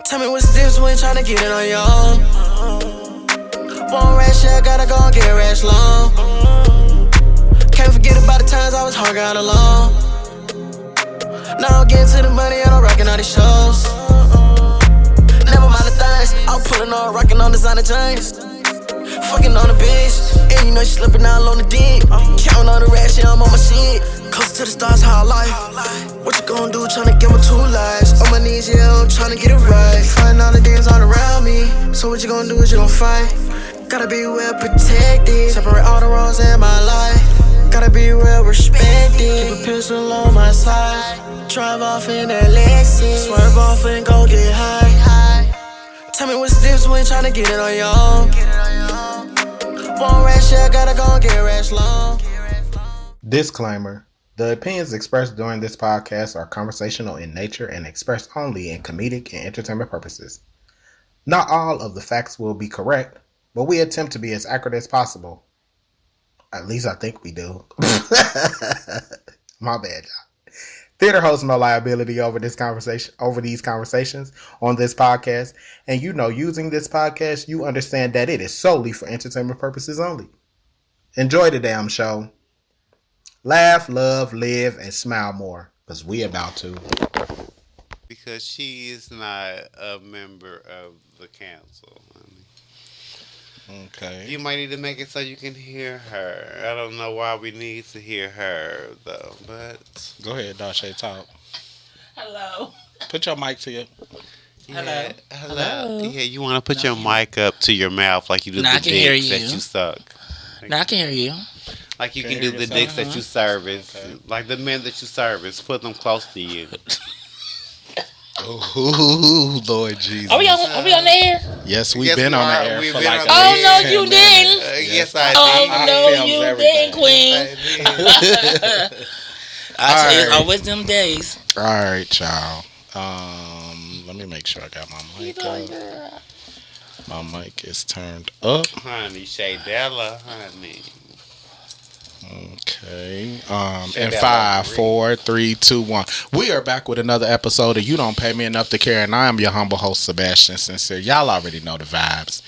Tell me what's the difference when tryna get it on your own. Born rash, yeah, gotta go and get rash long. Can't forget about the times I was hung out alone. Now I'm getting to the money and I'm rocking all these shows. Never mind the things, I'm pulling on, rocking on designer jeans. Fucking on the bitch, and you know she slipping all on the dick. Counting on the rash, yeah, I'm on my shit. Closer to the stars, how I life. What you gon' do, tryna give her 2 lives? On my knees, yeah, I'm tryna get it right. Fighting all the demons all around me. So what you gon' do is you gon' fight. Gotta be well protected. Separate all the wrongs in my life. Gotta be well respected. Keep a pistol on my side. Drive off in that Lexus. Swerve off and go get high. Tell me what's the difference when tryna get it on your own. Born rash, yeah, gotta go and get rash long. Disclaimer. The opinions expressed during this podcast are conversational in nature and expressed only in comedic and entertainment purposes. Not all of the facts will be correct, but we attempt to be as accurate as possible. At least I think we do. My bad, y'all. Theater holds no liability over these conversations on this podcast, and using this podcast, you understand that it is solely for entertainment purposes only. Enjoy the damn show. Laugh, love, live, and smile more, because we about to. Because she is not a member of the council. Okay. You might need to make it so you can hear her. I don't know why we need to hear her, though, but... Go ahead, Dashay, talk. Hello. Put your mic to you. Yeah, hello. Yeah, you want to put your mic up to your mouth like you do the dicks that you suck. Now I can hear you. Like you can do the dicks that you service. Okay. Like the men that you service. Put them close to you. Oh, Lord Jesus. Are we on the air? Yes, we've been on the air for like a Oh, no, you didn't. Yes, I did. Oh, no, you didn't, Queen. I tell you, always them days. All right, y'all. Let me make sure I got my mic up. My mic is turned up. Honey, Shaydella, honey. Okay. In 5, 4, 3, 2, 1. We are back with another episode of You Don't Pay Me Enough to Care, and I am your humble host, Sebastian Sincere. Y'all already know the vibes.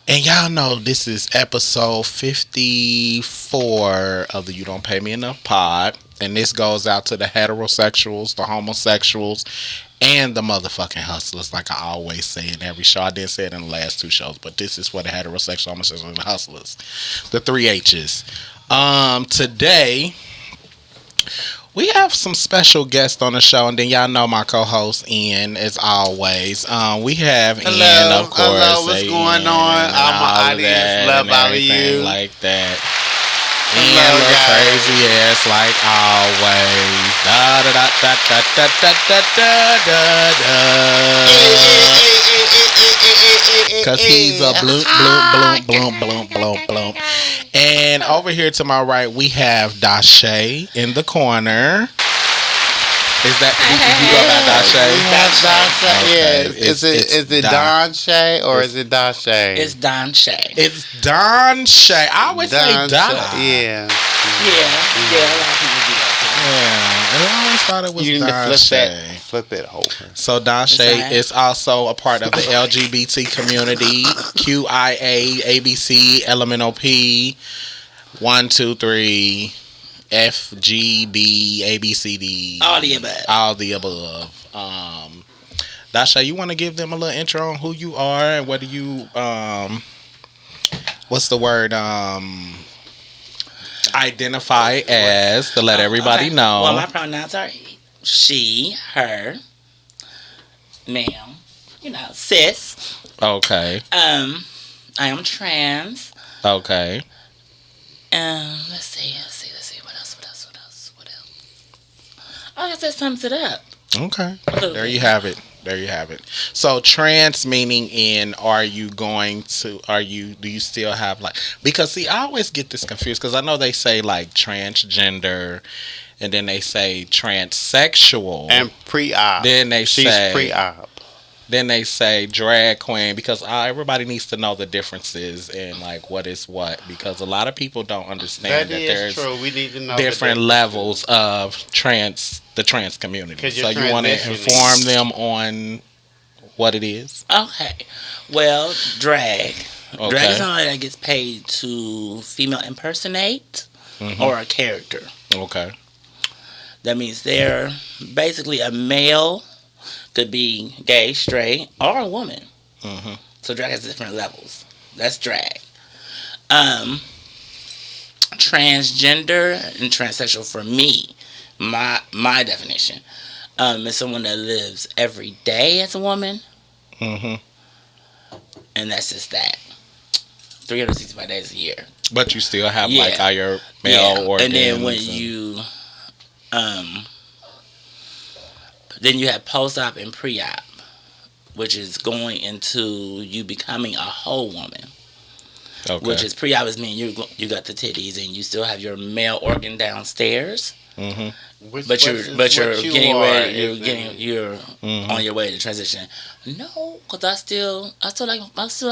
And y'all know this is episode 54 of the You Don't Pay Me Enough pod. And this goes out to the heterosexuals, the homosexuals, and the motherfucking hustlers, like I always say in every show. I didn't say it in the last 2 shows, but this is for the heterosexual, homosexual, and the hustlers. The 3 H's. Today we have some special guests on the show, and then y'all know my co-host Ian as always. We have Ian, of course. Hello, what's going on? I'm an audience, love all of you. Like that. Ian look crazy ass like always. Da da da da da da da da da. Cause he's a bloom, bloom, bloom, bloom, bloom, bloom, bloom. And over here to my right, we have Dashay in the corner. Is that you go by Dashay? That's Dashay. Okay. Yeah. Is it Don Shay or is it Dashay? It's Don Shay. It's Don Shay. I always say Don. Yeah. Yeah, a lot of people do that too. Yeah, and I always thought it was you need Don to Shay. flip it over. So Don Shay is also a part of the LGBT community. QIA, ABC, LMNOP, 1, 2, 3, FGB, ABCD. All the above. All the above. Dasha, you want to give them a little intro on who you are and what do you what's the word identify as to let everybody know? Well, my pronouns are she, her, ma'am, sis. Okay. I am trans. Okay. Let's see. What else? I guess that sums it up. Okay. There you have it. So trans meaning do you still have because see, I always get this confused because I know they say like transgender and then they say transsexual and pre-op. Then she's pre-op. Then they say drag queen because everybody needs to know the differences in like what is what because a lot of people don't understand that there's true. We need to know different levels of the trans community. So you want to inform them on what it is? Okay. Well, drag. Drag is Okay. somebody that gets paid to female impersonate Hmm. or a character. Okay. That means they're basically a male, could be gay, straight, or a woman. Hmm. So drag has different levels. That's drag. Um, Transgender and transsexual for me, my definition, is someone that lives every day as a woman, Hmm. and that's just that. 365 days a year. But you still have like Yeah. all your Yeah. male organs. And then when you um then you have post-op and pre-op, which is going into you becoming a whole woman. okay. Which is pre-op is mean you got the titties and you still have your male organ downstairs, Hmm. but you're getting ready. You're Hmm. on your way to transition. No, because I still like my Mister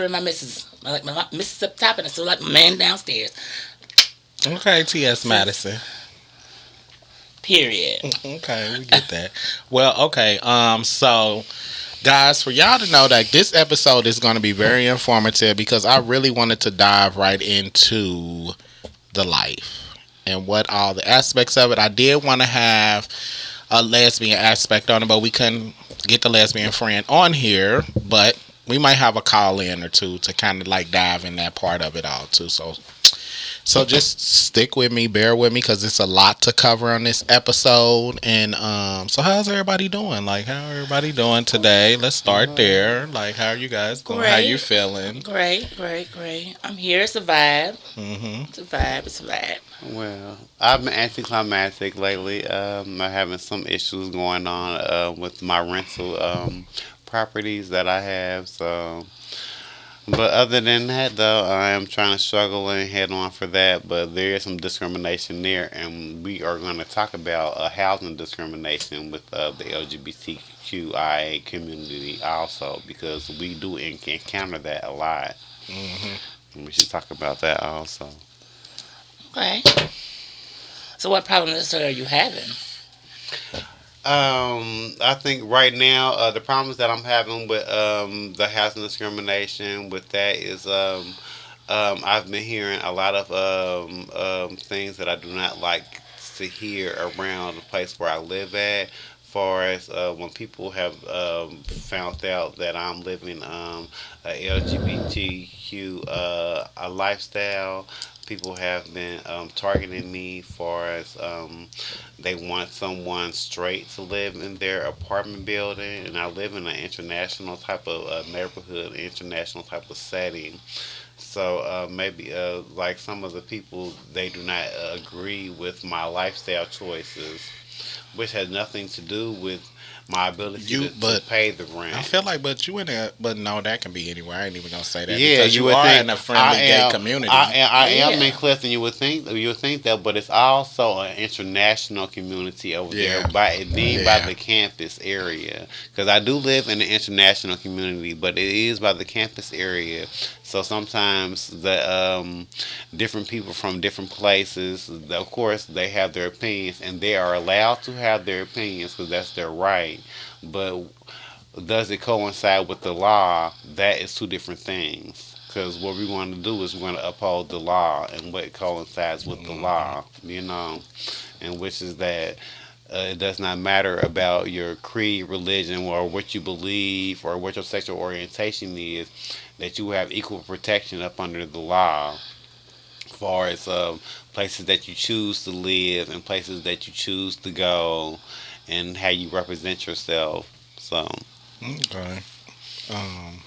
and my Missus. I like my Missus up top, and I still like my man downstairs. Okay, T.S. Madison. Period. Okay, we get that. Well, okay. So guys, for y'all to know that this episode is going to be very informative because I really wanted to dive right into the life and what all the aspects of it. I did want to have a lesbian aspect on it, but we couldn't get the lesbian friend on here. But we might have a call in or two to kind of like dive in that part of it all too. So just stick with me, bear with me, because it's a lot to cover on this episode. And so how's everybody doing? Like, how everybody doing today? Let's start there. Like, how are you guys doing? How you feeling? Great. I'm here. It's a vibe. Mm-hmm. It's a vibe. Well, I've been anticlimactic lately. I'm having some issues going on with my rental properties that I have. So, but other than that, though, I am trying to struggle and head on for that. But there is some discrimination there, and we are going to talk about housing discrimination with the LGBTQIA community also, because we do encounter that a lot. Mm-hmm. And we should talk about that also. Okay. So what problem necessarily are you having? I think right now the problems that I'm having with the housing discrimination with that is I've been hearing a lot of things that I do not like to hear around the place where I live at. Far as when people have found out that I'm living a LGBTQ a lifestyle, people have been targeting me far as they want someone straight to live in their apartment building, and I live in an international type of neighborhood, international type of setting. So maybe like some of the people, they do not agree with my lifestyle choices, which has nothing to do with my ability to pay the rent. I feel like, but you in a, but no, that can be anywhere. I ain't even gonna say that Yeah, because you would are think in a friendly gay community. I am Yeah. in Clifton. You would think that, but it's also an international community over Yeah. there by it being by Yeah. the campus area. Because I do live in an international community, but it is by the campus area. So sometimes the different people from different places, of course, they have their opinions, and they are allowed to have their opinions because that's their right. But does it coincide with the law? That is two different things. Because what we want to do is we want to uphold the law and what coincides with the law, and which is that it does not matter about your creed, religion, or what you believe, or what your sexual orientation is, that you have equal protection up under the law, as far as places that you choose to live and places that you choose to go, and how you represent yourself. So. Okay. Um,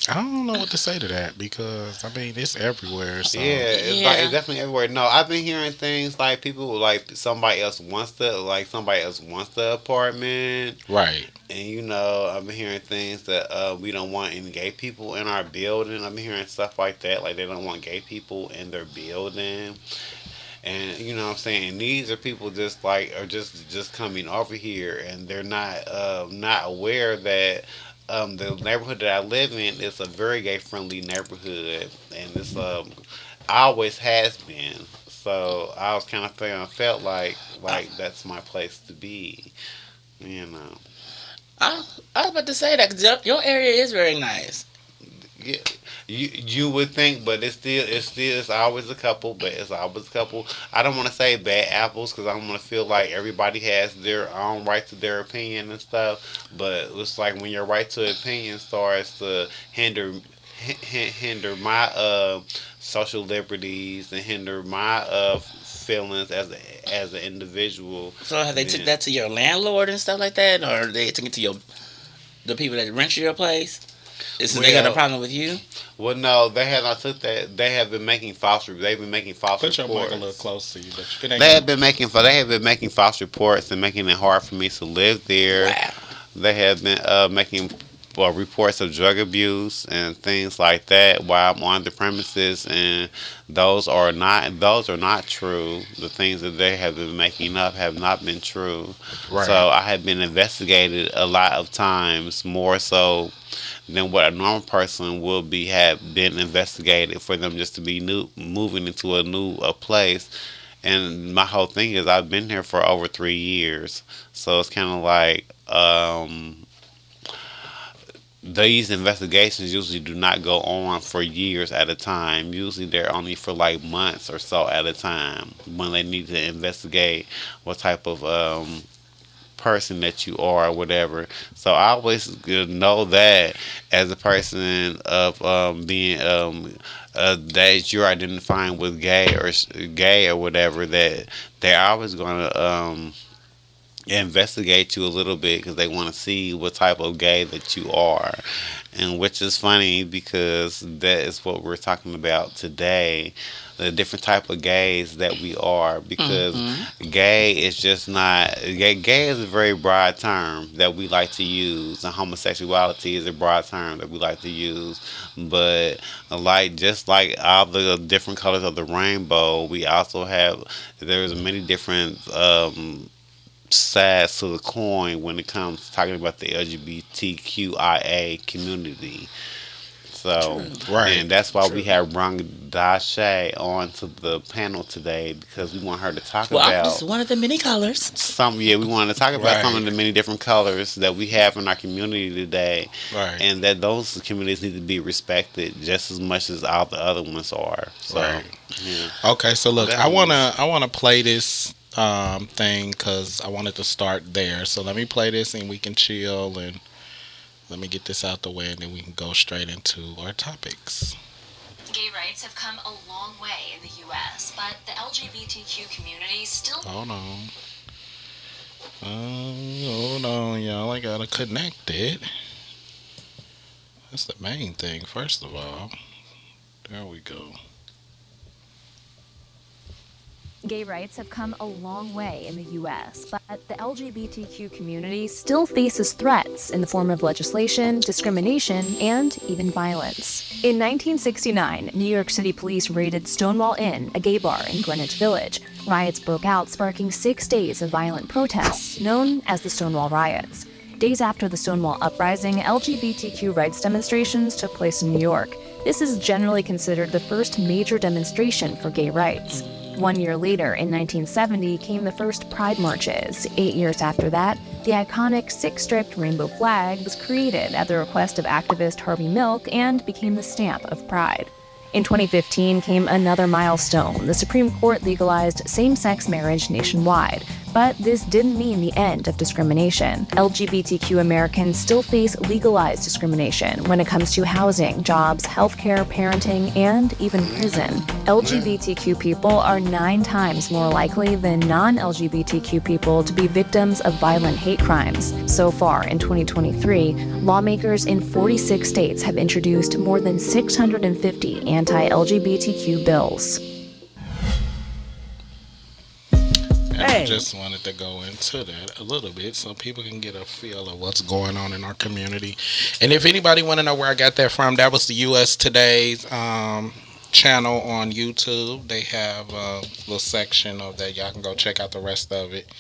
I don't know what to say to that because I mean it's everywhere. So Yeah, it's definitely everywhere. No, I've been hearing things like people like somebody else wants the apartment, right. and I've been hearing things that we don't want any gay people in our building. I've been hearing stuff like that, like they don't want gay people in their building, and what I'm saying. And these are people just like are just coming over here, and they're not aware that the neighborhood that I live in is a very gay friendly neighborhood, and it's always has been. So I was kind of feeling, felt like that's my place to be, you know. I was about to say that because your area is very nice. Yeah, you would think, but it's always a couple, but it's always a couple. I don't want to say bad apples because I don't want to feel like everybody has their own right to their opinion and stuff. But it's like when your right to opinion starts to hinder my social liberties and hinder my feelings as an individual. So have they took Then, that to your landlord and stuff like that, or they took it to the people that rent your place? So they got a problem with you? well, no, they have not took that. They have been making false. They've been making false Put your reports. mic a little close to you, but it ain't They have been making false reports and making it hard for me to live there. Wow. They have been making reports of drug abuse and things like that while I'm on the premises, and those are not true. The things that they have been making up have not been true. Right. So I have been investigated a lot of times, more so than what a normal person will be have been investigated for them just to be moving into a new place. And my whole thing is I've been here for over 3 years, so it's kind of like these investigations usually do not go on for years at a time. Usually they're only for like months or so at a time when they need to investigate what type of person that you are or whatever. So I always know that as a person of being that you're identifying with gay or whatever, that they're always going to investigate you a little bit because they want to see what type of gay that you are. And which is funny because that is what we're talking about today, the different type of gays that we are, because gay is just not gay is a very broad term that we like to use, and homosexuality is a broad term that we like to use. But like just like all the different colors of the rainbow, we also have there's many different sides to the coin when it comes to talking about the LGBTQIA community. So, Right. and that's why we have brung Dashe on to the panel today, because we want her to talk Well, I'm about just one of the many colors. we wanted to talk about some Right. of the many different colors that we have in our community today, Right. and that those communities need to be respected just as much as all the other ones are. So, Right. yeah. Okay, so look, That I was- wanna play this thing because I wanted to start there. So let me play this and we can chill, and let me get this out the way, and then we can go straight into our topics. Gay rights have come a long way in the U.S., but the LGBTQ community still... Hold on, y'all. I gotta connect it. That's the main thing, first of all. There we go. Gay rights have come a long way in the U.S., but the LGBTQ community still faces threats in the form of legislation, discrimination, and even violence. In 1969, New York City police raided Stonewall Inn, a gay bar in Greenwich Village. Riots broke out, sparking 6 days of violent protests, known as the Stonewall Riots. Days after the Stonewall Uprising, LGBTQ rights demonstrations took place in New York. This is generally considered the first major demonstration for gay rights. 1 year later, in 1970, came the first Pride marches. 8 years after that, the iconic 6-striped rainbow flag was created at the request of activist Harvey Milk and became the stamp of Pride. In 2015 came another milestone. The Supreme Court legalized same-sex marriage nationwide. But this didn't mean the end of discrimination. LGBTQ Americans still face legalized discrimination when it comes to housing, jobs, healthcare, parenting, and even prison. LGBTQ people are 9 times more likely than non-LGBTQ people to be victims of violent hate crimes. So far, in 2023, lawmakers in 46 states have introduced more than 650 anti-LGBTQ bills. And Hey. I just wanted to go into that a little bit so people can get a feel of what's going on in our community. And if anybody want to know where I got that from, that was the US Today's channel on YouTube. They have a little section of that. Y'all can go check out the rest of it.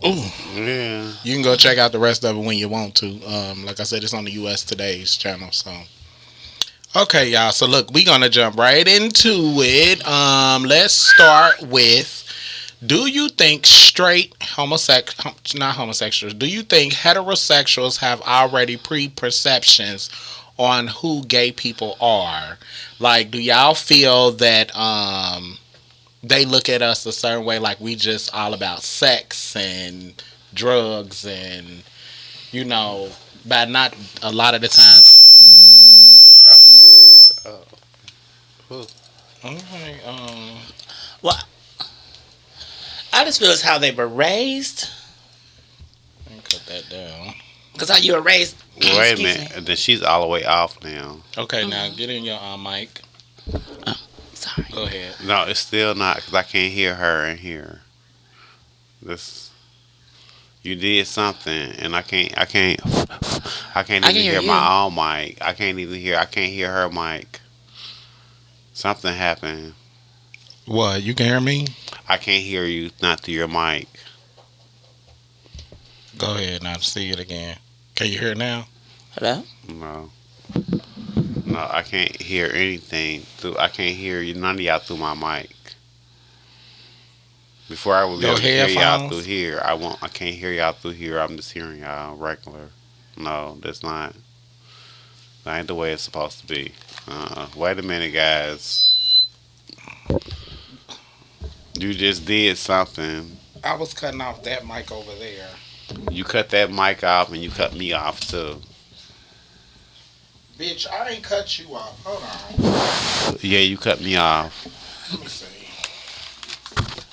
Ooh. Yeah. You can go check out the rest of it when you want to. Like I said, it's on the US Today's channel. So, Okay, y'all. So look, we gonna jump right into it. Let's start with. Do you think not homosexuals? Do you think heterosexuals have already preperceptions on who gay people are? Like, do y'all feel that they look at us a certain way, like we just all about sex and drugs and but not a lot of the times. Okay, Well, I just feel it's how they were raised. let me cut that down. Because how you were raised. Well, wait a Excuse minute. me. Then she's all the way off now. Okay, now get in your mic. Sorry. Go ahead. No, it's still not because I can't hear her in here. This, you did something, and I can't even hear hear you. my own mic. I can't hear her mic. Something happened. What? You can hear me? I can't hear you, not through your mic. Go ahead now. See it again. Can you hear it now? Hello? No, I can't hear anything through. I can't hear you, none of y'all through my mic. Before I was Your able to hear y'all headphones? through here, I can't hear y'all through here. I'm just hearing y'all regular. No, that's not. That ain't the way it's supposed to be. Wait a minute, guys. You just did something. I was cutting off that mic over there. You cut that mic off, and you cut me off too. Bitch, I ain't cut you off. Hold on. Yeah, you cut me off. Let me see.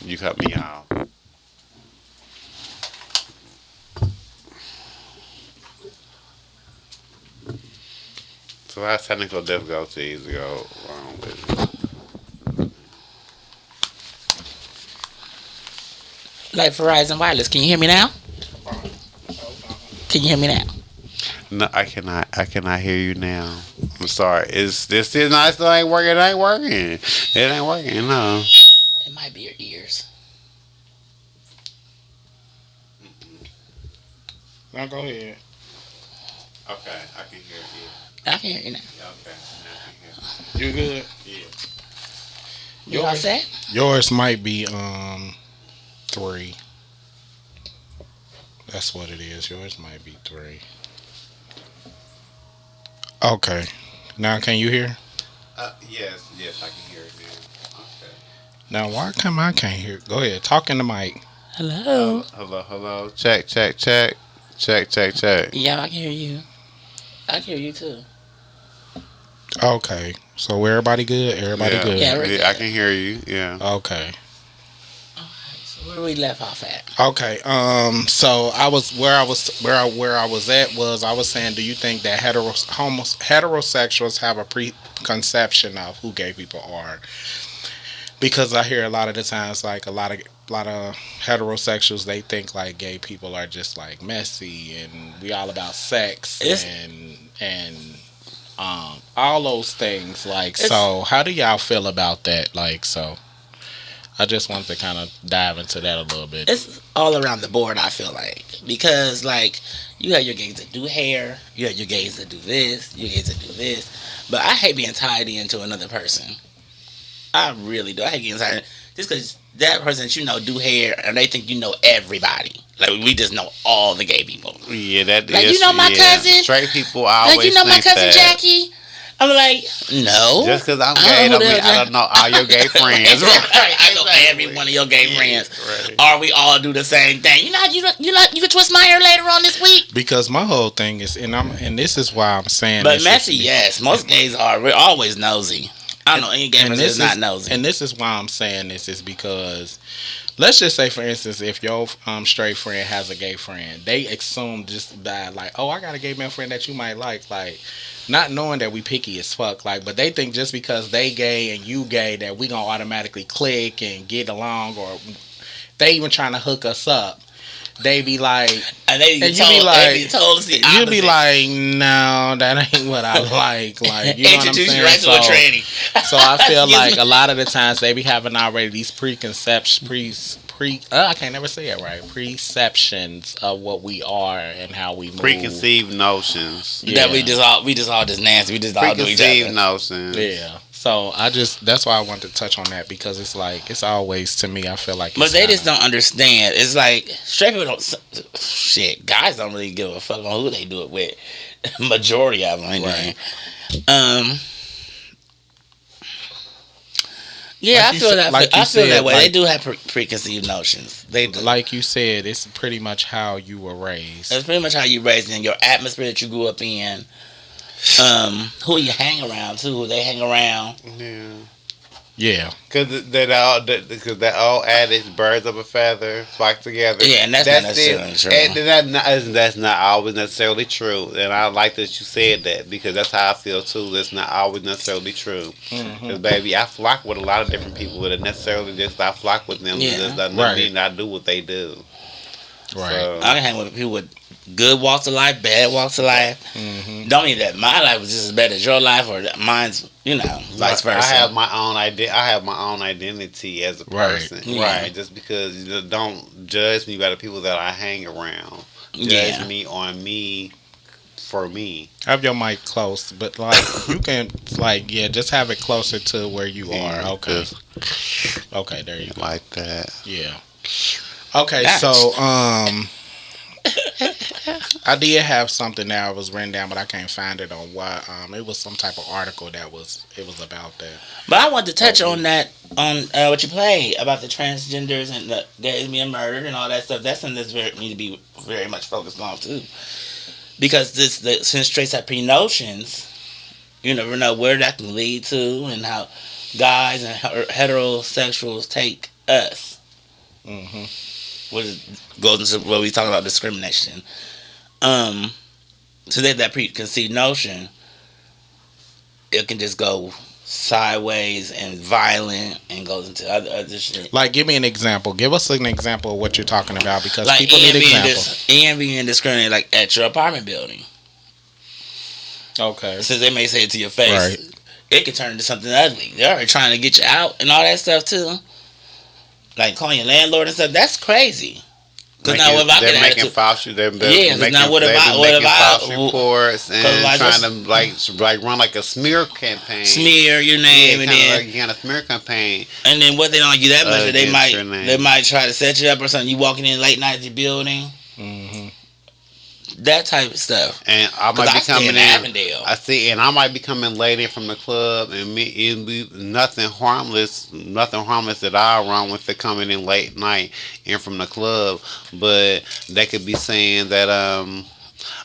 You cut me off. So that's technical difficulties go wrong with it. Like Verizon Wireless. Can you hear me now? Can you hear me now? No, I cannot. I cannot hear you now. I'm sorry. It's this still not still ain't working. It ain't working. It ain't working. No. It might be your ears. Now go ahead. Okay, I can hear you. I can hear you now. Okay, now I can hear You good? you. Yeah. You all set? Yours might be 3. That's what it is. Yours might be 3. Okay. Now can you hear? Yes, I can hear it now. Okay. Now why come I can't hear? Go ahead. Talk in the mic. Hello? Hello. Check. Yeah, I can hear you. I can hear you too. Okay. So everybody good? Everybody Yeah. good? Yeah, we're good. I can hear you. Yeah. Okay. So where we left off at? Okay. So I was where I was at was I was saying, do you think that heterosexuals have a preconception of who gay people are? Because I hear a lot of the times, like a lot of heterosexuals, they think like gay people are just like messy and we all about sex and all those things. Like, so how do y'all feel about that? Like, so I just wanted to kind of dive into that a little bit. It's all around the board, I feel like. Because, like, you have your gays that do hair, you have your gays that do this, your gays that do this. But I hate being tied into another person. I really do. I hate getting tied. Just because that person that you know do hair and they think you know everybody. Like, we just know all the gay people. Yeah, that Like, is. you know my cousin? Straight people always Like, you know my think cousin that. Jackie? I'm like, no. Just because I'm I gay, don't don't know mean who I don't know all your gay friends. Right, I know every one of your gay friends. Right. Or we all do the same thing. You can twist my hair later on this week. Because my whole thing is, and this is why I'm saying, But this messy, is, yes. Most gays are. We're always nosy. I don't know any gay person that's not nosy. And this is why I'm saying this is because, let's just say, for instance, if your straight friend has a gay friend, they assume just that, like, oh, I got a gay male friend that you might like, not knowing that we picky as fuck, like, but they think just because they gay and you gay that we gonna automatically click and get along, or they even trying to hook us up. They be like, and you be like, no, that ain't what I like. Like, you know what I'm introduce saying? you right to a tranny. So I feel Excuse like me. a lot of the times they be having already these preconceptions I can't never say it right. Preceptions of what we are and how we move. Preconceived notions. Yeah. That we just all just nasty. We just all do each Preconceived other. notions. Yeah. So that's why I wanted to touch on that, because it's like, it's always, to me, I feel like But it's they kinda, just don't understand. It's like straight people don't. Shit, guys don't really give a fuck on who they do it with. Majority of them, anyway. Right. Yeah, Like I you feel said- that. like I you feel that said, way. like- They do have preconceived notions. They do. like you said, it's pretty much how you were raised. That's pretty much how you raised in your atmosphere that you grew up in. Who you hang around too, who they hang around. Yeah. Yeah. Because that old adage, birds of a feather flock together. Yeah, and that's not necessarily true. And that's not always necessarily true. And I like that you said that, because that's how I feel too. That's not always necessarily true. Because baby, I flock with a lot of different people, but it necessarily just I flock with them. Yeah. Just doesn't Right. mean I do what they do. Right. So, I can hang with people with good walks of life, bad walks of life. Don't mean that my life was just as bad as your life, or that mine's, vice versa. I have my own identity as a Right. person. Yeah. Right. Just because don't judge me by the people that I hang around. Judge Yeah. me on me for me. Have your mic close, but like you can just have it closer to where you are. Okay. Okay, there you go. Like that. Yeah. Okay, Nice. so I did have something that was written down, but I can't find it on what. It was some type of article it was about that. But I wanted to touch on that, on what you played about the transgenders and the gays being murdered and all that stuff. That's something that's need to be very much focused on too, because since straight up notions, you never know where that can lead to, and how guys and heterosexuals take us. Mm-hmm. Goes into what we talking about, discrimination. So they that preconceived notion, it can just go sideways and violent and goes into other shit. Like, give me an example. Give us an example of what you're talking about, because Like people need examples. being discriminated, like at your apartment building. Okay. Since they may say it to your face, Right. it can turn into something ugly. They're already trying to get you out and all that stuff too. Like calling your landlord and stuff. That's crazy. Because now if I they're get making attitude, false. They're Yeah, 'cause making, now what if they've I- been what if making I- false well, reports and I trying just- to run like a smear campaign. smear your name, Yeah, and kind of then like you got a smear campaign. and then what they don't like you that much, that they Against your name. might try to set you up or something. You walking in late night at your building, Mm-hmm. that type of stuff. And I 'Cause might I be stay coming in in. Avondale. I see, and I might be coming late in from the club, and it'll be nothing harmless at all wrong with the coming in late night in from the club. But they could be saying that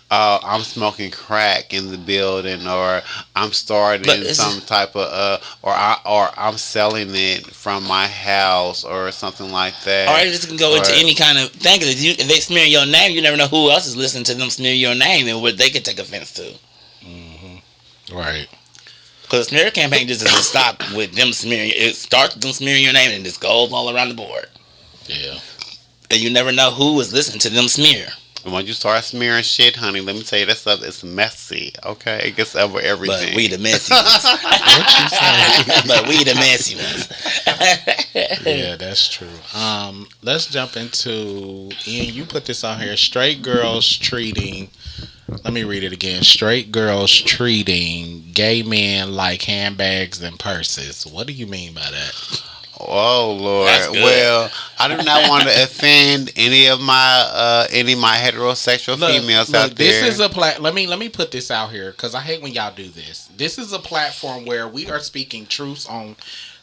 I'm smoking crack in the building, or I'm starting But it's- some type of or I'm selling it from my house or something like that. Or it just can go into Or- any kind of thing. 'Cause if they smear your name, you never know who else is listening to them smear your name and what they could take offense to. Right. Because the smear campaign just doesn't stop with them smearing. It starts with them smearing your name and just goes all around the board. Yeah. And you never know who is listening to them smear. And when you start smearing shit, honey, let me tell you, that stuff is messy. Okay, it gets over everything. But we the messy ones. But we the messy ones. Yeah, that's true. Let's jump into, Ian, you put this on here. Straight girls treating, let me read it again. Straight girls treating gay men like handbags and purses. What do you mean by that? Oh Lord! That's good. Well, I do not want to offend any of my heterosexual females out there. This is a let me put this out here, because I hate when y'all do this. This is a platform where we are speaking truths on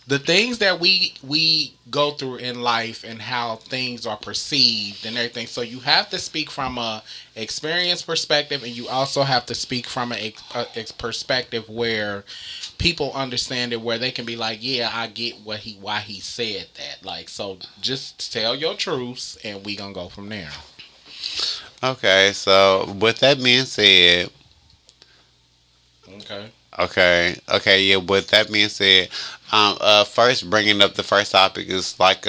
the things that we go through in life and how things are perceived and everything. So you have to speak from a experience perspective, and you also have to speak from a perspective where people understand it, where they can be like, yeah, I get why he said that. Like, so just tell your truths and we gonna go from there. Okay, so with that being said, okay, yeah. With that being said, first bringing up the first topic is like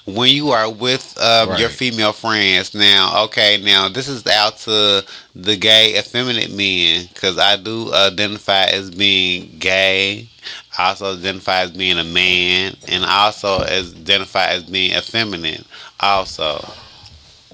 when you are with your female friends. Now this is out to the gay effeminate men, because I do identify as being gay. I also identify as being a man, and I also identify as being effeminate. Also,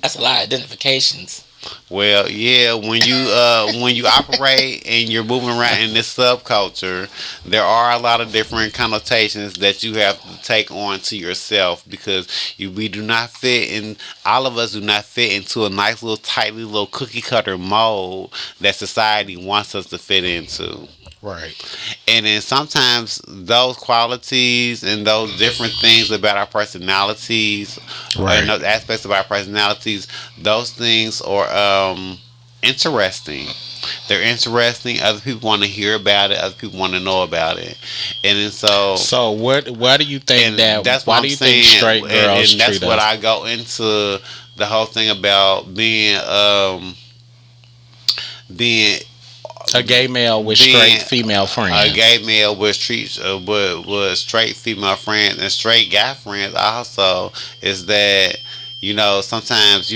That's a lot of identifications. well, yeah, when you operate and you're moving around in this subculture, there are a lot of different connotations that you have to take on to yourself because we do not fit in. All of us do not fit into a nice little tightly little cookie cutter mold that society wants us to fit into. Right. And then sometimes those qualities and those different things about our personalities, Right. and those aspects of our personalities, those things are interesting. They're interesting. Other people want to hear about it. Other people want to know about it. And then So why do you think and that? that's Why what do I'm you saying. think straight girls and that's treat what us? I go into the whole thing about being A gay male with being straight female friends. a gay male with straight female friends and straight guy friends also is that sometimes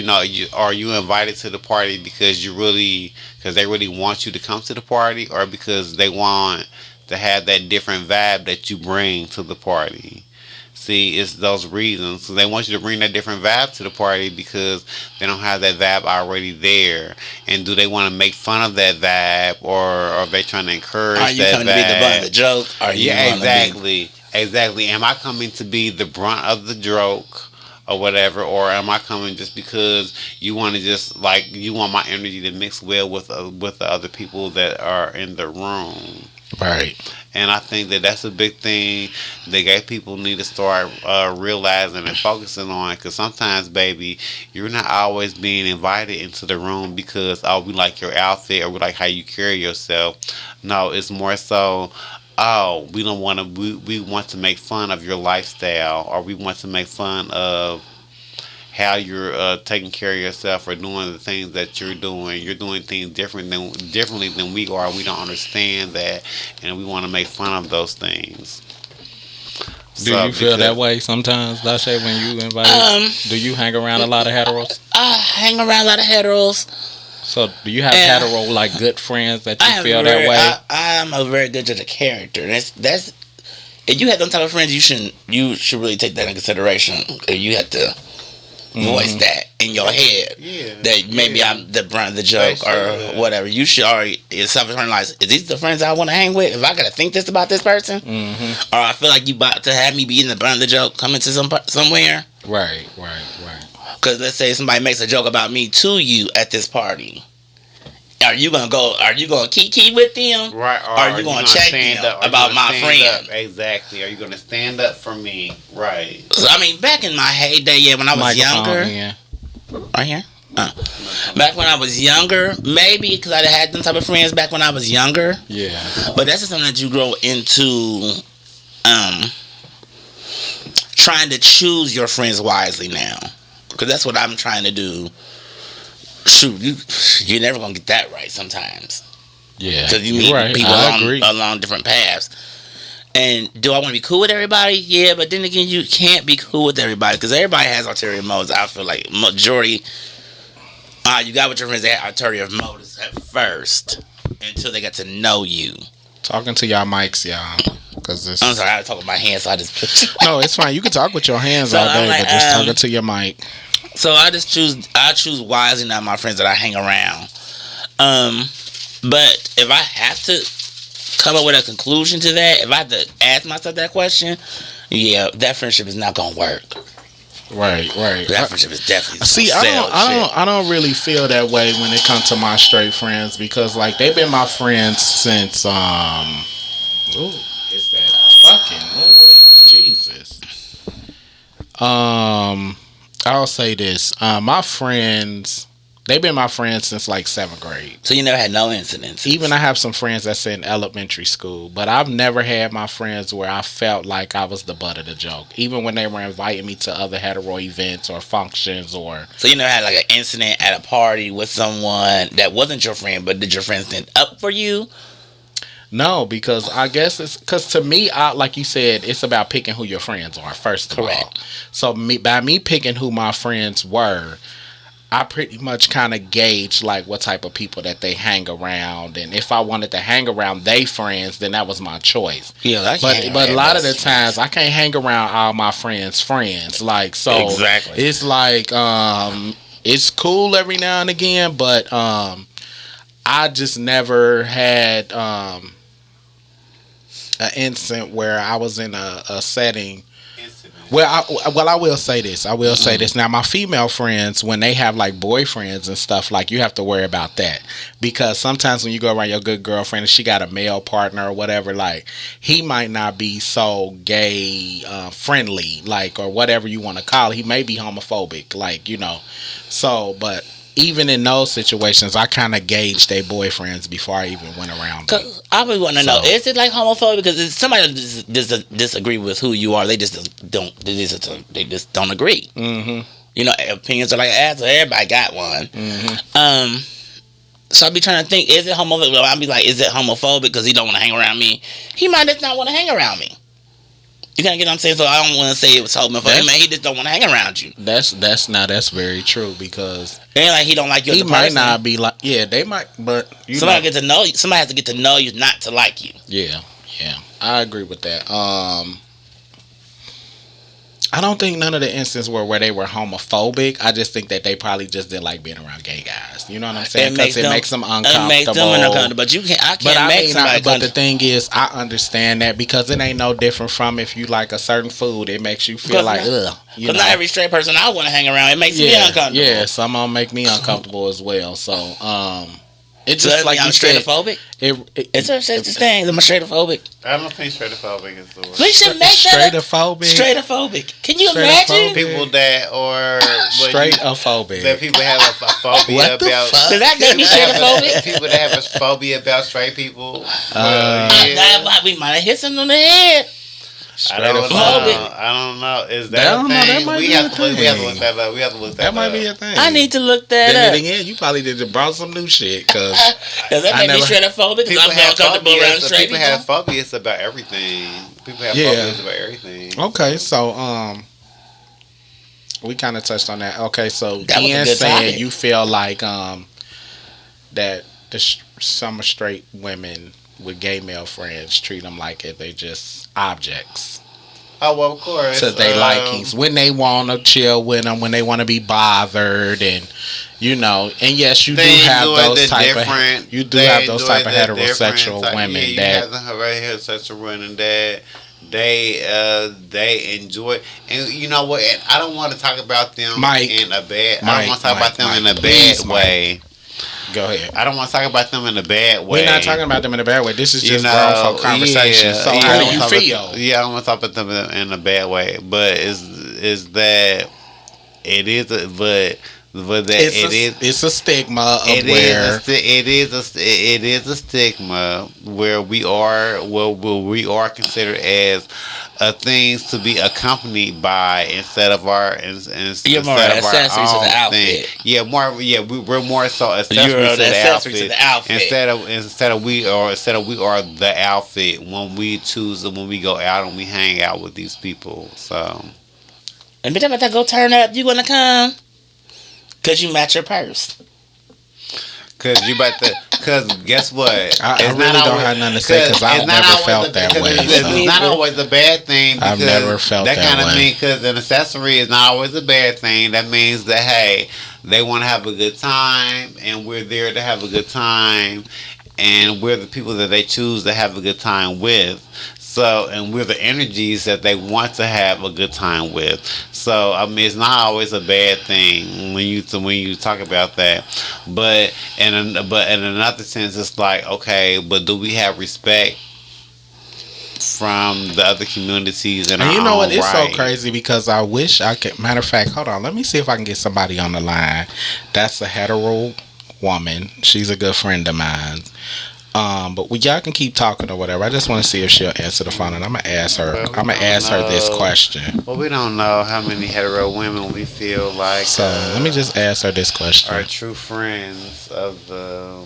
are you invited to the party because they really want you to come to the party, or because they want to have that different vibe that you bring to the party. See, it's those reasons. So they want you to bring that different vibe to the party because they don't have that vibe already there. And do they want to make fun of that vibe, or are they trying to encourage Are you that coming to be the butt of the vibe? joke? Are you Yeah, gonna exactly. Exactly. Am I coming to be the brunt of the joke or whatever, or am I coming just because you want to you want my energy to mix well with the other people that are in the room? Right. And I think that that's a big thing that gay people need to start realizing and focusing on. Because sometimes, baby, you're not always being invited into the room because, oh, we like your outfit or we like how you carry yourself. No, it's more so, oh, we don't want to. We want to make fun of your lifestyle, or we want to make fun of how you're taking care of yourself or doing the things that you're doing. You're doing things differently than we are. We don't understand that, and we want to make fun of those things. Do you feel that way sometimes, Dasha, when you invited? Do you hang around a lot of heteros? I hang around a lot of heteros. So do you have hetero like good friends that you feel very, that way? I'm a very good judge of character. That's if you have them type of friends, you should really take that into consideration. You have to voice that in your head. Yeah. That maybe I'm the brunt of the joke or whatever. You should already self-internalize. Is these the friends I want to hang with? If I gotta think this about this person, or I feel like you about to have me be in the brunt of the joke, coming to somewhere. Right. Because let's say somebody makes a joke about me to you at this party. Are you gonna kiki with them? Right. Or are you gonna check them about my friend? Exactly. Are you gonna stand up for me? Right. So, I mean, back in my heyday, yeah, when I was younger, right here. Back when I was younger, maybe because I had them type of friends back when I was younger. Yeah. But that's just something that you grow into, trying to choose your friends wisely now. Because that's what I'm trying to do. Shoot, you're never gonna get that right sometimes. Yeah. Because you meet people agree. along different paths. And do I want to be cool with everybody? Yeah, but then again, you can't be cool with everybody because everybody has ulterior motives. I feel like majority, you got with your friends, they had ulterior motives at first until they got to know you. Talking to y'all mics, y'all. Cause this... I'm sorry, I talk with my hands, so I just No, it's fine. You can talk with your hands all day, but just talking to your mic. So I choose wisely now my friends that I hang around. But if I have to come up with a conclusion to that, if I have to ask myself that question, yeah, that friendship is not gonna work. Right. That friendship is definitely see. I don't really feel that way when it comes to my straight friends because like they've been my friends since Ooh, it's that fucking noise, Jesus. I'll say this. My friends, they've been my friends since like 7th grade. So you never had no incidents? Even I have some friends that's in elementary school, but I've never had my friends where I felt like I was the butt of the joke. Even when they were inviting me to other hetero events or functions or... So you never had like an incident at a party with someone that wasn't your friend, but did your friend stand up for you? No, because I guess it's because to me, like you said, it's about picking who your friends are first of all. So by me picking who my friends were, I pretty much kind of gauge like what type of people that they hang around, and if I wanted to hang around they friends, then that was my choice. Yeah, I can't But a lot of the friends. times I can't hang around all my friends, like so. Exactly. It's like it's cool every now and again, but I just never had an incident where I was in a setting. Well, I will say this. Now, my female friends, when they have like boyfriends and stuff, like you have to worry about that, because sometimes when you go around your good girlfriend and she got a male partner or whatever, like he might not be so gay friendly, like, or whatever you want to call it. He may be homophobic, like, you know. So, but even in those situations, I kind of gauge their boyfriends before I even went around them. Cause I would want to know, is it like homophobic? Because if somebody disagree with who you are, they just don't agree. Mm-hmm. You know, opinions are like assholes. Everybody got one. Mm-hmm. So I'd be trying to think, is it homophobic? Well, I'd be like, is it homophobic because he don't want to hang around me? He might just not want to hang around me. You kind of get what I'm saying? So I don't want to say it was homophobic. Man, he just don't want to hang around you. That's very true, because It ain't like he don't like you as he a person. might not be like, yeah, they might, but you Somebody know. get to know you. Somebody has to get to know you not to like you. Yeah, I agree with that. I don't think none of the instances were where they were homophobic. I just think that they probably just didn't like being around gay guys. You know what I'm saying? Because it makes them uncomfortable. It makes them uncomfortable. But I can't make somebody But the thing is, I understand that, because it ain't no different from if you like a certain food, it makes you feel like, ugh. Because not every straight person I want to hang around, it makes me uncomfortable. Yeah, some of them make me uncomfortable as well. So, it's So just like I'm you said. straight-ophobic? Is there such a thing? Am I straight-ophobic? I don't think straight-ophobic is the word. We should make that Straight-ophobic. Straight-ophobic. Can you imagine? People that are Straight-ophobic. that people have a phobia What the about. fuck? Does that make me straight-ophobic? People that have a phobia about straight people. We might have hit something on the head. I don't know. Straight-ophobic. I don't know. Is I that don't a know. thing? That might We be have a to thing. look that up. We have to look that That up. might be a thing. I need to look that Then up. again, you probably did brought some new shit, because Does that make me straight-ophobic? Because People I'm have not comfortable around phobias. straight People have phobias about everything. People have phobias about everything. okay, so we kind of touched on that. Okay, so That was a Ian good saying topic. you feel like that some straight women with gay male friends treat them like if they just objects Oh, well, of course. to their likings when they want to chill with them, when they want to be bothered, and you know, and yes, you do have those type of heterosexual women that have heterosexual women that they enjoy, and you know what? And I don't want to talk about them in a bad. I don't want to talk about them in a bad way. Go ahead. I don't want to talk about them in a bad way. We're not talking about them in a bad way. This is just grown folk conversation. So how do you feel? Yeah, I don't want to talk about them in a bad way, but is that it is, it's a stigma of it where is a stigma where we are considered as things to be accompanied by instead of our You're more accessories to the outfit. We're more so accessories to the outfit. Instead of we are the outfit when we choose and when we go out and we hang out with these people. So and bitch, I'm about to go turn up. You wanna come? Cause you match your purse. Cause guess what? I really don't have nothing to say, because I've never felt that way. It's not always a bad thing. I've never felt that kind of way. means, because an accessory is not always a bad thing. That means that, hey, they want to have a good time, and we're there to have a good time, and we're the people that they choose to have a good time with. So, and we're the energies that they want to have a good time with. So, I mean, it's not always a bad thing when you talk about that. But in another sense, it's like, okay, but do we have respect from the other communities? And you know what? It's right? so crazy, because I wish I could. Matter of fact, hold on. Let me see if I can get somebody on the line that's a hetero woman. She's a good friend of mine. But y'all can keep talking or whatever. I just want to see if she'll answer the phone, and I'm gonna ask her. Well, I'm gonna ask her this question. Well, we don't know how many hetero women we feel like. So let me just ask her this question. Are true friends of the.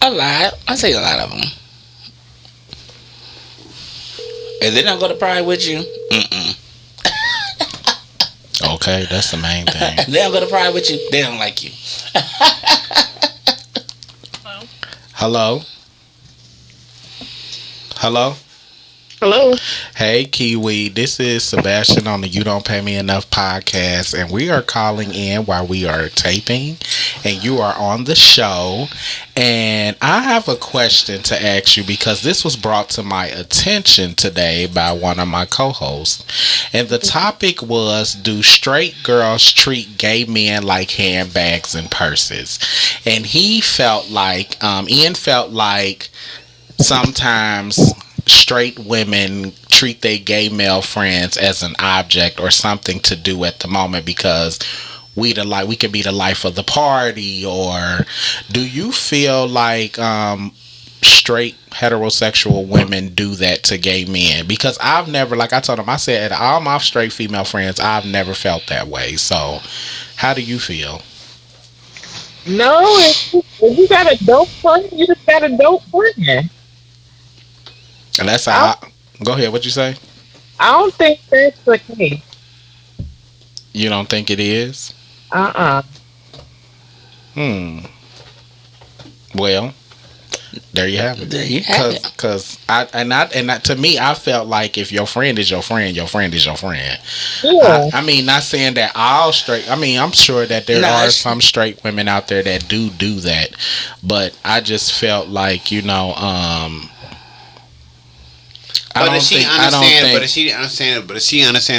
A lot. I say a lot of them. If they don't go to Pride with you, Okay, that's the main thing. They don't go to Pride with you. They don't like you. Hello? Hello? Hello. Hey, Kiwi. This is Sebastian on the You Don't Pay Me Enough podcast, and we are calling in while we are taping, and you are on the show. And I have a question to ask you because this was brought to my attention today by one of my co-hosts. And the topic was, do straight girls treat gay men like handbags and purses? And he felt like, Ian felt like sometimes straight women treat their gay male friends as an object or something to do at the moment because we can be the life of the party. Or do you feel like straight heterosexual women do that to gay men? Because I've never, like I told him, I said all my straight female friends, I've never felt that way. So how do you feel? No, if you got a dope friend, you just got a dope friend. And that's how go ahead, what you say? I don't think that's the case. You don't think it is? Well, there you have it. There you have it. Because to me, I felt like if your friend is your friend, your friend is your friend. Yeah. I mean, not saying that all straight. I mean, I'm sure that there are some straight women out there that do that, but I just felt like, you know, But she understands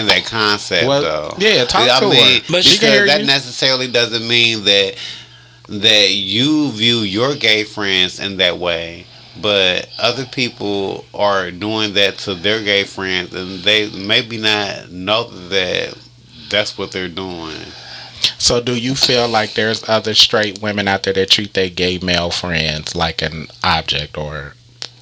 that concept, though. Yeah, talk to her. But because that necessarily doesn't mean that you view your gay friends in that way, but other people are doing that to their gay friends, and they maybe not know that that's what they're doing. So do you feel like there's other straight women out there that treat their gay male friends like an object or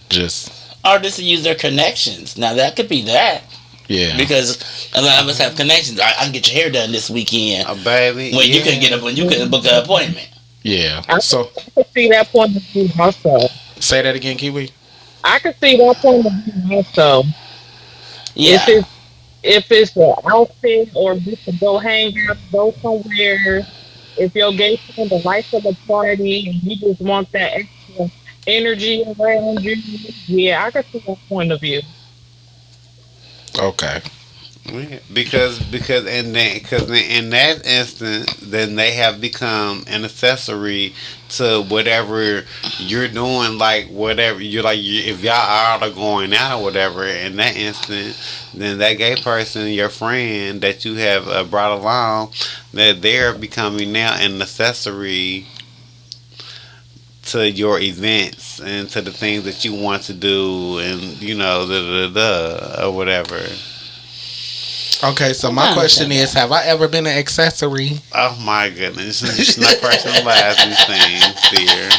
just... Or just to use their connections. Now that could be that. Yeah. Because a lot of us have connections. I can get your hair done this weekend. Baby. When you couldn't book an appointment. Yeah. I could see that point of view also. Say that again, Kiwi. I could see that point of view also. Yeah. If it's an outfit or just to go hang out, go somewhere. If your gay friend the life of the party and you just want that extra energy around you, yeah, I can see that point of view. Okay. Because in that instance, then they have become an accessory to whatever you're doing. Like whatever you're like, if y'all are going out or whatever, in that instant, then that gay person, your friend that you have brought along, that they're becoming now an accessory to your events and to the things that you want to do, and you know, or whatever. Okay, so my question is, have I ever been an accessory? Oh my goodness, it's not personalize these things, dear.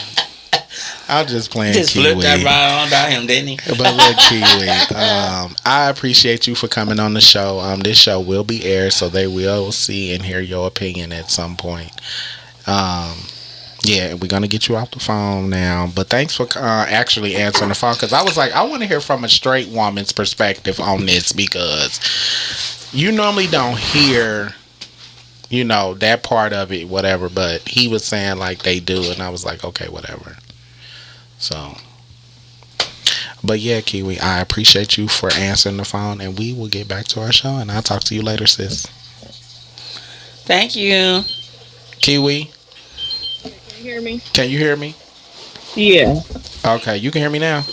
I'll just play Just Kiwi. flipped that right on by him, didn't he? But look, Kiwi, I appreciate you for coming on the show. This show will be aired, so they will see and hear your opinion at some point. Yeah, we're going to get you off the phone now. But thanks for actually answering the phone. Because I was like, I want to hear from a straight woman's perspective on this. Because you normally don't hear, you know, that part of it, whatever. But he was saying like they do. And I was like, okay, whatever. So. But yeah, Kiwi, I appreciate you for answering the phone. And we will get back to our show. And I'll talk to you later, sis. Thank you. Kiwi. Hear me? Can you hear me? Yeah. Okay, you can hear me now?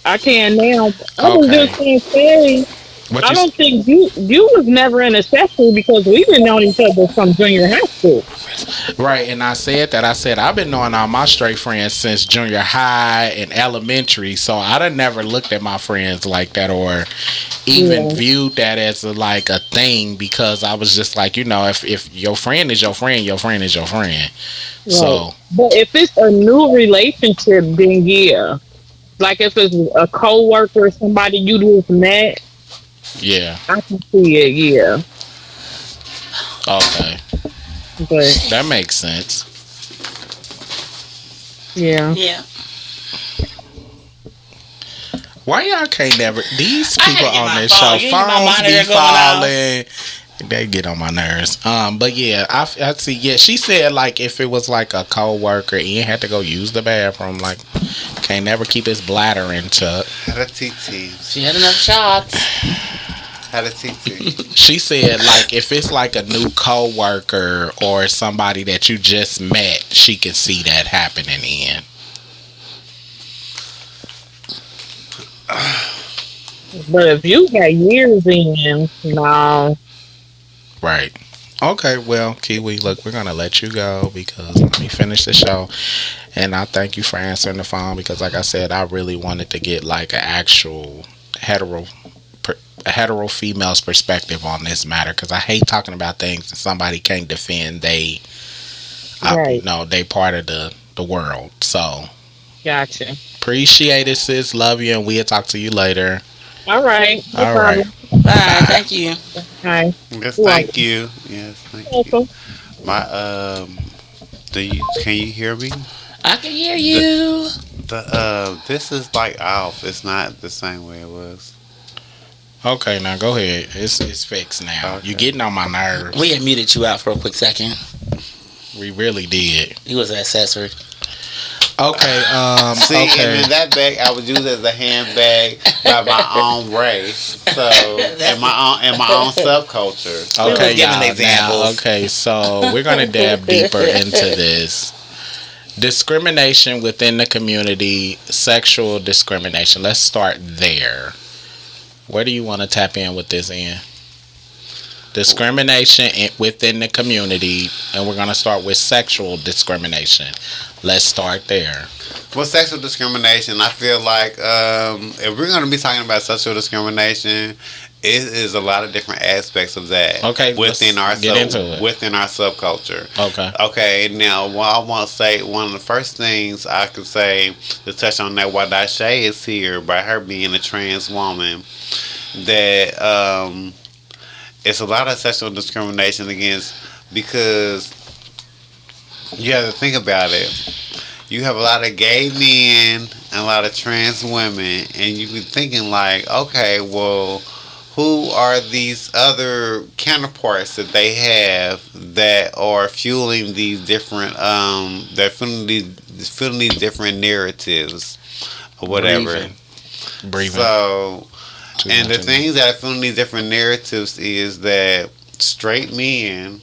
I can now. I was Okay. just gonna say, I don't think you was never an accessory because we've been knowing each other from junior high school. Right, and I said that. I said I've been knowing all my straight friends since junior high and elementary, so I done never looked at my friends like that or even viewed that as like a thing, because I was just like, you know, if your friend is your friend, your friend is your friend. Right. So, but if it's a new relationship, then yeah, like if it's a coworker or somebody you just met, yeah, I can see it. Yeah. Okay. But that makes sense. Yeah. Yeah. Why y'all can't never? These people on this show, phone. phones be falling, They get on my nerves. But yeah, I see. Yeah, she said like if it was like a co-worker, Ian had to go use the bathroom. Like, can't never keep his bladder in check. Had a TT. She had enough shots. Had a TT. She said like if it's like a new co-worker or somebody that you just met, she can see that happening in. But if you got years in, no. Right. Okay, well, Kiwi, look, we're going to let you go because let me finish the show. And I thank you for answering the phone because, like I said, I really wanted to get like an actual hetero female's perspective on this matter because I hate talking about things that somebody can't defend. They part of the world. So, Gotcha. appreciate it, sis. Love you, and we'll talk to you later. All right. No All right. problem. Bye. Thank you. Bye. Yes, thank you. Yes, thank you. Welcome. My can you hear me? I can hear you. This is like off. It's not the same way it was. Okay, now go ahead. It's fixed now. Okay. You're getting on my nerves. We had muted you out for a quick second. We really did. He was an accessory. Okay, See, okay. and in that bag I would use as a handbag by my own race. So in my own subculture. We was Okay, giving y'all. examples. Now, okay, so we're gonna dab deeper into this. Discrimination within the community, sexual discrimination. Let's start there. Where do you want to tap in with this, Ian? Discrimination within the community, and we're gonna start with sexual discrimination. Let's start there. Well, sexual discrimination, I feel like if we're going to be talking about sexual discrimination, it is a lot of different aspects of that. Okay, within our get into it. within our subculture. Okay. Okay. Now, what I want to say, one of the first things I could say to touch on that, why Dashay is here, by her being a trans woman, that it's a lot of sexual discrimination against because. You have to think about it. You have a lot of gay men and a lot of trans women, and you be thinking like, okay, well, who are these other counterparts that they have that are fueling these different, they're fueling these different narratives or whatever. Breathing. So, Too and much the in things that are fueling these different narratives is that straight men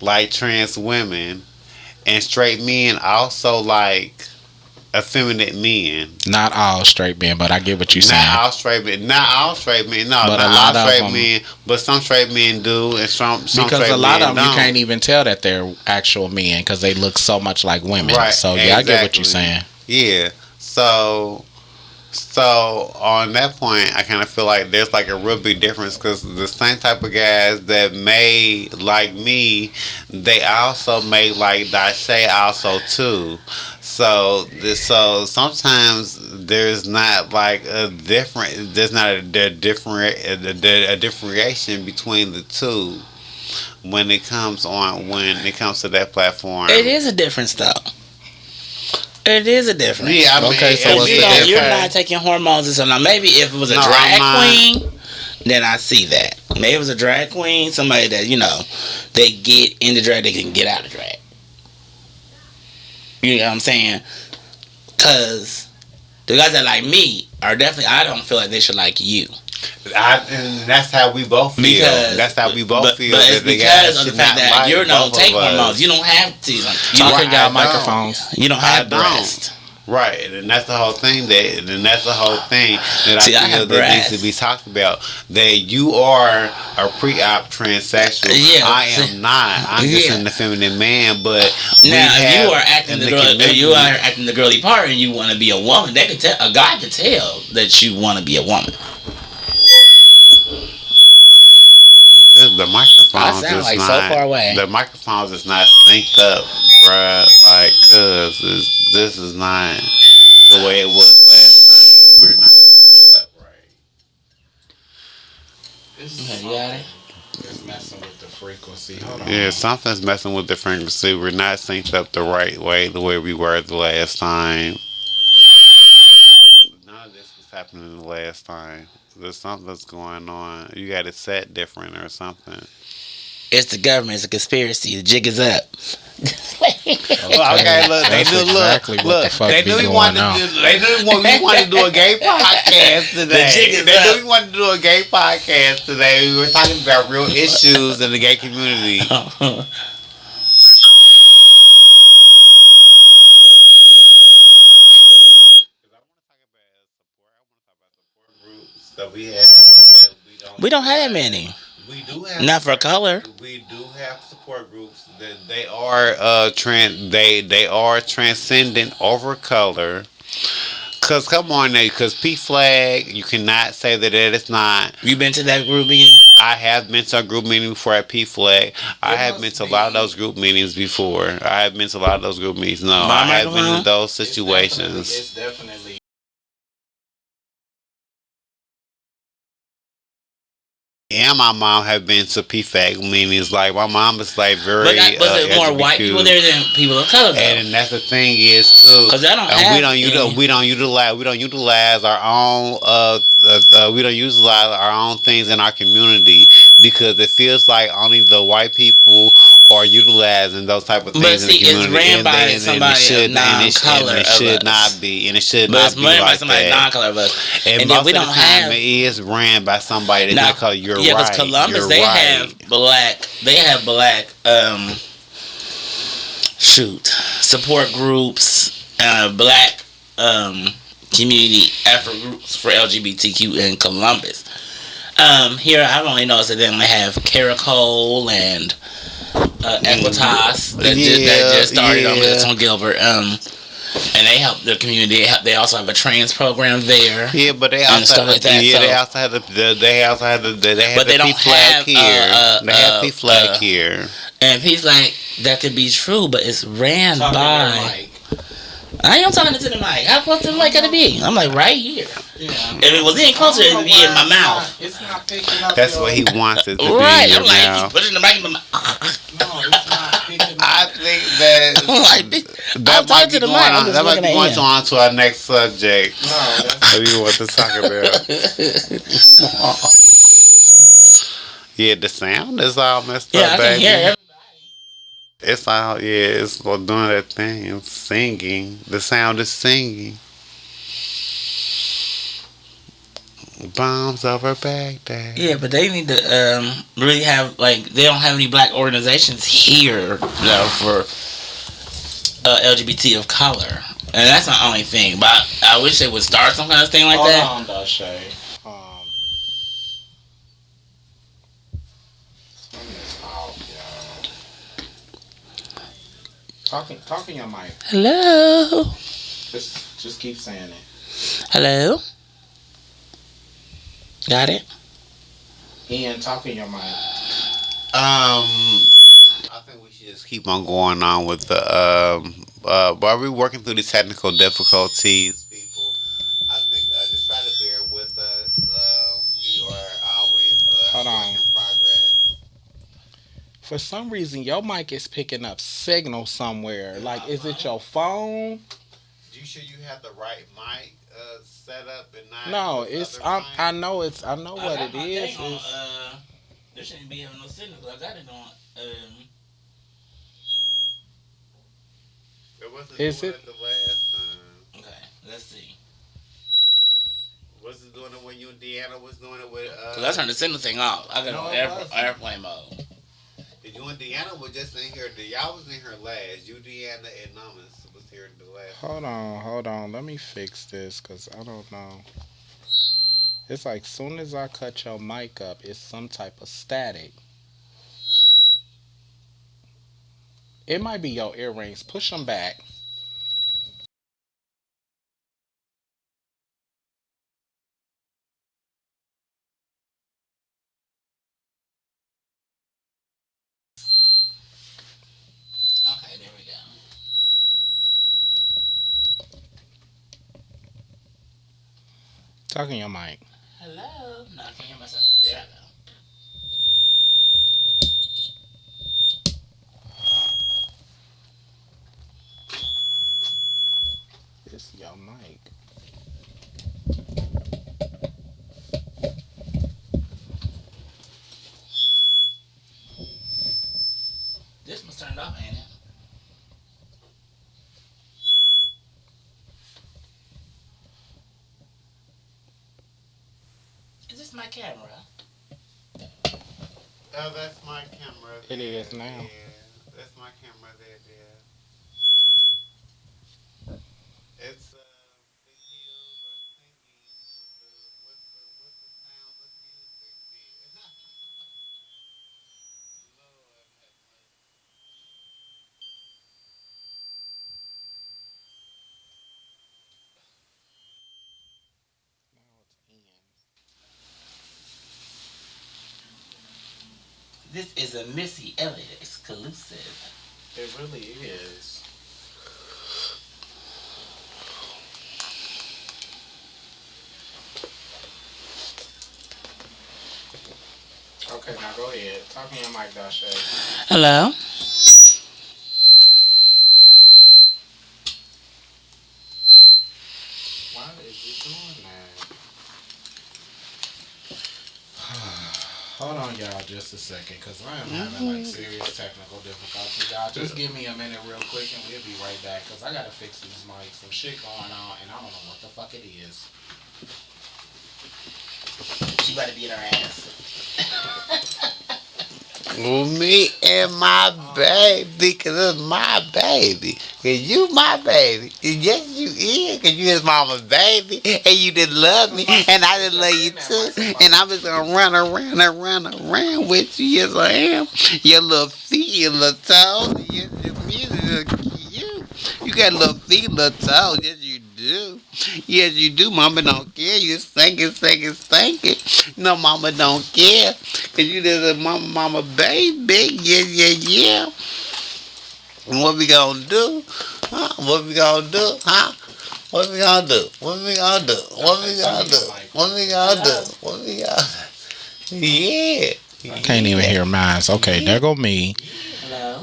like trans women, and straight men also like effeminate men. Not all straight men, but I get what you're saying. Not all straight men. No, But not a lot all of straight them- men. But some straight men do, and some Because straight a lot men of them you don't. can't even tell that they're actual men because they look so much like women. Right, So yeah, I get what you're saying. Yeah. So on that point, I kind of feel like there's like a real big difference because the same type of guys that made like me, they also made like Dashay also too. So sometimes there's not like there's not a differentiation between the two when it comes to that platform. It is a difference, though. It is a difference. Yeah, I mean, Okay, so what's the yeah, You're okay. not taking hormones and stuff. Now, maybe if it was a No, drag I'm not. queen, then I see that. Maybe it was a drag queen, somebody that, they get into drag, they can get out of drag. You know what I'm saying? Because the guys that like me are definitely, I don't feel like they should like you. And that's how we both feel. Because That's how we both feel. But it's that the guys because of the should fact not that like you don't both take of us. hormones. You don't have to. You Talking Right, y'all I microphones. don't have I don't. breast. Right, and that's the whole thing. That See, I I feel have that needs breasts. to be talked about. That you are a pre-op transsexual. Yeah. I am not. I'm just Yeah. an effeminate man. But we Now, if have you are acting in the girl, if community- you are acting the girly part, and you want to be a woman, they could tell. A guy could tell that you want to be a woman. The microphones I sound is like so not, far away. The microphones is not synced up, bruh. Like, cause this is not the way it was last time. We're not synced up right. Okay, you got it? It's messing with the frequency. Hold on. Yeah, something's messing with the frequency. We're not synced up the right way, the way we were the last time. None of this was happening the last time. There's something that's going on. You got it set different or something. It's the government. It's a conspiracy. The jig is up. Well, okay, look, they That's knew, exactly look, what the look, fuck they be knew we going wanted on. to do, they knew we wanted to do a gay podcast today. jig is They up. knew we wanted to do a gay podcast today. We were talking about real issues in the gay community. That we have that We don't have that many. We do have Not for color. We do have support groups that they are they are transcendent over color. Cause come on, cause P Flag, you cannot say that it is not. You been to that group meeting? I have been to a group meeting before at P Flag. I have been to a lot of those group meetings before. I have been to a lot of those group meetings. No, I have been in those situations. It's definitely. And my mom have been to PFAC meetings. Like my mom is like very. But was it more white people there than people of color? Though? And that's the thing is too. Because I don't and have. we don't utilize our own. We don't utilize our own things in our community because it feels like only the white people are utilizing those type of things But in see, the community. it's ran by somebody of non-color. It should not be, and it should But not it's be ran by like somebody that. non-color of us. And And most then we of the don't time, have. it is ran by somebody that's not color. You're Yeah, right. because Columbus, You're they right. have black. They have black. Support groups, black community effort groups for LGBTQ in Columbus. Here I've only noticed that they only have Caracol and Equitas that just started on Gilbert. And they help the community. They also have a trans program there. Yeah, but they and also stuff like that. yeah, So- they also have they have But the they don't P flag have, here. They have P flag uh, here. And he's like, that could be true, but it's ran by. I am talking to the mic. How close to the mic gotta be? I'm like right here. Yeah. If it was any closer, it'd be in my mouth. It's not picking up. That's your- what he wants it to Right. be. I'm like, Now. keep pushing the mic in my mouth. No, it's not picking up. I think that I'm like, that I'm might talking be to the going mic. I'm on. just That might looking be at going him. on to our next subject. No, that's What you want to talk about? Yeah, the sound is all messed Yeah, up, I can baby. hear everybody. It's all it's doing that thing. It's singing. The sound is singing. Bombs over Baghdad. Yeah, but they need to really have they don't have any black organizations here for LGBT of color, and that's my only thing. But I wish they would start some kind of thing like Hold that. on, Dashay. Talking your mic. Hello, Just keep saying it. hello. Got it. Ian, talking your mic. I think we should just keep on going on with the while we're working through these technical difficulties, people. I think just try to bear with us. We are always Hold on. work in progress. For some reason, your mic is picking up signal somewhere. Like, is it your phone? You sure you have the right mic set up and not? No, this it's. other mic? I know what it is. It's, There shouldn't be having no signal. I got it on. It wasn't Is doing it? the last time. Okay, let's see. Was it doing it when you and Deanna was doing it with? Cause I turned the signal thing off. I got it No, on it wasn't. airplane mode. You and Deanna was just in here. Y'all was in here last. You, Deanna, and Namas was here the last. hold on. Let me fix this because I don't know. It's like soon as I cut your mic up, it's some type of static. It might be your earrings. Push them back. Okay, there we go. Talking your mic. Hello. No, I can't hear myself. There I go. It's your mic. This was turned off, ain't it? Is this my camera? Oh, that's my camera. It is now. Yeah, that's my camera there. It's the hills are singing with the sounds of music there. Lord have mercy. This is a Missy Elliott exclusive. It really is. Okay, now go ahead. Talk me on Mike Dashe. Hello? Why is it doing that? Hold on, y'all, just a second, because I am having like serious technical difficulties. Y'all, just give me a minute real quick and we'll be right back, because I got to fix these mics. Some shit going on, and I don't know what the fuck it is. She better be in her ass. Well, me and my baby, cause it's my baby. Cause you my baby. Yes, you is. Cause you his mama's baby. And you didn't love me. And I didn't love you too. And I'm just gonna run around with you. Yes, I am. Your little feet, your little toes. Yes, your music is cute. You got little feet, little toes. Yes, you do. Yes, you do. Mama don't care. You stinking. No, mama don't care. Cause you just a mama baby. Yeah. And what we gonna do? Huh? What we gonna do? Huh? What we gonna do? What we gonna do? What we gonna do? What we gonna do? What we gonna do? Yeah. I can't even hear mine. Okay, there go me. Hello?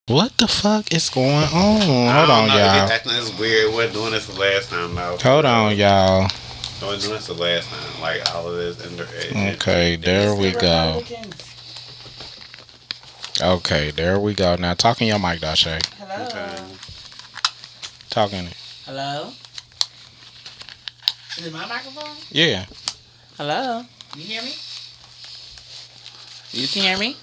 What the fuck is going on? I Hold don't on, know. y'all. It's weird. We're doing this the last time now. Hold on, y'all. We're doing this the last time. Like all of this. Okay, there we go. Okay, there we go. Now, talking your mic, Dashe. Hello? Okay. Talking it. Hello? Is it my microphone? Yeah. Hello? You hear me? You can hear me?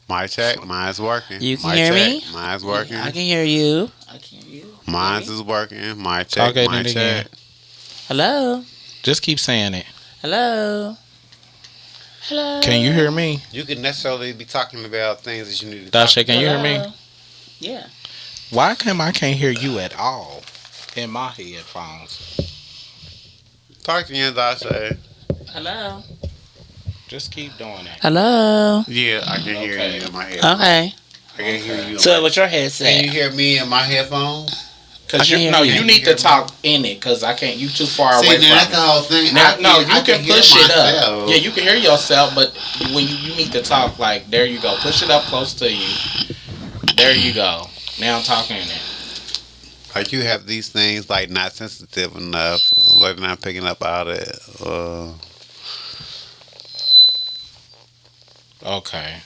My check. Mine's working. You can my hear check. me? Mine's working. I can hear you. I can hear you. Mine's is working. My check. Okay, my then check. again. Hello? Just keep saying it. Hello? Hello? Can you hear me? You could necessarily be talking about things that you need to talk Dashe, can you hear Hello? me? Yeah. Why come I can't hear you at all in my headphones? Talk to you, Dashe. Hello? Just keep doing it. Hello? Yeah, I can hear Okay. you in my head. Okay. I can hear you. So what's your headset? Can you hear me in my headphones? Cause I can hear you. you need to talk in it, cause I can't. You too far away See, from now that's the it. whole thing. Now, no, I you can hear push it up. myself. Yeah, you can hear yourself, but when you need to talk, like there you go. Push it up close to you. There you go. Now I'm talking in it. Like you have these things like not sensitive enough, like not picking up out of it. Okay.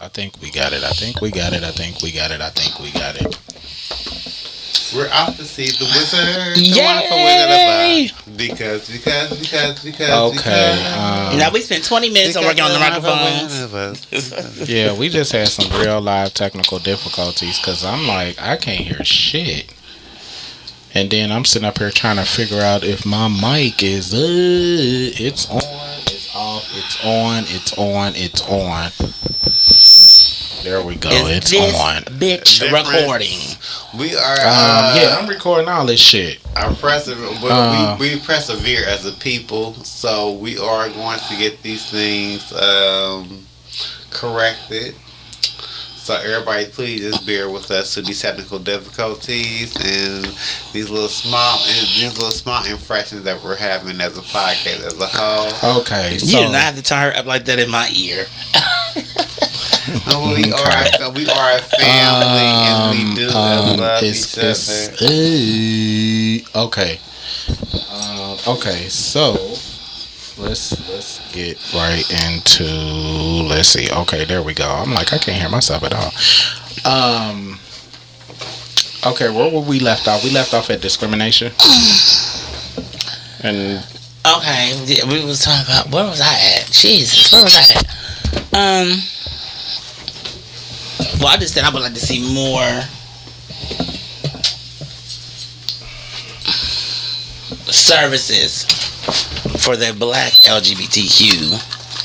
I think we got it. I think we got it. We're off to see the wizard. The Yay! wonderful wizard of because. Okay. Now we spent 20 minutes on working on the microphones. microphones. Yeah, we just had some real live technical difficulties because I'm like, I can't hear shit. And then I'm sitting up here trying to figure out if my mic is, it's on, it's off, it's on, it's on, it's on. There we go, it's on. Bitch recording. We are. Yeah, I'm recording all this shit. We persevere as a people, so we are going to get these things corrected. So everybody, please just bear with us through these technical difficulties and these little small infractions that we're having as a podcast as a whole. Okay, You so did not have to turn her up like that in my ear. We are a family, and we do love each other. Okay. Okay, so let's get right into. Let's see. Okay, there we go. I'm like, I can't hear myself at all. Okay, where were we left off? We left off at discrimination. And okay, we was talking about, where was I at? Jesus, where was I at? Well, I just said I would like to see more services for the black LGBTQ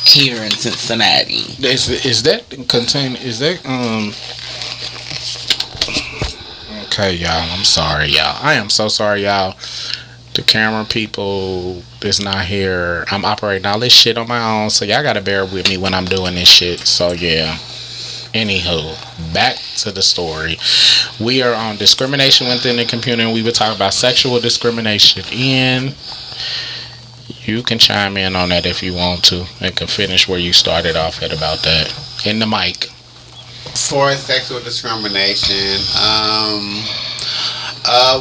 here in Cincinnati. is that contain? Is that Okay, y'all. I'm sorry, y'all. I am so sorry, y'all. The camera people is not here. I'm operating all this shit on my own, so y'all gotta bear with me when I'm doing this shit. So yeah. Anywho, back to the story. We are on discrimination within the community, and we were talking about sexual discrimination. And you can chime in on that if you want to, and can finish where you started off at about that. In the mic. For sexual discrimination,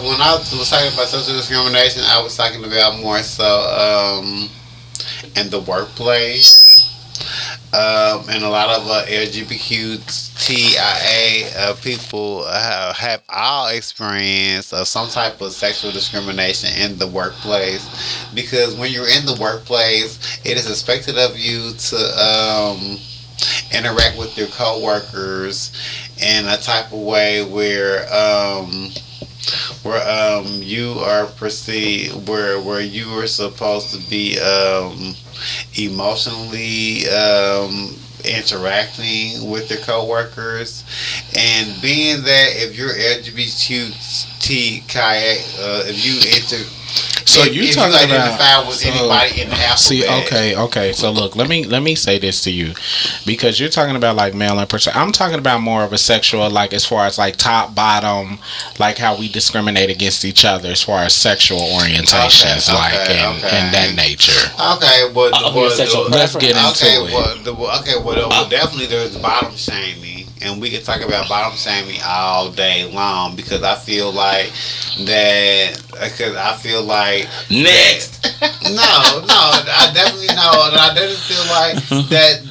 when I was talking about sexual discrimination, I was talking about more so in the workplace. And a lot of LGBTQIA people have all experienced some type of sexual discrimination in the workplace, because when you're in the workplace, it is expected of you to interact with your coworkers in a type of way where you are perceived, where you are supposed to be emotionally interacting with your coworkers, and being that if you're LGBTQIA, if you identify with anybody in the alphabet. See, okay. So look, let me say this to you, because you're talking about like male and person. I'm talking about more of a sexual, like as far as like top bottom, like how we discriminate against each other as far as sexual orientations, and that nature. Okay, well, let's get into it. Well, definitely there's bottom shaming, and we can talk about bottom shaming all day long, because I feel like that. Because I feel like next. I definitely feel like that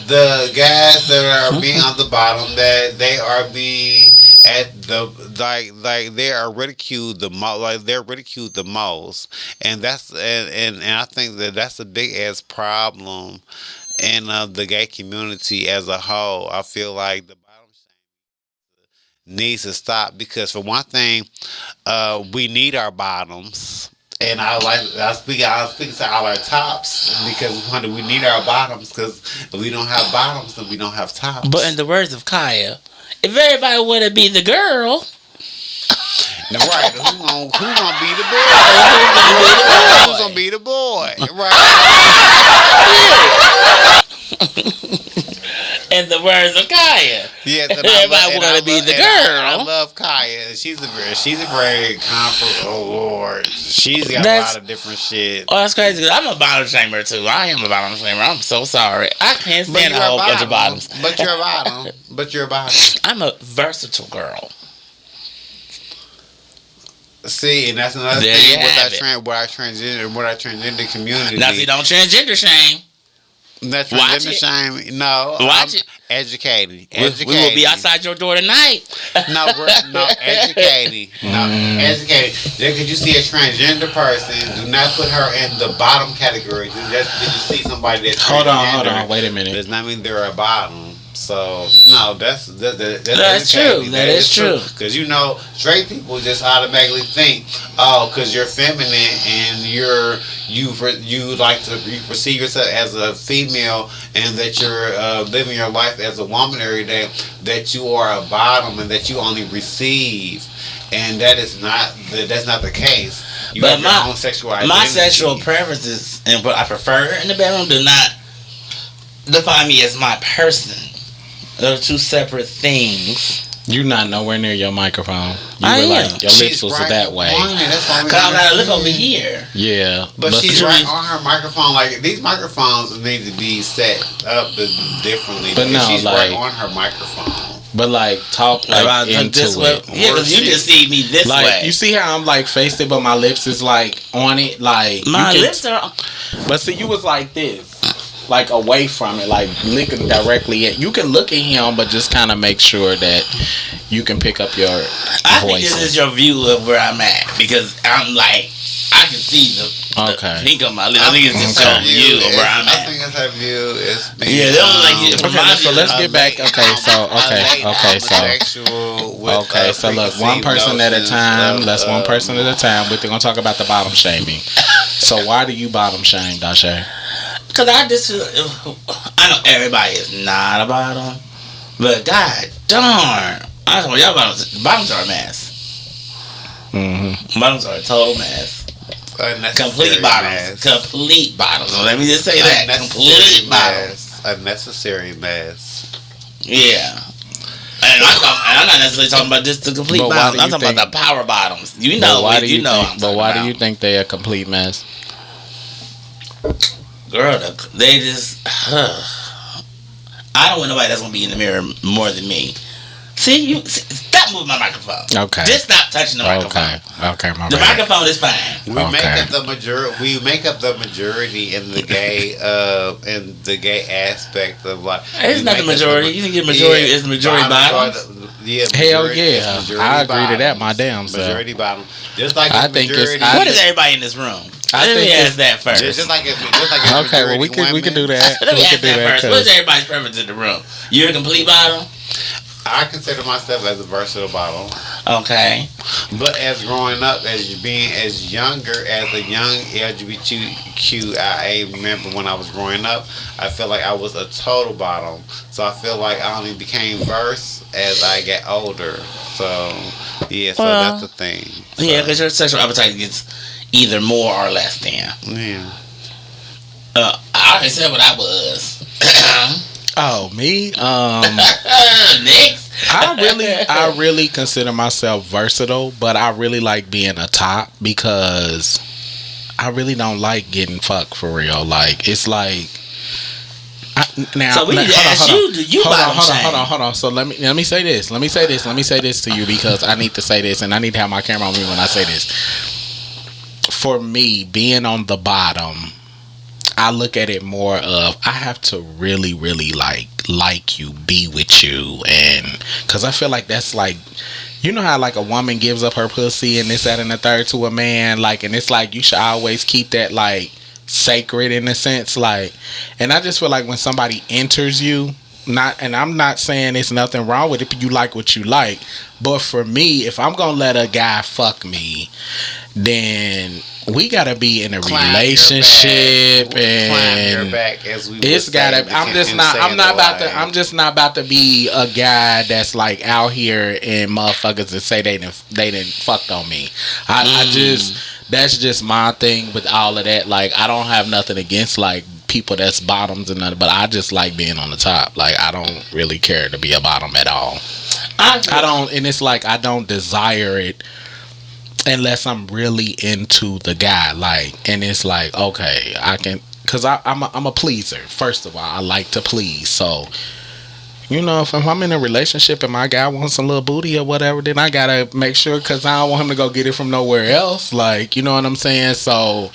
the guys that are being on the bottom, that they are being at the like they are ridiculed the most, like they're ridiculed the most, and that's and I think that that's a big ass problem in the gay community as a whole. I feel like the bottom needs to stop, because for one thing, we need our bottoms, and I was speaking to all our tops, because we need our bottoms, because if we don't have bottoms, then we don't have tops. But in the words of Kaya, if everybody would have be the girl, now, right? Who gonna be the boy? Who's gonna be the boy? Right? In the words of Kaya, yes, everybody want to be the girl. I love Kaya. She's a very comfort. Oh Lord, she's got a lot of different shit. Oh, that's crazy. Cause I'm a bottom shamer too. I am a bottom shamer. I'm so sorry. I can't stand a whole bunch of bottoms. But you're a bottom. I'm a versatile girl. See, and that's another thing with our transgender community. Now, see, don't transgender shame. That's transgender shame. No, watch it. Educating. We will be outside your door tonight. Educating. Educating. Just because you see a transgender person, do not put her in the bottom category. Just because you see somebody that's hold on, wait a minute. Does not mean they're a bottom. So no, that's true. That is true. Because straight people just automatically think, oh, because you're feminine and you perceive yourself as a female, and that you're living your life as a woman every day, that you are a bottom and that you only receive, and that's not the case. You have your own sexual identity. My sexual preferences and what I prefer in the bedroom do not define me as my person. Those are two separate things. You not nowhere near your microphone. You I were am. like your lips was that way. That's why we Cause I gotta look over here. Yeah, But she's right on her microphone. Like these microphones need to be set up differently. But no, she's like- right on her microphone. But like talk like About into this way. it. Yeah, cause you just see me this Like way. you see how I'm like faced it, but my lips is like on it. Like My you can- lips are. But see, you was like this, like away from it, like looking directly at. You can look at him, but just kind of make sure that you can pick up your I think voice. this is your view of where I'm at because I'm like I can see the Okay. pink on my lips. I think it's just Okay. your view of where I'm I at. think it's her view. It's Yeah, they don't like you. Okay, so let's get back. Okay, so okay, so look, one person at a time. That's one person at a time. We're gonna talk about the bottom shaming. So why do you bottom shame, Dasha? Cause I just feel, I know everybody is not a bottom, but god darn, I told y'all bottoms are a mess. Mm-hmm. Bottoms are a total mess. Complete bottoms. Complete bottoms. So let me just say that. Complete bottoms. Unnecessary mess. Yeah. And I'm not necessarily talking about just the complete But why bottoms. do I'm you talking about the power bottoms. You know, But why do you know. think? But why do you think they're a complete mess? Girl, they just. I don't want nobody that's gonna be in the mirror more than me. See, stop moving my microphone. Okay. Just stop touching the microphone. Okay, my The bad. microphone is fine. We make up the majority. We make up the majority in the gay aspect of like. It's not the majority. You think the majority is the majority bottom? Yeah. Hell majority yeah, is majority I agree to that. bottoms. My damn self. Majority bottom. Just like I the think it's- majority. What is everybody in this room? I Let me think ask that first. Just like Okay, well we can do that. Let me We ask can do that that. first. What's 'cause- everybody's preference in the room? You're the complete bottom? I consider myself as a versatile bottom. Okay. But as growing up, as being as younger, as a young LGBTQIA member when I was growing up, I feel like I was a total bottom. So I feel like I only became verse as I get older. So yeah, so Well, that's the thing. So, Yeah, because your sexual appetite gets either more or less than. yeah. I already said what I was. Oh, me? Next. I really consider myself versatile, but I really like being a top because I really don't like getting fucked for real. Like it's like now. So we need to ask you, do you bottom shame? Hold on. So let me say this. Let me say this to you because I need to say this, and I need to have my camera on me when I say this. For me, being on the bottom, I look at it more of I have to really, really like you, be with you, and because I feel like that's like, you know how like a woman gives up her pussy and this, that, and the third to a man, like, and it's like you should always keep that like sacred in a sense, like, and I just feel like when somebody enters you, not, and I'm not saying there's nothing wrong with it, you like what you like, but for me, if I'm gonna let a guy fuck me, then we gotta be in a relationship, and it's gotta. I'm just not about to be a guy that's like out here and motherfuckers that say they didn't fucked on me. I just, that's just my thing with all of that. Like I don't have nothing against like people that's bottoms and nothing, but I just like being on the top. Like I don't really care to be a bottom at all. I don't, and it's like I don't desire it unless I'm really into the guy, like, and it's like, okay, I can, cause I'm a pleaser. First of all, I like to please. So, you know, if I'm in a relationship and my guy wants a little booty or whatever, then I gotta make sure, cause I don't want him to go get it from nowhere else. Like, you know what I'm saying? So,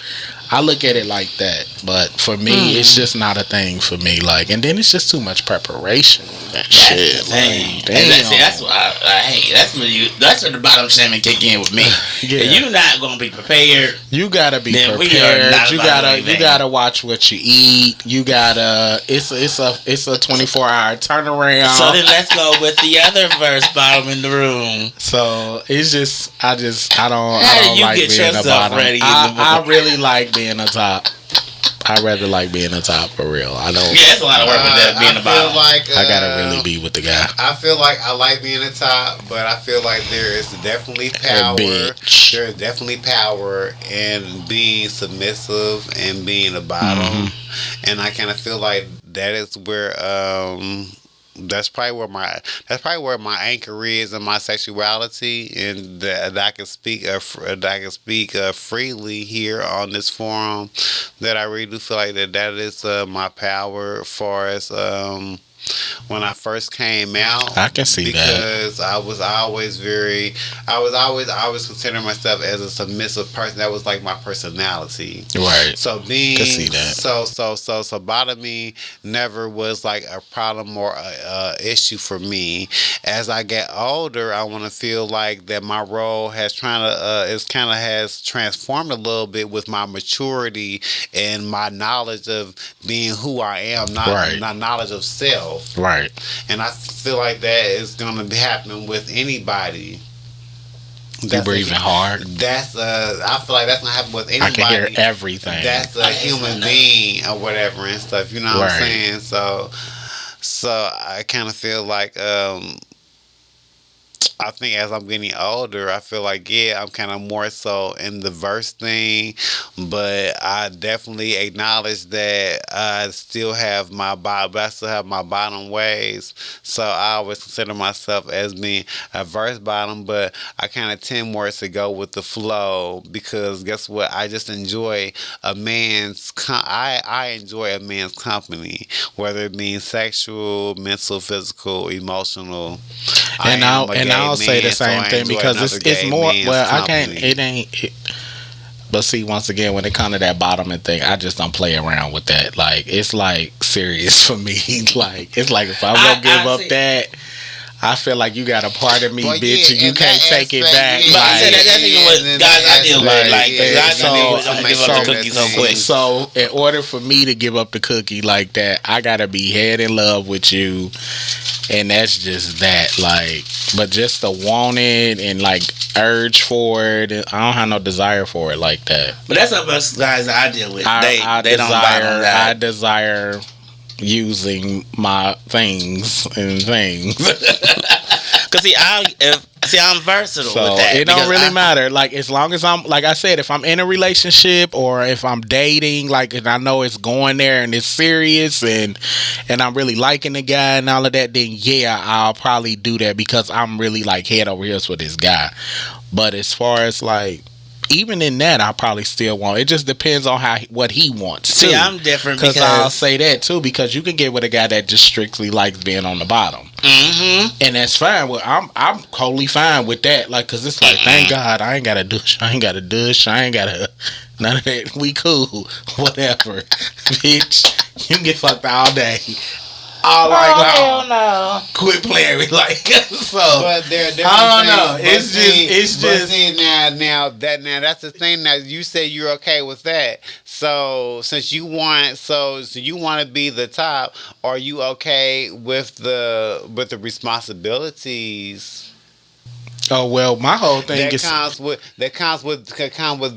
I look at it like that. But for me, it's just not a thing for me. Like, and then it's just too much preparation. That shit. Like, damn. that's what I hate. That's where the bottom shaming kick in with me. Yeah. If you're not gonna be prepared, You gotta be then we are prepared. not You about gotta anything. watch what you eat. You gotta. It's a 24-hour turnaround. So then let's go with the other verse bottom in the room. So it's just I don't How do you like get being a yourself bottom. ready in the I morning? really like being a top. I rather like being a top for real. I don't. Yeah, that's a lot of work with that being a bottom. I gotta really be with the guy. I feel like I like being a top, but I feel like there is definitely power. bitch. There is definitely power in being submissive and being a bottom, and I kind of feel like that is where that's probably where my anchor is in my sexuality, and that I can speak freely here on this forum. That I really do feel like that is my power as far as when I first came out. I can see that. Because I was always considering myself as a submissive person. That was like my personality. Right. So being Can see that. so bottoming never was like a problem or a issue for me. As I get older, I want to feel like that my role has has transformed a little bit with my maturity and my knowledge of being who I am, not knowledge of self. Right. And I feel like that is going to be happening with anybody. You breathing hard. I feel like that's gonna happen with anybody. I can hear everything. That's a human being or whatever and stuff. You know what I'm saying? So I kind of feel like I think as I'm getting older, I feel like, I'm kind of more so in the verse thing, but I definitely acknowledge that I still have my bottom ways. So I always consider myself as being a verse bottom, but I kind of tend more to go with the flow because guess what? I just enjoy I enjoy a man's company, whether it be sexual, mental, physical, emotional. And I'll say the same thing because it's more. Well, I can't. It ain't. But see, once again, when it comes to that bottoming thing, I just don't play around with that. Like it's like serious for me. Like it's like if I'm gonna give up that. I feel like you got a part of me, bitch, and you can't take it back. But I said that's even what guys I deal with. Like, guys I deal with, I'm gonna give up the cookie so quick. So, in order for me to give up the cookie like that, I gotta be head in love with you, and that's just that. Like, but just to want it and like urge for it, I don't have no desire for it like that. But that's what us guys I deal with. They don't bottom that. I desire using my things and things. Cause I'm versatile so with that. It don't really matter. Like as long as I'm, like I said, if I'm in a relationship or if I'm dating, like and I know it's going there and it's serious and I'm really liking the guy and all of that, then I'll probably do that because I'm really like head over heels with this guy. But as far as like, even in that, I probably still want. It just depends on what he wants. See, I'm different because I'll say that too because you can get with a guy that just strictly likes being on the bottom, and that's fine. Well, I'm totally fine with that. Like, cause it's like, thank God I ain't got a douche. I ain't got none of that. We cool, whatever, bitch. You can get fucked all day. Hell no! Quit playing with like so. But there are different I don't things. know. It's just. See, now that's the thing. Now you say you're okay with that. So since you want, so you want to be the top, are you okay with the responsibilities? Oh well, my whole thing comes with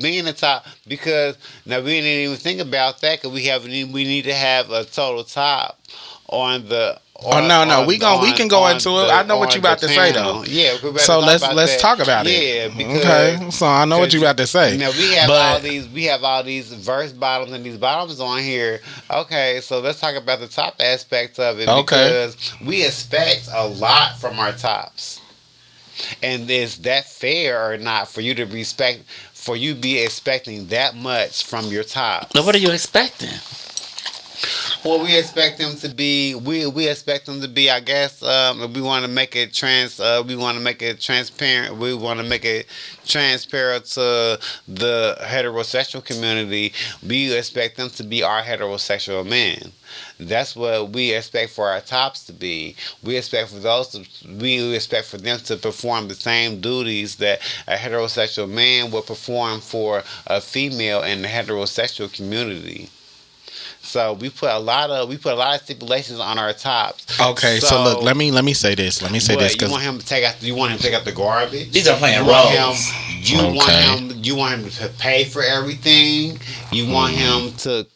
being the top because now we didn't even think about that because we need to have a total top on the. We can go into it. I know what you about to say though. Yeah, so let's talk about it. Yeah, because okay. So I know what you about to say. Now we have all these verse bottoms and these bottoms on here. Okay, so let's talk about the top aspects of it because we expect a lot from our tops. And is that fair or not for you to be expecting that much from your top? Now, what are you expecting? Well, we expect them to be. We expect them to be. I guess we want to make it we want to make it transparent. We want to make it transparent to the heterosexual community. We expect them to be our heterosexual men. That's what we expect for our tops to be. We expect for them to perform the same duties that a heterosexual man would perform for a female in the heterosexual community. So we put a lot of stipulations on our tops. Okay, so look, let me say this. Let me say this because you want him to take out the garbage. These are playing roles. You want him to pay for everything. You want him to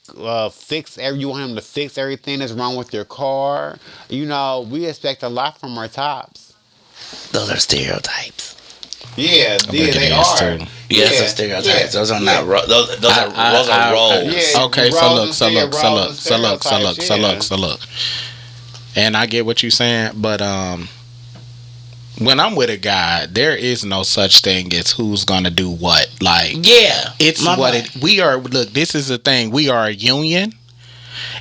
fix everything that's wrong with your car. You know, we expect a lot from our tops. Those are stereotypes. Yeah, they are. Yes, those stereotypes. Yeah. Those are not those are roles. Okay, so look. And I get what you're saying, but when I'm with a guy, there is no such thing as who's gonna do what. Like, Yeah, it's what it. We are. Look, this is the thing. We are a union.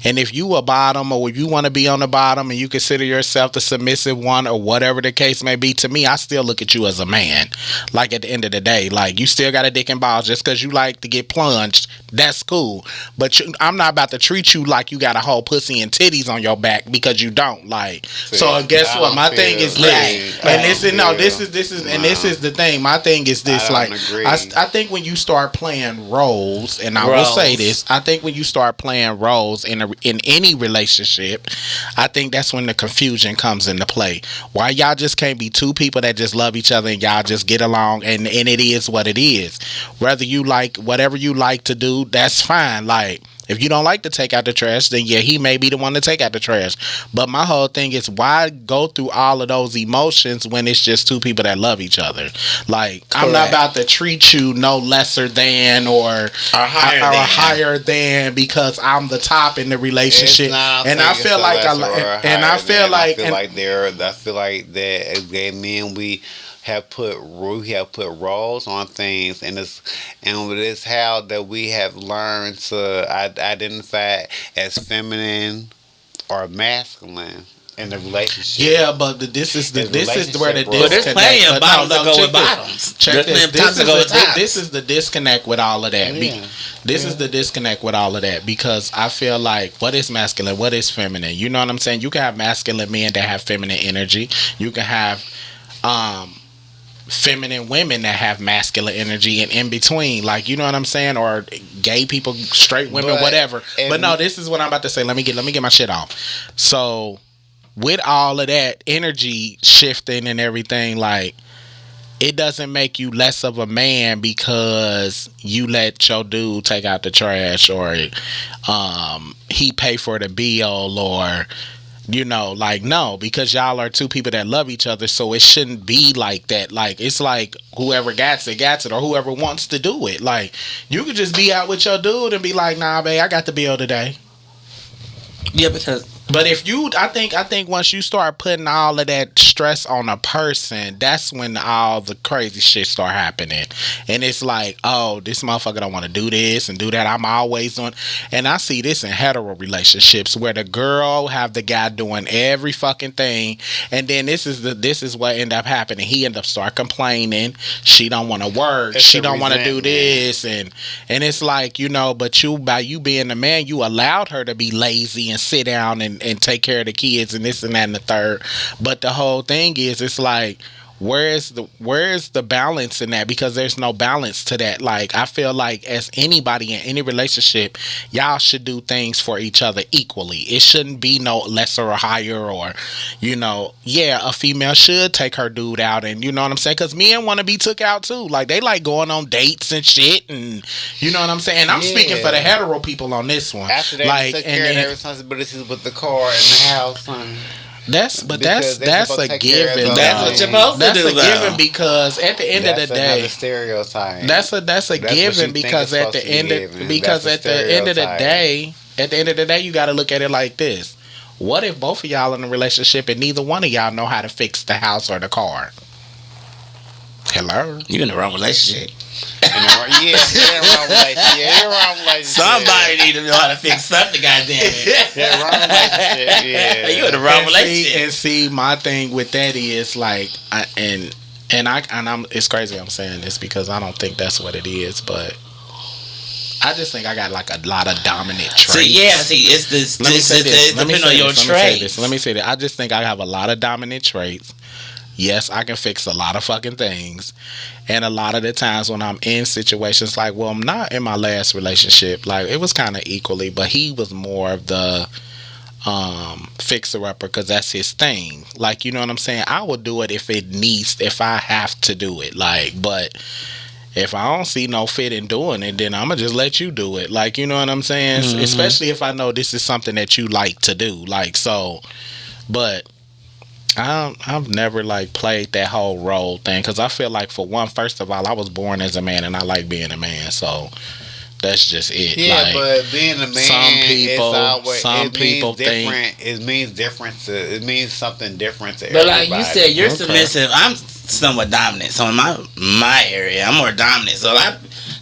And if you a bottom, or if you want to be on the bottom and you consider yourself the submissive one, or whatever the case may be, to me, I still look at you as a man. Like, at the end of the day, like, you still got a dick and balls. Just because you like to get plunged, that's cool. But I'm not about to treat you like you got a whole pussy and titties on your back, because you don't. Like, so guess what? My thing is this, and this is and this is the thing. My thing is this. Like, I think when you start playing roles, and I will say this, I think when you start playing roles in any relationship, I think that's when the confusion comes into play. Why y'all just can't be two people that just love each other and y'all just get along, and it is what it is. Whether you like whatever you like to do, that's fine. Like, if you don't like to take out the trash, then yeah, he may be the one to take out the trash. But my whole thing is, why go through all of those emotions when it's just two people that love each other? Like, I'm not about to treat you no lesser than or higher than because I'm the top in the relationship. And I feel like I feel like that gay men, we have put roles on things, and it's how that we have learned to identify as feminine or masculine in the relationship. Yeah, but this is where the disconnect. But there's plenty of bottoms that go with bottoms. Check this. This is the disconnect with all of that. This is the disconnect with all of that, because I feel like, what is masculine? What is feminine? You know what I'm saying? You can have masculine men that have feminine energy. You can have feminine women that have masculine energy, and in between, like, you know what I'm saying, or gay people, straight women, whatever. But no, this is what I'm about to say. Let me get my shit off. So with all of that energy shifting and everything, like, it doesn't make you less of a man because you let your dude take out the trash, or he pay for the bill, or, you know, like, no, because y'all are two people that love each other, so it shouldn't be like that. Like, it's like whoever gets it, or whoever wants to do it. Like, you could just be out with your dude and be like, nah, babe, I got the bill today. Yeah, but if you, I think once you start putting all of that stress on a person, that's when all the crazy shit start happening. And it's like, oh, this motherfucker don't want to do this and do that. I'm always doing, and I see this in hetero relationships where the girl have the guy doing every fucking thing, and then this is what end up happening. He end up start complaining. She don't want to work. She don't want to do this, and it's like, you know, but by you being the man, you allowed her to be lazy and sit down and take care of the kids and this and that and the third. But the whole thing is, it's like, where is the balance in that? Because there's no balance to that. Like, I feel like as anybody in any relationship, y'all should do things for each other equally. It shouldn't be no lesser or higher, or, you know, yeah, a female should take her dude out, and you know what I'm saying? Because men want to be took out too. Like, they like going on dates and shit, and you know what I'm saying? And I'm speaking for the hetero people on this one. After they like, took care of their responsibilities with the car and the house, that's a given. That's what you're supposed to do. That's a given, because at the end of the day, stereotype. That's a given, because at the end of the day, you got to look at it like this: what if both of y'all in a relationship and neither one of y'all know how to fix the house or the car? Hello, you in the wrong relationship. Wrong relationship. Somebody need to know how to fix something, goddamn it. Wrong relationship. Yeah, you in the wrong relationship. And see, my thing with that is like, it's crazy I'm saying this, because I don't think that's what it is, but I just think I got like a lot of dominant traits. It's this. Let me say that. I just think I have a lot of dominant traits. Yes, I can fix a lot of fucking things. And a lot of the times when I'm in situations like, well, I'm not in my last relationship. Like, it was kind of equally, but he was more of the fixer-upper, because that's his thing. Like, you know what I'm saying? I will do it if I have to do it. Like, but if I don't see no fit in doing it, then I'm going to just let you do it. Like, you know what I'm saying? Mm-hmm. Especially if I know this is something that you like to do. Like, so, but I've never like played that whole role thing, because I feel like, for one, first of all, I was born as a man and I like being a man. So That's just it. Yeah, like, but being a man, some people think it means different. It means something different to But everybody. like you said, you're Okay. submissive. I'm somewhat dominant. So in my area, I'm more dominant. So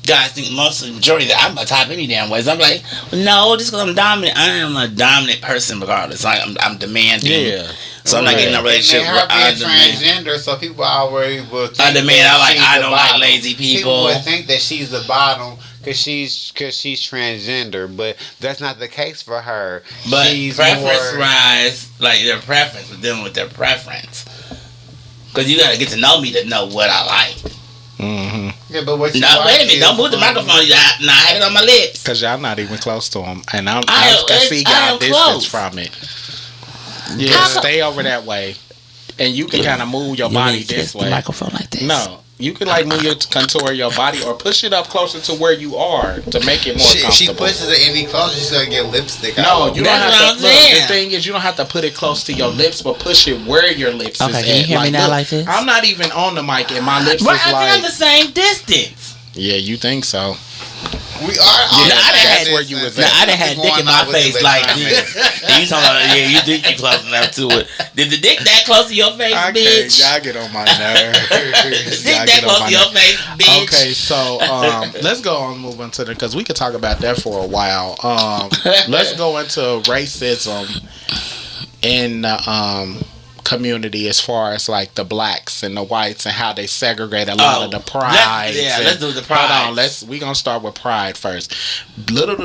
guys think most of the majority that I'm a top any damn ways. I'm like, no, just because I'm dominant, I am a dominant person regardless. Like I'm demanding. yeah. So I'm not getting in a relationship and where her I being demand. transgender, so people already will think I demand. that I don't like lazy people. People would think that she's the bottom because she's transgender, but that's not the case for her. But she's preference more, rise, like their preference, with dealing with their preference. Because you gotta get to know me to know what I like. Mm-hmm. Yeah, but what you No, like wait a minute! is, Don't move the microphone. I had it on my lips. Because y'all not even close to him. And I I see am y'all distance close. from it. Yeah, stay over that way. And you can kind of move your body this way. The microphone like this. No. You can like move your contour your body or push it up closer to where you are to make it more She comfortable. pushes it any closer, she's gonna get lipstick. No, out. you don't That's what have I'm to. Look, saying. the thing is, you don't have to put it close to your lips, but push it where your lips Okay, is can you at. hear me now look, like this? I'm not even on the mic, and my lips But is I think like. I'm the same distance. Yeah, you think so? We are. Yeah, all I done that's had- where you was Now at. I done had dick in my face like this. And you talking about, yeah, you think you close enough to it. Did the dick that close to your face, I can't. bitch? Y'all get on my nerves. Dick Y'all that get on close my to your nerves. face, bitch. Okay, so let's go on and move on to the because we could talk about that for a while. Let's go into racism in the community as far as like the blacks and the whites and how they segregate a lot of the pride. let's do the pride. Hold on, we gonna start with pride first. Little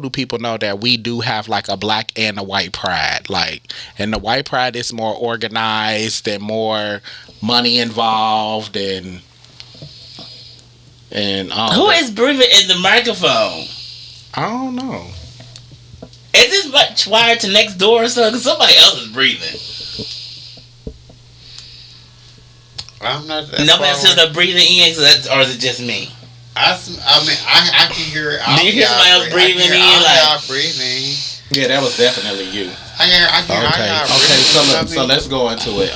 do people know that we do have like a black and a white pride. Like, and the white pride is more organized and more money involved and Who is breathing in the microphone? I don't know. Is this much wired to next door or something? 'Cause somebody else is breathing. I'm not. Nobody else is breathing in, or is it just me? I mean, I can hear it. Do you hear somebody else breathing in? Like, breathing. Yeah, that was definitely you. I So let's go into it.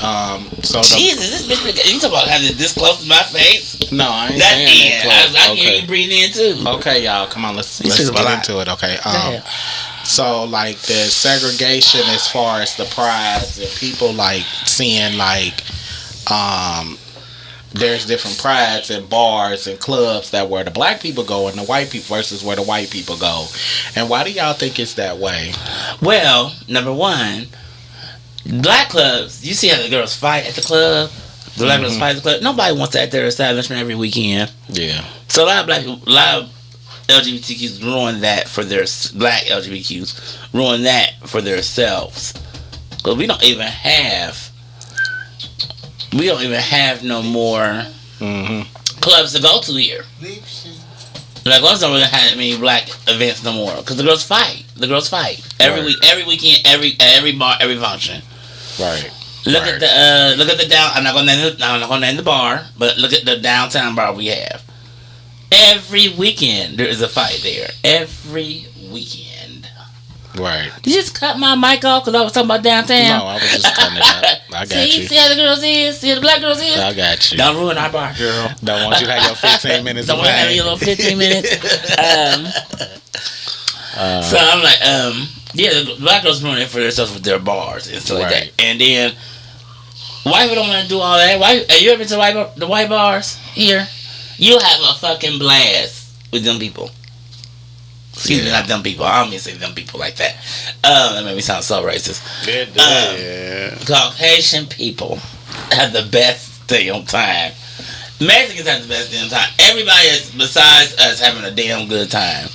Jesus, this bitch, you talking about having this close to my face? No, I ain't That's saying in. that close. I hear you breathing in too. Okay, y'all, come on, let's This get is a lot. into it. Okay, Damn. so like the segregation as far as the prides and people like seeing like there's different prides and bars and clubs that where the black people go and the white people versus where the white people go. And why do y'all think it's that way? Well, number one, black clubs, you see how the girls fight at the club? The black girls fight at the club. Nobody wants that at their establishment every weekend. Yeah. So a lot of LGBTQs ruin that for their black LGBTQs ruin that for themselves. But we don't even have no more clubs to go to here. Like, us don't really have many black events no more because the girls fight. Every Right. week, every weekend, every bar, every function. Right. Look at the down. I'm not gonna name the bar, but look at the downtown bar we have. Every weekend there is a fight there. Every weekend. Right. Did you just cut my mic off because I was talking about downtown? No, I was just cutting it up. I got you. See how the girls is? See how the black girls is? I got you. Don't ruin our bar, girl. Don't want you to have your 15 minutes. Don't of want to have fame. your little 15 minutes. So I'm like, yeah, the black girls ruin it for themselves with their bars and stuff like Right. that. And then white people don't want to do all that. Have you ever been to the white bars here? You'll have a fucking blast with them people. Excuse me, not them people. I don't mean to say them people like that. That made me sound so racist. Caucasian people have the best damn time. Mexicans have the best damn time. Everybody is, besides us, having a damn good time.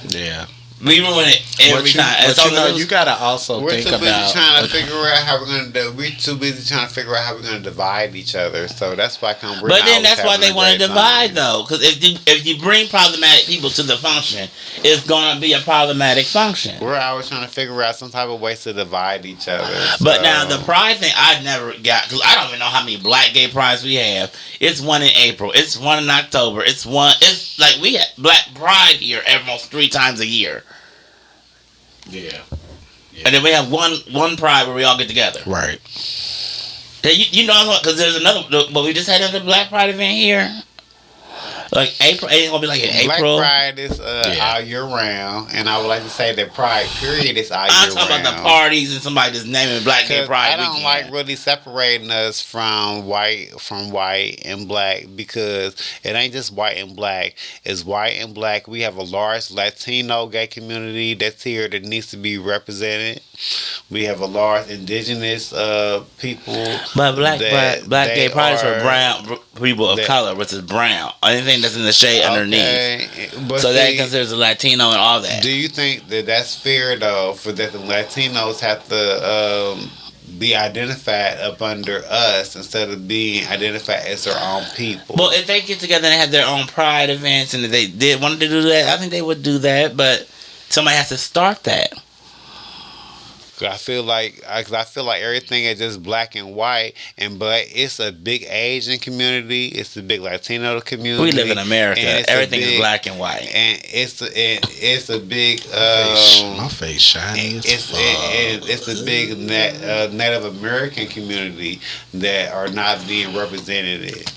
Yeah. We ruin it every time. But It's all you know, the you gotta also We're think too busy about. trying to figure out how we're gonna do. We're too busy trying to figure out how we're gonna divide each other. So that's why we're But not then always that's why having they a want to great divide, time. though. Because if you bring problematic people to the function, it's going to be a problematic function. We're always trying to figure out some type of ways to divide each other. But so. now the pride thing, I never got, because I don't even know how many black gay prides we have. It's one in April. It's one in October. It's like we have black pride here almost 3 times a year. Yeah. And then we have one pride where we all get together. Right. You know, because there's another, but we just had another black pride event here. Like April, it ain't gonna be like in Black April. Pride is Yeah. all year round, and I would like to say that Pride period is all I'm year talking round. about the parties and somebody just naming Black Gay 'Cause Pride I don't weekend. like really separating us from white and black, because it ain't just white and black. It's white and black. We have a large Latino gay community that's here that needs to be represented. We have a large indigenous people. But black gay pride is for are- brown people of they- color, which is brown. Anything that's in the shade underneath. Okay, but So that see, considers a Latino and all that. do you think that that's fair though, for that the Latinos have to be identified up under us instead of being identified as their own people? Well, if they get together and have their own pride events, and if they did want to do that, I think they would do that. But somebody has to start that. I feel like everything is just black and white, but it's a big Asian community. It's a big Latino community. We live in America. and it's a Everything is big- black and white. and it's a big My face shiny as fuck. it's a big Native American community that are not being represented.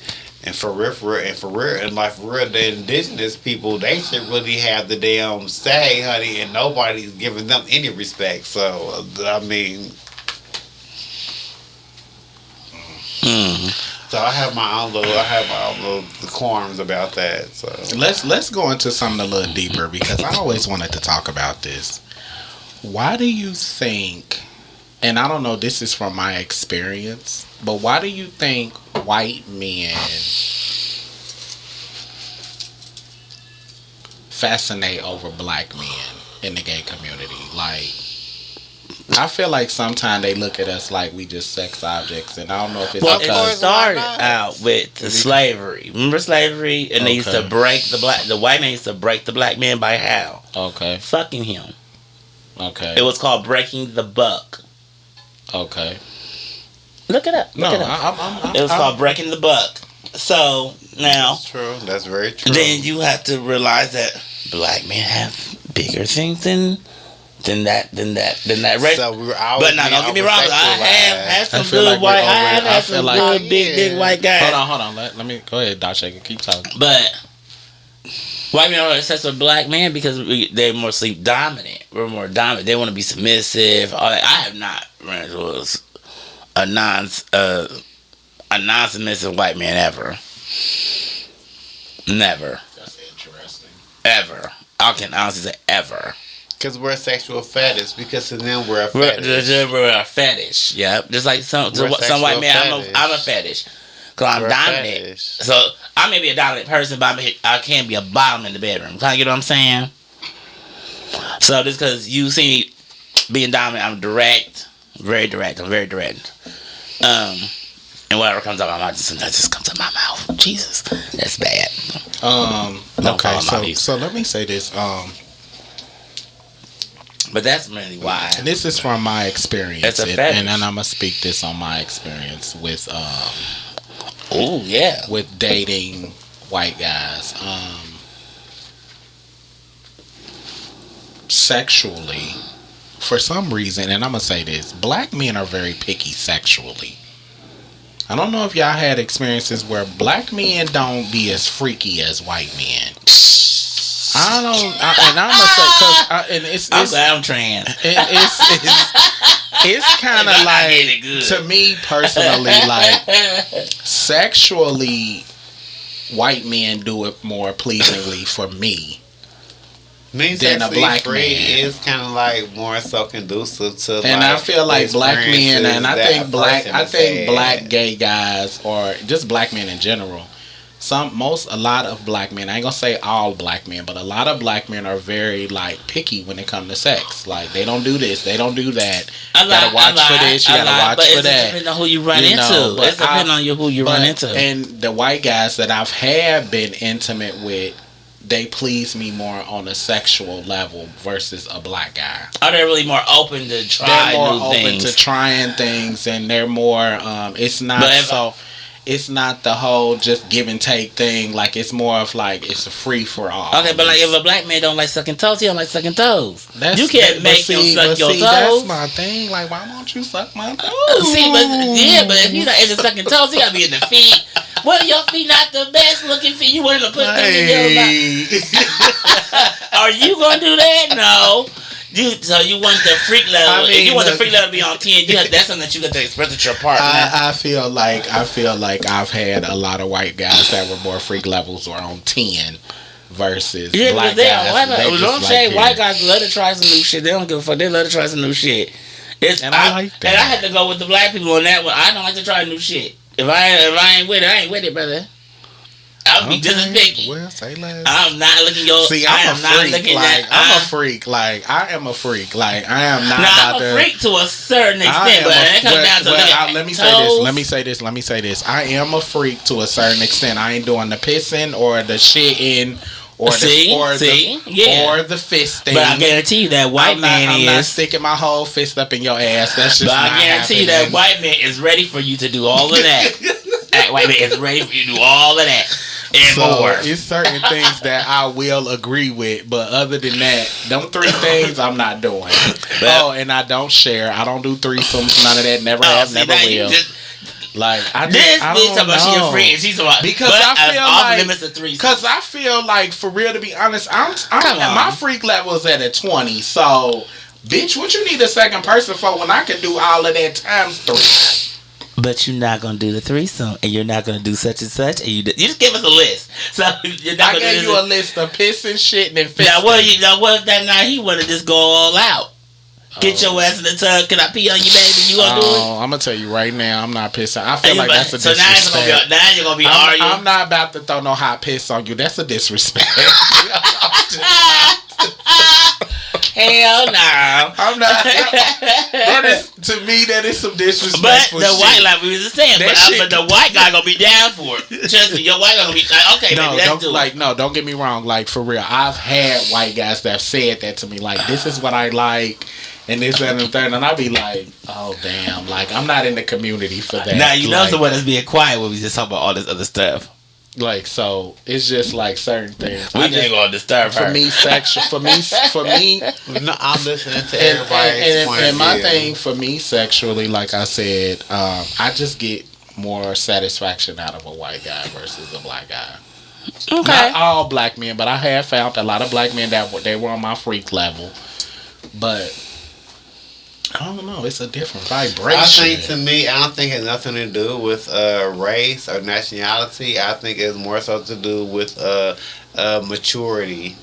And for real, the indigenous people, they should really have the damn say, honey, and nobody's giving them any respect. So, I mean, so I have my own little qualms about that. So Let's go into something a little deeper, because I always wanted to talk about this. Why do you think, and I don't know, this is from my experience, but why do you think white men fascinate over black men in the gay community? Like, I feel like sometimes they look at us like we just sex objects, and I don't know if it's Well, because it started out with the slavery. Remember slavery? And they used to Okay. break the white man used to break the black man by how? okay, Fucking him. okay, It was called breaking the buck. okay. Look it up. No, Look it up. I'm It was called breaking the buck. So now, that's true. That's very true. then you have to realize that black men have bigger things than that race. So we were always But now, don't get me wrong. I have had I some feel good like we're white. I over it. have I had feel some like- good big dick white guys. Hold on. Let me go ahead, Doc Shaker. Keep talking. But white men are obsessed with black men because they're more sleep dominant. We're more dominant. They want to be submissive. All that. I have not run into a non-submissive white man ever. Never. That's interesting. Ever. I can honestly say ever. Because we're a sexual fetish. Because to them, we're a fetish. We're a fetish. Yep. Just like some We're a white sexual man, fetish. I'm a fetish. Because I'm We're a dominant. fetish. So I may be a dominant person, but I can't be a bottom in the bedroom. Kind of get what I'm saying? So just because you see me being dominant, I'm direct. Very direct. I'm very direct. And whatever comes out of my mouth, sometimes just comes out of my mouth. Jesus. That's bad. Don't Okay, call them out either. so let me say this. But that's really why. And this is from my experience, It's a and fetish. I'm gonna speak this on my experience with Oh, yeah. with dating white guys. Sexually, for some reason, and I'm gonna say this, black men are very picky sexually. I don't know if y'all had experiences where black men don't be as freaky as white men. And I'm gonna say, and I'm glad I'm trans. it's kind of I like, get it good. to me personally, like sexually, white men do it more pleasingly for me. Me Than a sexually black free man. is kind of like more so conducive to. And I feel like black men, and I think black black gay guys, or just black men in general, a lot of black men, I ain't gonna say all black men, but a lot of black men are very like picky when it comes to sex. Like, they don't do this, they don't do that. You gotta watch for this, you gotta watch for that. It depends on who you run You know, into. but It depends on who you run into. And the white guys that I've had been intimate with, they please me more on a sexual level versus a black guy. Are they really more open to try They're more new open things? to trying things, and they're more. It's not It's not the whole just give and take thing. Like, it's more of like it's a free for all. Okay, but like if a black man don't like sucking toes, he don't like sucking toes. That's, You can't make him suck your toes. That's my thing. Like, why won't you suck my toes? See, but if he's not into sucking toes, he gotta be in the feet, What are your feet not the best looking feet? You want to put them in your mouth? Are you gonna do that? No. So you want the freak level? If you want the freak level to be on 10, that's something that you got to express with your partner. I feel like I've had a lot of white guys that were more freak levels or on 10 versus black guys. Don't say white guys love to try some new shit. They don't give a fuck. They love to try some new shit. I like that. And I had to go with the black people on that one. I don't like to try new shit. If I ain't with it, I ain't with it, brother. I'll be just as picky. Well, say less. I'm not looking your. See, I'm a freak. I'm a freak. Like, I am a freak. Like, I am not. I'm a freak to a certain extent, but it comes down to let me say this. I am a freak to a certain extent. I ain't doing the pissing or the shitting or the fisting. But I guarantee you that I'm not sticking my whole fist up in your ass. That's just. But I guarantee you that white man is ready for you to do all of that. That white man is ready for you to do all of that. And more. It's certain things that I will agree with, but other than that, them 3 things I'm not doing. And I don't share. I don't do threesomes. None of that. Never have. Never will. I don't know. She a freak. She's about because I feel like for real, to be honest, my freak level is at a 20. So, bitch, what you need a second person for when I can do all of that times 3? But you're not gonna do the threesome, and you're not gonna do such and such, and you just give us a list. So you're not I gave you a list of pissing, shitting, and fisting. What if that night he wanna just go all out? Get your ass in the tub. Can I pee on you, baby? You gonna do it? I'm gonna tell you right now, I'm not pissing. I feel like that's a disrespect. So now you're gonna be arguing. I'm not about to throw no hot piss on you. That's a disrespect. Hell no. I'm not. To me, that is some disrespect. But the white, like we was saying, but the white guy gonna be down for it. Trust me, your white guy gonna be like, okay, baby, let's do it. No, don't get me wrong. Like, for real, I've had white guys that have said that to me. Like, this is what I like, and this, that, and the third. And I be like, oh, damn. Like, I'm not in the community for that. Now, you know someone that's being quiet when we just talk about all this other stuff. Like, so it's just like certain things. We ain't gonna disturb her. For me, no, I'm listening to everybody. And my thing for me sexually, like I said, I just get more satisfaction out of a white guy versus a black guy. Okay. Not all black men, but I have found a lot of black men that they were on my freak level, but I don't know. It's a different vibration. I think to me, I don't think it has nothing to do with race or nationality. I think it's more so to do with maturity,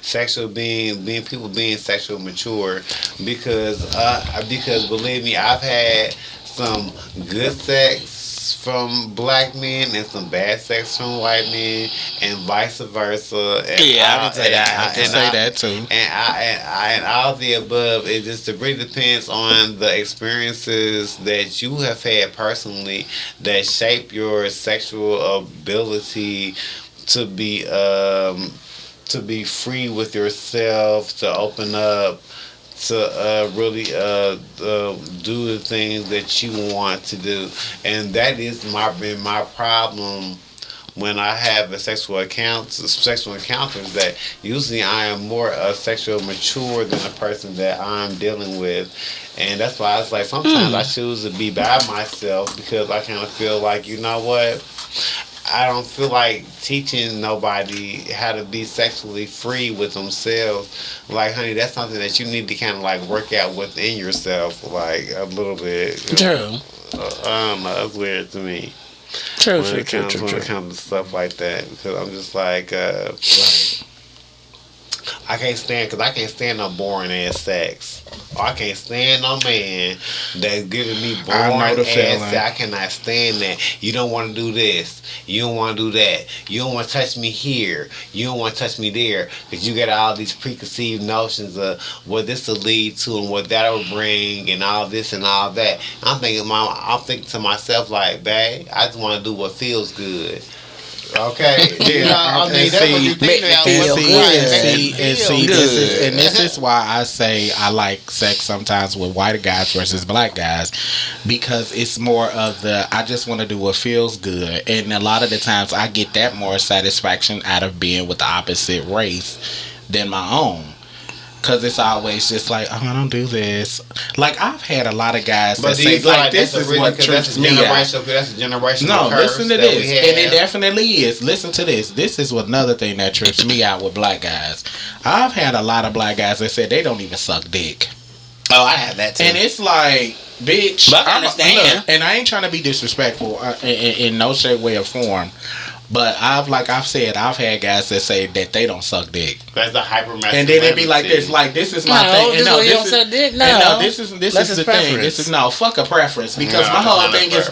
sexual being people being sexual mature. Because believe me, I've had some good sex from black men and some bad sex from white men, and vice versa. And I can say that too. And all the above. It just really depends on the experiences that you have had personally that shape your sexual ability to be free with yourself, to open up, to really do the things that you want to do. And that is been my problem when I have sexual encounters, that usually I am more sexual mature than the person that I'm dealing with. And that's why it's like sometimes I choose to be by myself, because I kind of feel like, you know what, I don't feel like teaching nobody how to be sexually free with themselves. Like, honey, that's something that you need to kind of like work out within yourself, like a little bit. True. I don't know. It's weird to me. True. When it comes to stuff like that, because I'm just like, I can't stand no boring ass sex. Or I can't stand no man that's giving me boring ass sex. I cannot stand that. You don't want to do this. You don't want to do that. You don't want to touch me here. You don't want to touch me there. Because you got all these preconceived notions of what this will lead to and what that will bring and all this and all that. I'm thinking to myself like, babe, I just want to do what feels good. Okay, that's what you think. This is why I say I like sex sometimes with white guys versus black guys, because it's more of I just want to do what feels good, and a lot of the times I get that more satisfaction out of being with the opposite race than my own. Cause it's always just like, oh, I don't do this. Like I've had a lot of guys But that do say you feel like, like this that's is a really, what 'cause trips that's a me out. generational, that's a generational No, curse listen to that this, we have. and it definitely is. Listen to this. This is another thing that trips me out with black guys. I've had a lot of black guys that said they don't even suck dick, Oh, I have that too. and it's like, bitch. But I understand. Look, and I ain't trying to be disrespectful in no shape, way, or form. But I've said, I've had guys that say that they don't suck dick. That's the hyper masculinity. And then it be like this, this is my thing. And this is suck dick. This is the thing. This is fuck a preference, because No, my whole it's not a thing is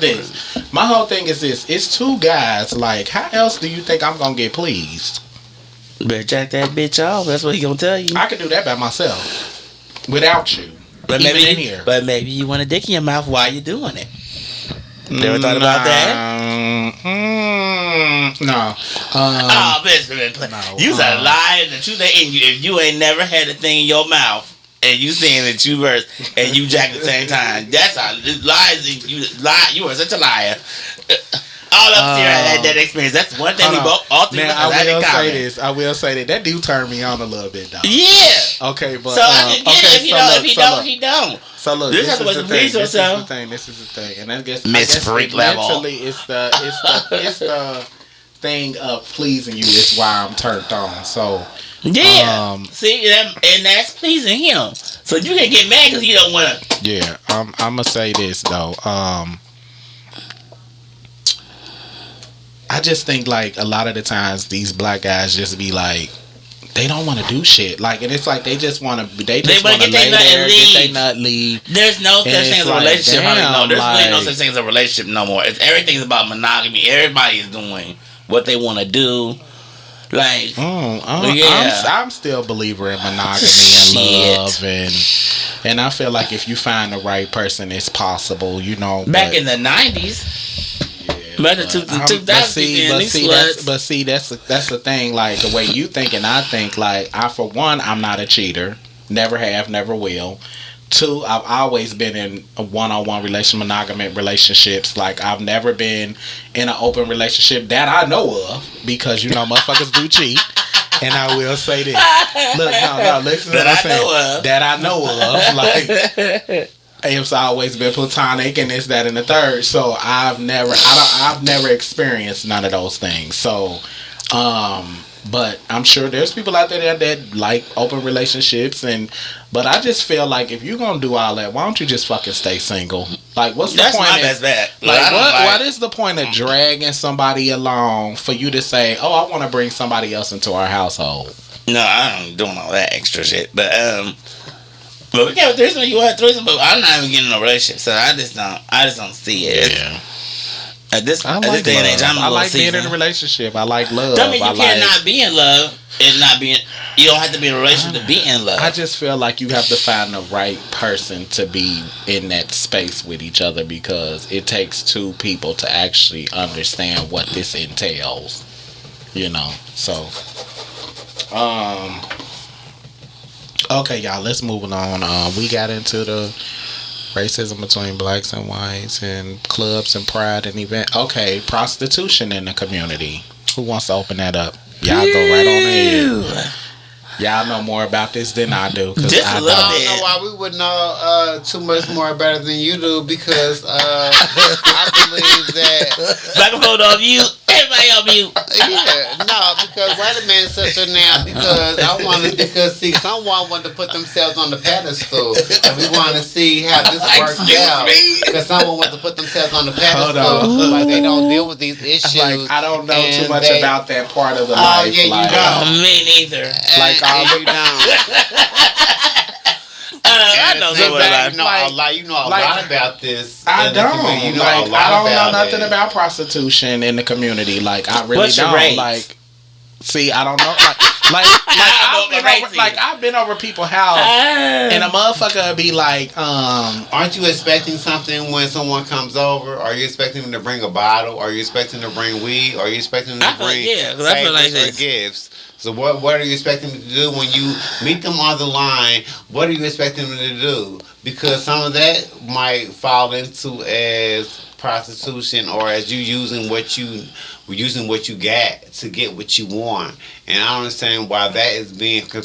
this. My whole thing is this. It's two guys. Like, how else do you think I'm gonna get pleased? Better jack that bitch off. That's what he gonna tell you. I could do that by myself, without you. But even maybe, in here. but maybe you want a dick in your mouth while you're doing it. Never thought about that? No. Oh, bitch, no, you's a liar. The truth ain't, if you ain't never had a thing in your mouth and you saying that you verse and you jack at the same time, that's a lies. You are such a liar. All of us here had that experience. That's one thing we both, all three of us Now, had in common. I will say that. That do turn me on a little bit, though. Yeah. Okay, but So I can get it. If he don't, he don't. So look, This this has is to the be thing. so This so. is the thing. This is the thing, and I guess Freak level. mentally, it's the thing of pleasing you is why I'm turned on. So Yeah. See, and that's pleasing him. So you can get mad because he don't want to. yeah, I'm gonna say this though. I just think like a lot of the times these black guys just be like, they don't want to do shit. Like, and it's like they just want to. They just want to lay there, get their nut, leave. There's no such thing as a like, relationship. damn, There's really no like- such thing as a relationship no more. Everything's about monogamy. Everybody is doing what they want to do. Like, yeah. I'm still a believer in monogamy and love, and I feel like if you find the right person, it's possible. You know, back in the 90s. Back in the 2000s, that's the thing. Like the way you think and I think. Like for one, I'm not a cheater. Never have, never will. Two, I've always been in a one-on-one monogamous relationships. Like I've never been in an open relationship that I know of, because you know motherfuckers do cheat. And I will say this. Look, no, listen to what I'm saying. That I know of. Like it's always been platonic and this, that, and the third. So I've never experienced none of those things. So, but I'm sure there's people out there that like open relationships, but I just feel like if you're gonna do all that, why don't you just fucking stay single? Like, what's the point? That's my best bet. Like, what is the point of dragging somebody along for you to say, oh, I want to bring somebody else into our household? No, I ain't doing all that extra shit. But we got a threesome. You want a threesome, but I'm not even getting in a relationship, so I just don't see it. Yeah. At this day and age, I like being in a relationship. I like love. Don't mean you cannot be in love and not be in. You don't have to be in a relationship to be in love. I just feel like you have to find the right person to be in that space with each other, because it takes two people to actually understand what this entails. You know, so. Okay, y'all, let's move on. We got into the racism between blacks and whites and clubs and pride and event. Okay, prostitution in the community. Who wants to open that up? Y'all go right on ahead. Y'all know more about this than I do. Just a little I bit. don't know why we would know too much more better than you do, because I believe that. Microphone on mute. Everybody on mute. Yeah, no, because wait a minute, sister. Now, because see, someone wanted to put themselves on the pedestal, and we want to see how this works out. Because someone wants to put themselves on the pedestal, like they don't deal with these issues. Like, I don't know too much about that part of the Oh, life. yeah, you like, don't. Me neither. Like, you don't. I know something about You know a lot about this. I don't. You know Like, a lot I don't know about nothing it. about prostitution in the community. Like, I really What's your don't. rates? Like, see, I don't know. I've been over people's house, and a motherfucker be like, Aren't you expecting something when someone comes over? Are you expecting them to bring a bottle? Are you expecting them to bring weed? Are you expecting them to bring because I feel like favors or gifts? So what are you expecting them to do when you meet them on the line? What are you expecting them to do? Because some of that might fall into as prostitution, or as you using what you got to get what you want. And I don't understand why that is being But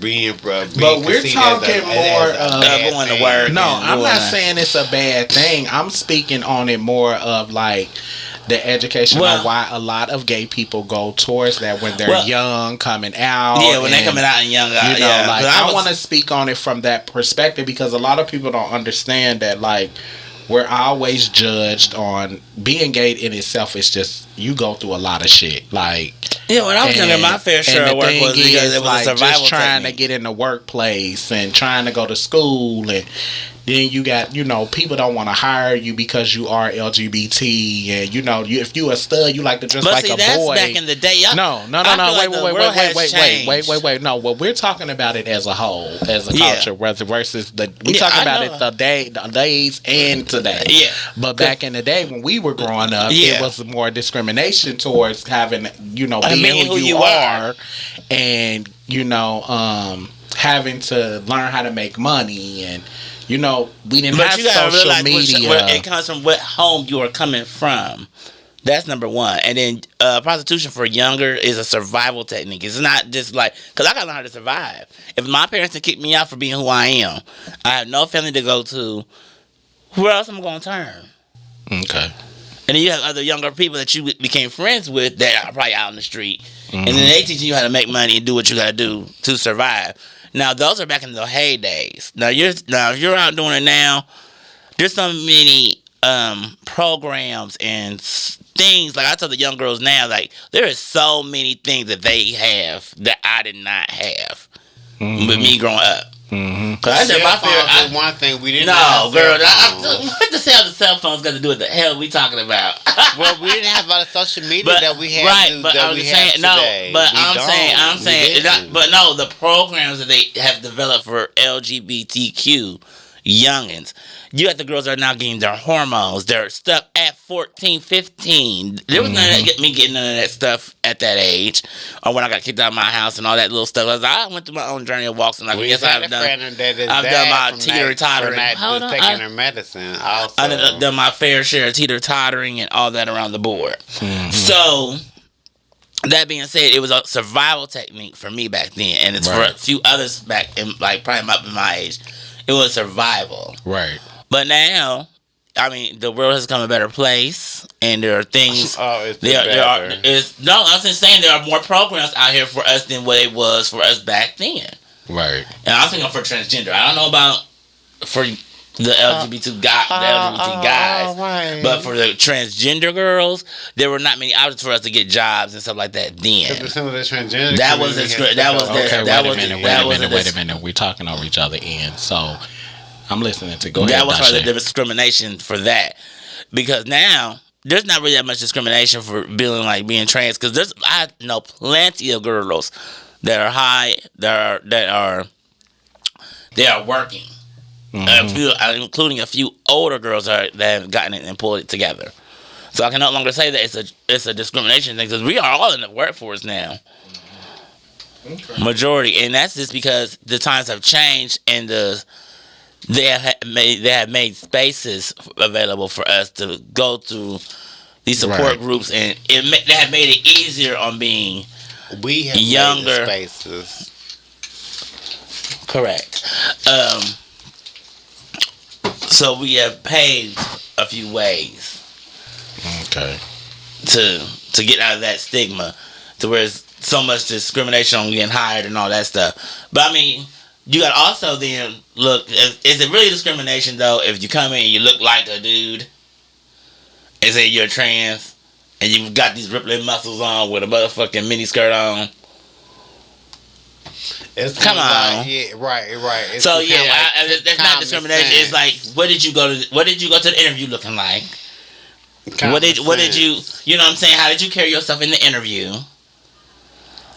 we're talking more of going to work. No, and I'm doing not saying it's a bad thing. I'm speaking on it more of like the education on why a lot of gay people go towards that when they're young, coming out. Yeah, when they're coming out and young. You know, like I want to speak on it from that perspective because a lot of people don't understand that like we're always judged on being gay in itself. Is just you go through a lot of shit. Like when I was younger, my fair share of work was because it was like a survival just trying technique. to get in the workplace and trying to go to school, and then you got people don't want to hire you because you are LGBT, and if you a stud, you like to dress like a boy. Back in the day. No. Wait. No, well, we're talking about it as a whole, as a culture, versus we talking about it the days and today. Yeah. But back in the day when we were growing up, it was more discrimination towards having being who you are, and having to learn how to make money, and we didn't have social media. It comes from what home you are coming from. That's number one. And then prostitution for younger is a survival technique. It's not just like, because I got to learn how to survive. If my parents had kicked me out for being who I am, I have no family to go to, where else am I going to turn? Okay. And then you have other younger people that you became friends with that are probably out in the street. Mm-hmm. And then they teaching you how to make money and do what you got to do to survive. Now, those are back in the heydays. Now, if you're out doing it now, there's so many programs and things. Like I tell the young girls now, like there is so many things that they have that I did not have with me growing up. Cause I said my favorite one thing we didn't. No, girl, what the hell the cell phones got to do with the hell we talking about? Well, we didn't have a lot of social media that we had. Right, but I'm saying today. I'm saying, but no, the programs that they have developed for LGBTQ youngins. You got the girls that are now getting their hormones. They're stuck at 14, 15. There was none of that, me getting none of that stuff at that age. Or when I got kicked out of my house and all that little stuff. I went through my own journey of walks, and like, yes, I've done my teeter-tottering. Taking her medicine also. I've done my fair share of teeter-tottering and all that around the board. So, that being said, it was a survival technique for me back then. And it's for a few others back in, like, probably up in my age. It was survival. Right. But now, I mean, the world has become a better place, and there are things. I'm just saying there are more programs out here for us than what it was for us back then. Right. And I was thinking for transgender. I don't know about for the LGBT guys, right. But for the transgender girls, there were not many options for us to get jobs and stuff like that then. Some of the transgender that was wait a minute. We're talking over each other, and so I'm listening to. Go ahead. That was part of the discrimination for that, because now there's not really that much discrimination for being trans. Because I know plenty of girls that are they are working. Including a few older girls that have gotten it and pulled it together. So I can no longer say that it's a discrimination thing, because we are all in the workforce now. Okay. Majority, and that's just because the times have changed, and they have made spaces available for us to go through these support groups, and they have made it easier on being younger made spaces. Correct. So we have paved a few ways. Okay. To get out of that stigma, to where it's so much discrimination on getting hired and all that stuff. But I mean, you got to also then look. Is it really discrimination though if you come in and you look like a dude and say you're trans and you've got these rippling muscles on with a motherfucking mini skirt on? Come on, right. It's so that's not discrimination. It's like, what did you go to the interview looking like? What did you? You know what I'm saying? How did you carry yourself in the interview?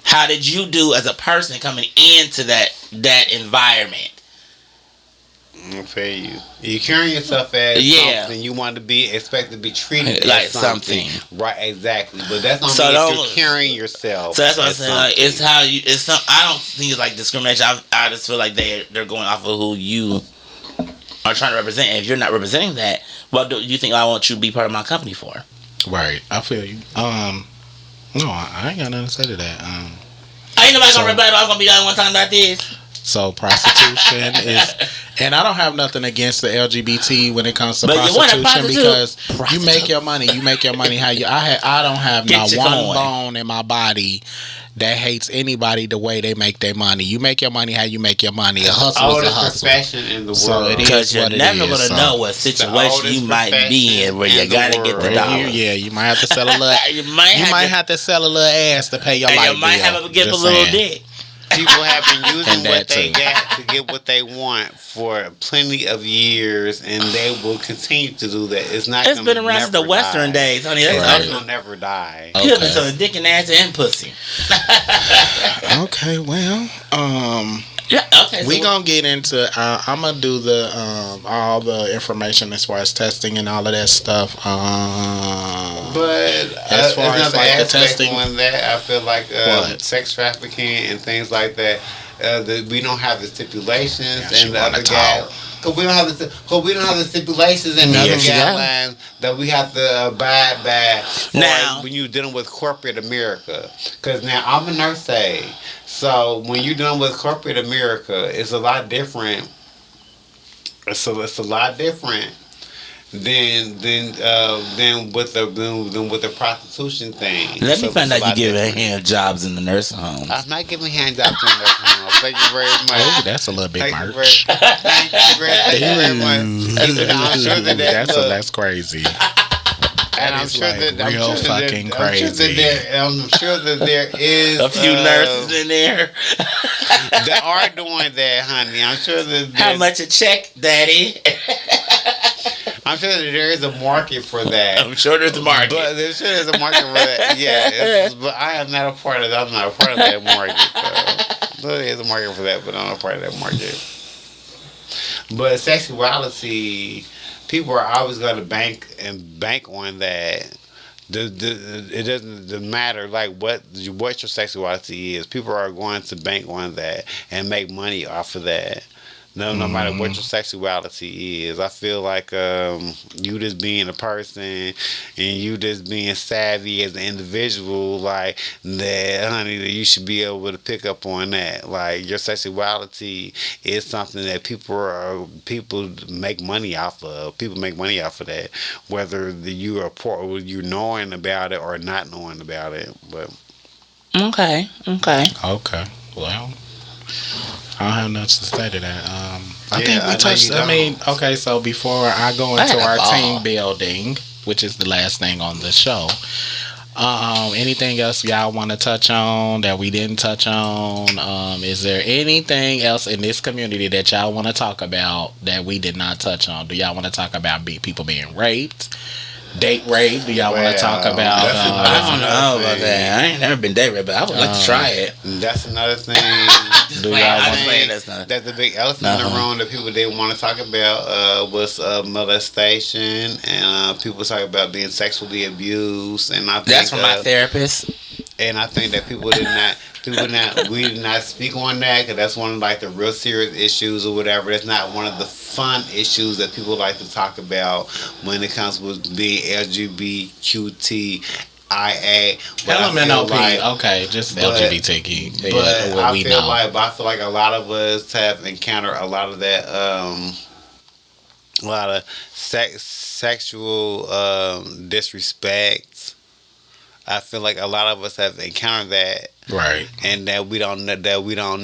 How did you do as a person coming into that environment? I feel you. You carrying yourself as something you want to be expected to be treated like as something. Right, exactly. But that's not mean you're carrying yourself. So that's what I'm saying. Like, it's how you. It's some. I don't think it's like discrimination. I just feel like they're going off of who you are trying to represent. And if you're not representing that, what do you think I want you to be part of my company for? Right. I feel you. No, I ain't got nothing to say to that. Ain't nobody gonna rebuttal. I'm gonna be done one time about this. So prostitution is, and I don't have nothing against the LGBT when it comes to But you want a prostitution prostitute? because you make your money. You make your money how you. I don't have Get not your one coin. bone in my body that hates anybody the way they make their money. You make your money how you make your money. A hustle is a Oldest hustle. profession in the So world. it is Because you're what it never is, gonna so. know what situation you might be in where you in the gotta get the world. dollars. You might have to sell a little. You might have to sell a little ass to pay your and light you might bill. have to give a Just little saying. dick. People have been using And what that they too. got to get what they want for plenty of years, and they will continue to do that. It's not. It's gonna been around since the never Western die. days, honey. That's Right. It's gonna never die. Okay. Pillars on dick and ass and pussy. Okay, well, Yeah, okay. we so gonna get into. I'm gonna do the all the information as far as testing and all of that stuff. But As far as, another like, the aspect testing- on that, I feel like What? sex trafficking and things like that. That we don't have the stipulations, Yeah, she and the other wanna guy. talk. Cause we don't have the stipulations and the Yeah, other she got it. guidelines that we have to abide by Now- when you're dealing with corporate America. Cause now I'm a nurse aide, so when you're dealing with corporate America, it's a lot different. It's a lot different than with the prostitution thing. let me So find it's a out you lot give different. hand jobs in the nursing homes. I'm not giving handouts in the home. Thank you very much. Oh, that's a little bit Thank you merch. thank you very much. And I'm sure that That's crazy. and I'm is sure like that real fucking crazy. I'm sure that there is A few nurses in there. that are doing that, honey. I'm sure that How much a check, daddy? I'm sure that there is a market for that. I'm sure there's a market. But there sure is a market for that. Yeah, but I am not a part of that. I'm not a part of that market. So there is a market for that, but I'm not a part of that market. But sexuality, people are always going to bank on that. It doesn't matter like what your sexuality is. People are going to bank on that and make money off of that. No matter what your sexuality is. I feel like you just being a person and you just being savvy as an individual, like that, honey, that you should be able to pick up on that. Like your sexuality is something that people make money off of. People make money off of that, whether you are you knowing about it or not knowing about it. But Okay. Okay. Well, I don't have nothing to say to that. I Yeah, think I we know touched. you I mean, okay. So before I go I into had a our ball. team building, which is the last thing on the show, anything else y'all want to touch on that we didn't touch on? Is there anything else in this community that y'all want to talk about that we did not touch on? Do y'all want to talk about people being raped? Date rape? Do y'all want to talk Well, about? that's I don't know about that. I ain't never been date raped, but I would like to try it. that's another thing. Do Wait, y'all I want just playing that's not. That's the big elephant in the room that people didn't want to talk about was molestation, and people talk about being sexually abused, and I think That's from my therapist. and I think that we did not speak on that because that's one of like the real serious issues or whatever. That's not one of the fun issues that people like to talk about when it comes with being LGBTQIA. LMNOP. Okay, just but- LGBTQ. But what I we feel know. like a lot of us have encountered a lot of that, a lot of sexual disrespect. I feel like a lot of us have encountered that, Right. and that we don't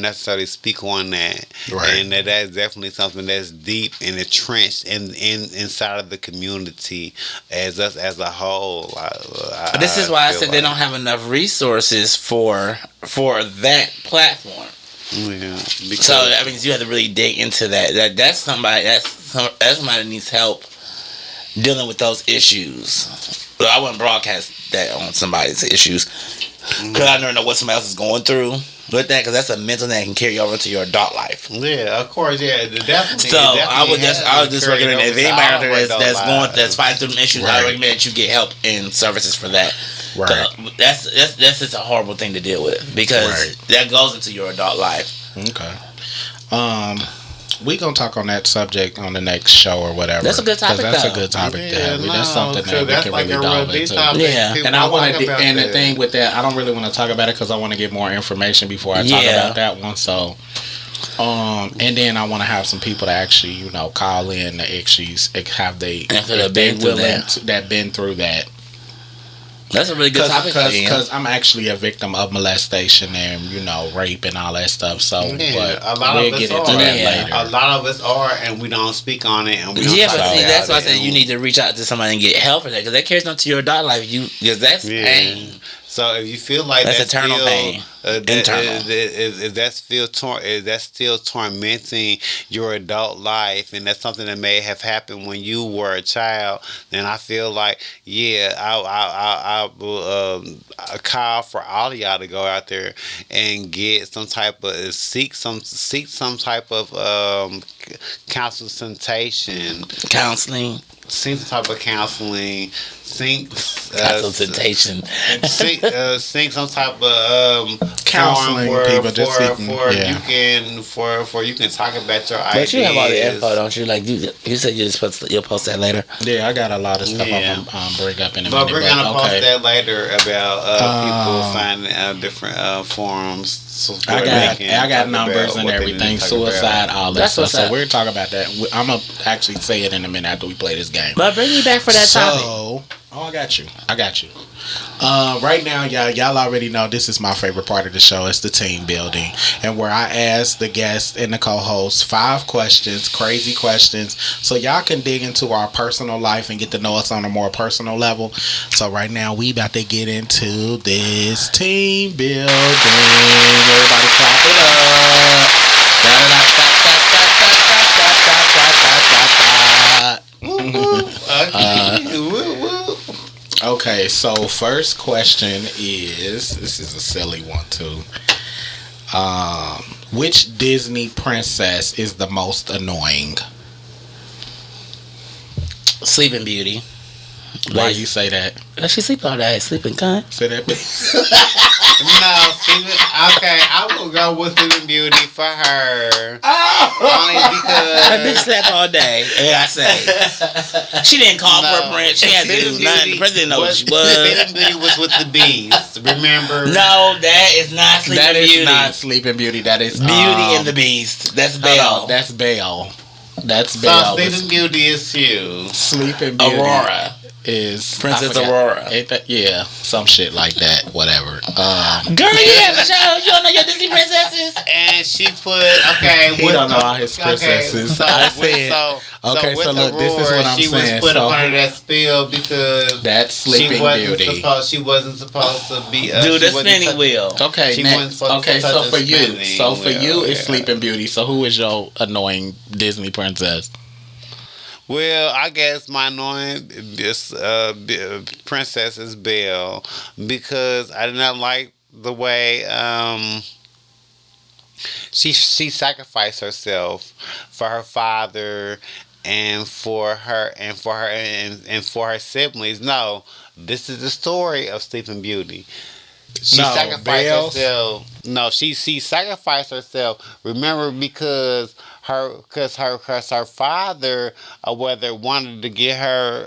necessarily speak on that, Right. and that's definitely something that's deep and entrenched inside of the community as us as a whole. But this is why I feel said they don't have enough resources for that platform. Yeah, So that means you have to really dig into that. That's somebody that needs help dealing with those issues. But I wouldn't broadcast that on somebody's issues because I never know what somebody else is going through with that, because that's a mental thing that can carry over to your adult life. Yeah, of course, yeah, definitely. So I would just recommend if anybody out there that's fighting through them issues, I Right. recommend that you get help and services for that. Right. That's just a horrible thing to deal with because Right. that goes into your adult life. Okay. We gonna talk on that subject on the next show or whatever. That's a good topic, 'Cause that's though. a good topic to Yeah, have. That's no, something so that we that's can like really a dive real deep into. topic. Yeah. People And I don't want talk to, about and the that. thing with that, I don't really want to talk about it because I want to get more information before I talk Yeah. about that one. So, and then I want to have some people to actually, call in to actually have they After they've if been they through willing that. that been through that. That's a really good topic. Because I'm actually a victim of molestation and rape and all that stuff. So, Yeah, but a lot we'll of us get into are. that Yeah. later. A lot of us are, and we don't speak on it. And we don't Yeah, talk but see, about that's why I it, said you and- need to reach out to somebody and get help for that because that carries on to your adult life. Because that's pain. So if you feel like That's that's eternal still, pain. Internal. if that's still tormenting your adult life, and that's something that may have happened when you were a child, then I feel like I will call for all of y'all to go out there and get some type of seek some type of consultation. Counseling. Seek some type of counseling. Consultation. Seek some type of Counseling forum people, just seeking, yeah. you can talk about your But ideas. you have all the info, don't you? Like you said, you'll post that later. Yeah, I got a lot of stuff Yeah. I'm gonna bring up in a But minute. we're gonna post okay. that later about people finding different forums. So I got numbers and everything, suicide, all that That's stuff. what's So up. we're talking about that. I'm gonna actually say it in a minute after we play this game. But bring me back for that topic. I got you. Right now, y'all already know this is my favorite part of the show. It's the team building, and where I ask the guests and the co-hosts 5 questions, crazy questions, so y'all can dig into our personal life and get to know us on a more personal level. So right now, we about to get into this team building. Everybody clap it up. Okay, so first question is, this is a silly one too. Which Disney princess is the most annoying? Sleeping Beauty. Why you say that? She sleep all day. Sleeping cunt. Say that. No, okay, I will go with Sleeping Beauty for her. Only That bitch because slept all day. Yeah, I say. She didn't call for a prince. She had to do nothing. The president didn't know what she was. Sleeping Beauty was with the bees. Remember? No, that is not Sleeping That Beauty. is not Sleeping Beauty. That is Beauty and the Beast. That's Belle. That's Belle. That's So Belle. Sleeping Beauty is you. Sleeping Beauty Aurora. is Princess I forgot. Aurora. Ain't that, yeah, some shit like that. Whatever. Girl, you have a show. You don't know your Disney princesses? And she put He don't know all his princesses. I said. So look, this is what I'm she saying. was put So up under that spell because that's Sleeping Beauty. She wasn't supposed to be. Do the she wasn't spinning tou- wheel. Okay, She next. wasn't supposed to Okay, touch so the for you, spinning it's wheel, Sleeping Beauty. So who is your annoying Disney princess? Well, I guess my annoying princess is Belle because I did not like the way she sacrificed herself for her father and for her siblings. No, this is the story of Sleeping Beauty. She sacrificed herself. No, she sacrificed herself. Remember, because her father whether wanted to get her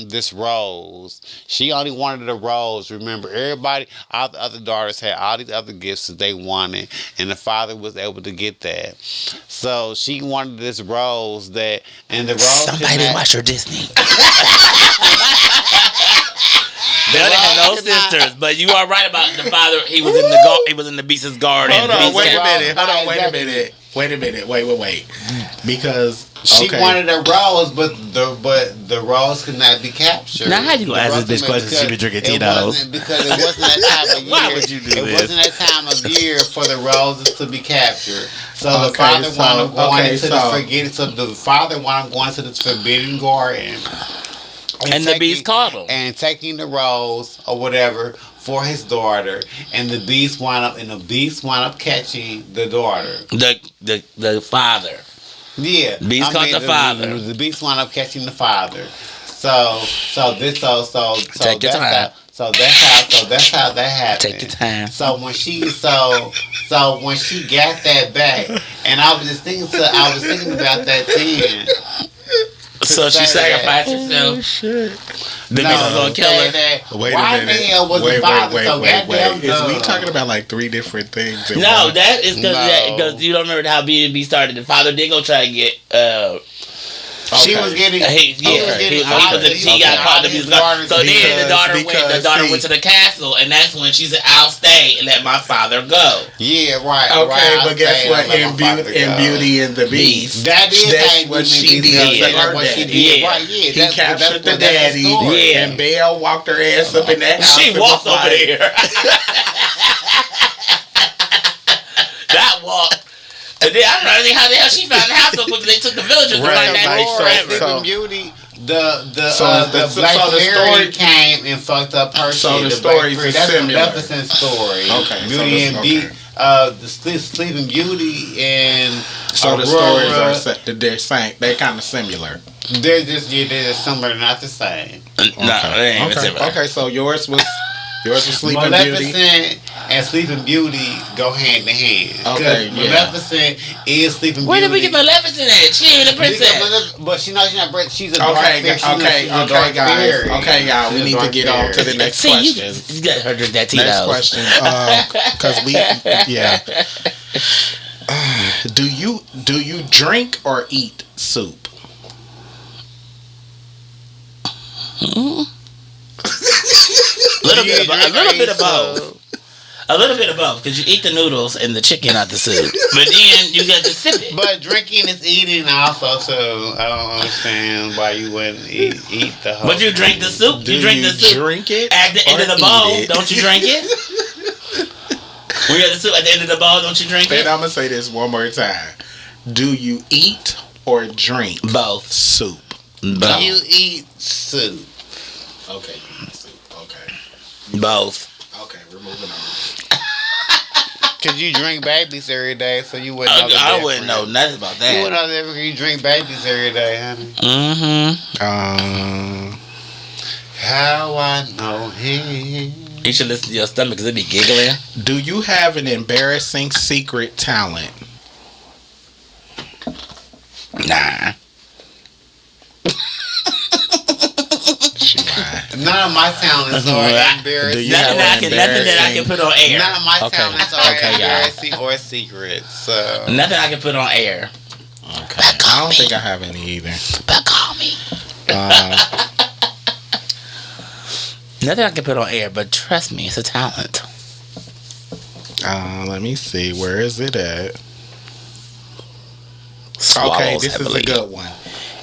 this rose. She only wanted a rose. Remember, everybody, all the other daughters had all these other gifts that they wanted, and the father was able to get that. So she wanted this rose and the rose. Somebody didn't watch her Disney. They only had no sisters, but you are right about the father. He was in the Beast's garden. Hold on, wait a Exactly. minute. Wait. Because she wanted a rose, but the rose could not be captured. Now, how you gonna ask this bitch questions? She been drinking Tito's. Because it wasn't that time of year. Why would you do it this? wasn't that time of year for the roses to be captured. So the Okay, father so- wanted to okay, the so- forbidden. So the father wanted going to this forbidden garden. And the beast caught him. And taking the rose or whatever for his daughter, and the beast wound up catching the daughter. The father. Yeah, Beast caught the father. The beast wound up catching the father. So Take your time. So that's how that happened. Take your time. So when she when she got that back, and I was thinking about that then. So she sacrificed herself. The bitch was gonna kill her. Wait Why a minute. the hell was the father so goddamn Is we dumb? talking about like three different things? in No, one? that is because No. you don't remember how B&B started. The father did go try to get. She was getting. He got caught to be so then the daughter went to the castle, and that's when she said, "I'll stay and let my father go." Yeah, right. Okay, right, but guess what? In Beauty and the Beast, that is that's what she did. That's what she did. Yeah. Right? Yeah. he captured the daddy, and Belle walked her ass up in that house. She and walked was over like, there. That walk. And then I don't know how the hell she found the house so quickly. They took the villagers Right, like that like, so- forever. Sleeping Beauty. The so Black the Fairy story- came and fucked up her So shit. the Black stories Fairy, is that's similar. a Maleficent story. Okay, so Beauty this- and okay. the Sleeping Beauty and So the Aurora, stories they're same. They're kind of similar. they're just similar, not the same. No, they ain't even similar. Okay, so yours was Sleeping Beauty. Maleficent and Sleeping Beauty go hand in hand. 'Cause Okay, yeah. Maleficent is Sleeping Where Beauty. did we get Maleficent at? She ain't even a princess. But she's not. She's a dark Okay, fairy. okay, guys. Okay, y'all. We need to get on to the next See, question. you got her drink that Next Tito's. question, because do you drink or eat soup? A little bit of both. A little bit of both, because you eat the noodles and the chicken out the soup, but then you got to sip it. But drinking is eating also too. I don't understand why you wouldn't eat the whole. But you drink the soup. You drink the soup drink it at the end of or the bowl. eat it? Don't you drink it? When you have the soup at the end of the bowl, don't you drink And it? I'm gonna say this one more time. Do you eat or drink Both. soup? Both. You eat soup. Okay, you eat soup. Okay. Both. Okay, we're moving on. Cause you drink babies every day, so you wouldn't know the I wouldn't know difference. nothing about You that. wouldn't know the difference. You drink babies every day, honey. Mm-hmm. How I know him. You should listen to your stomach because it be giggling. Do you have an embarrassing secret talent? Nah. She lied. None of my talents are embarrassing. Do you Nothing have that an I can put on air. None of my Okay. talents are Okay, y'all. embarrassing or secrets. So Nothing I can put on air. Okay. I don't think I have any either. But call me. Nothing I can put on air, but trust me, it's a talent. Let me see. Where is it at? Swallows Okay, this heavily. is a good one.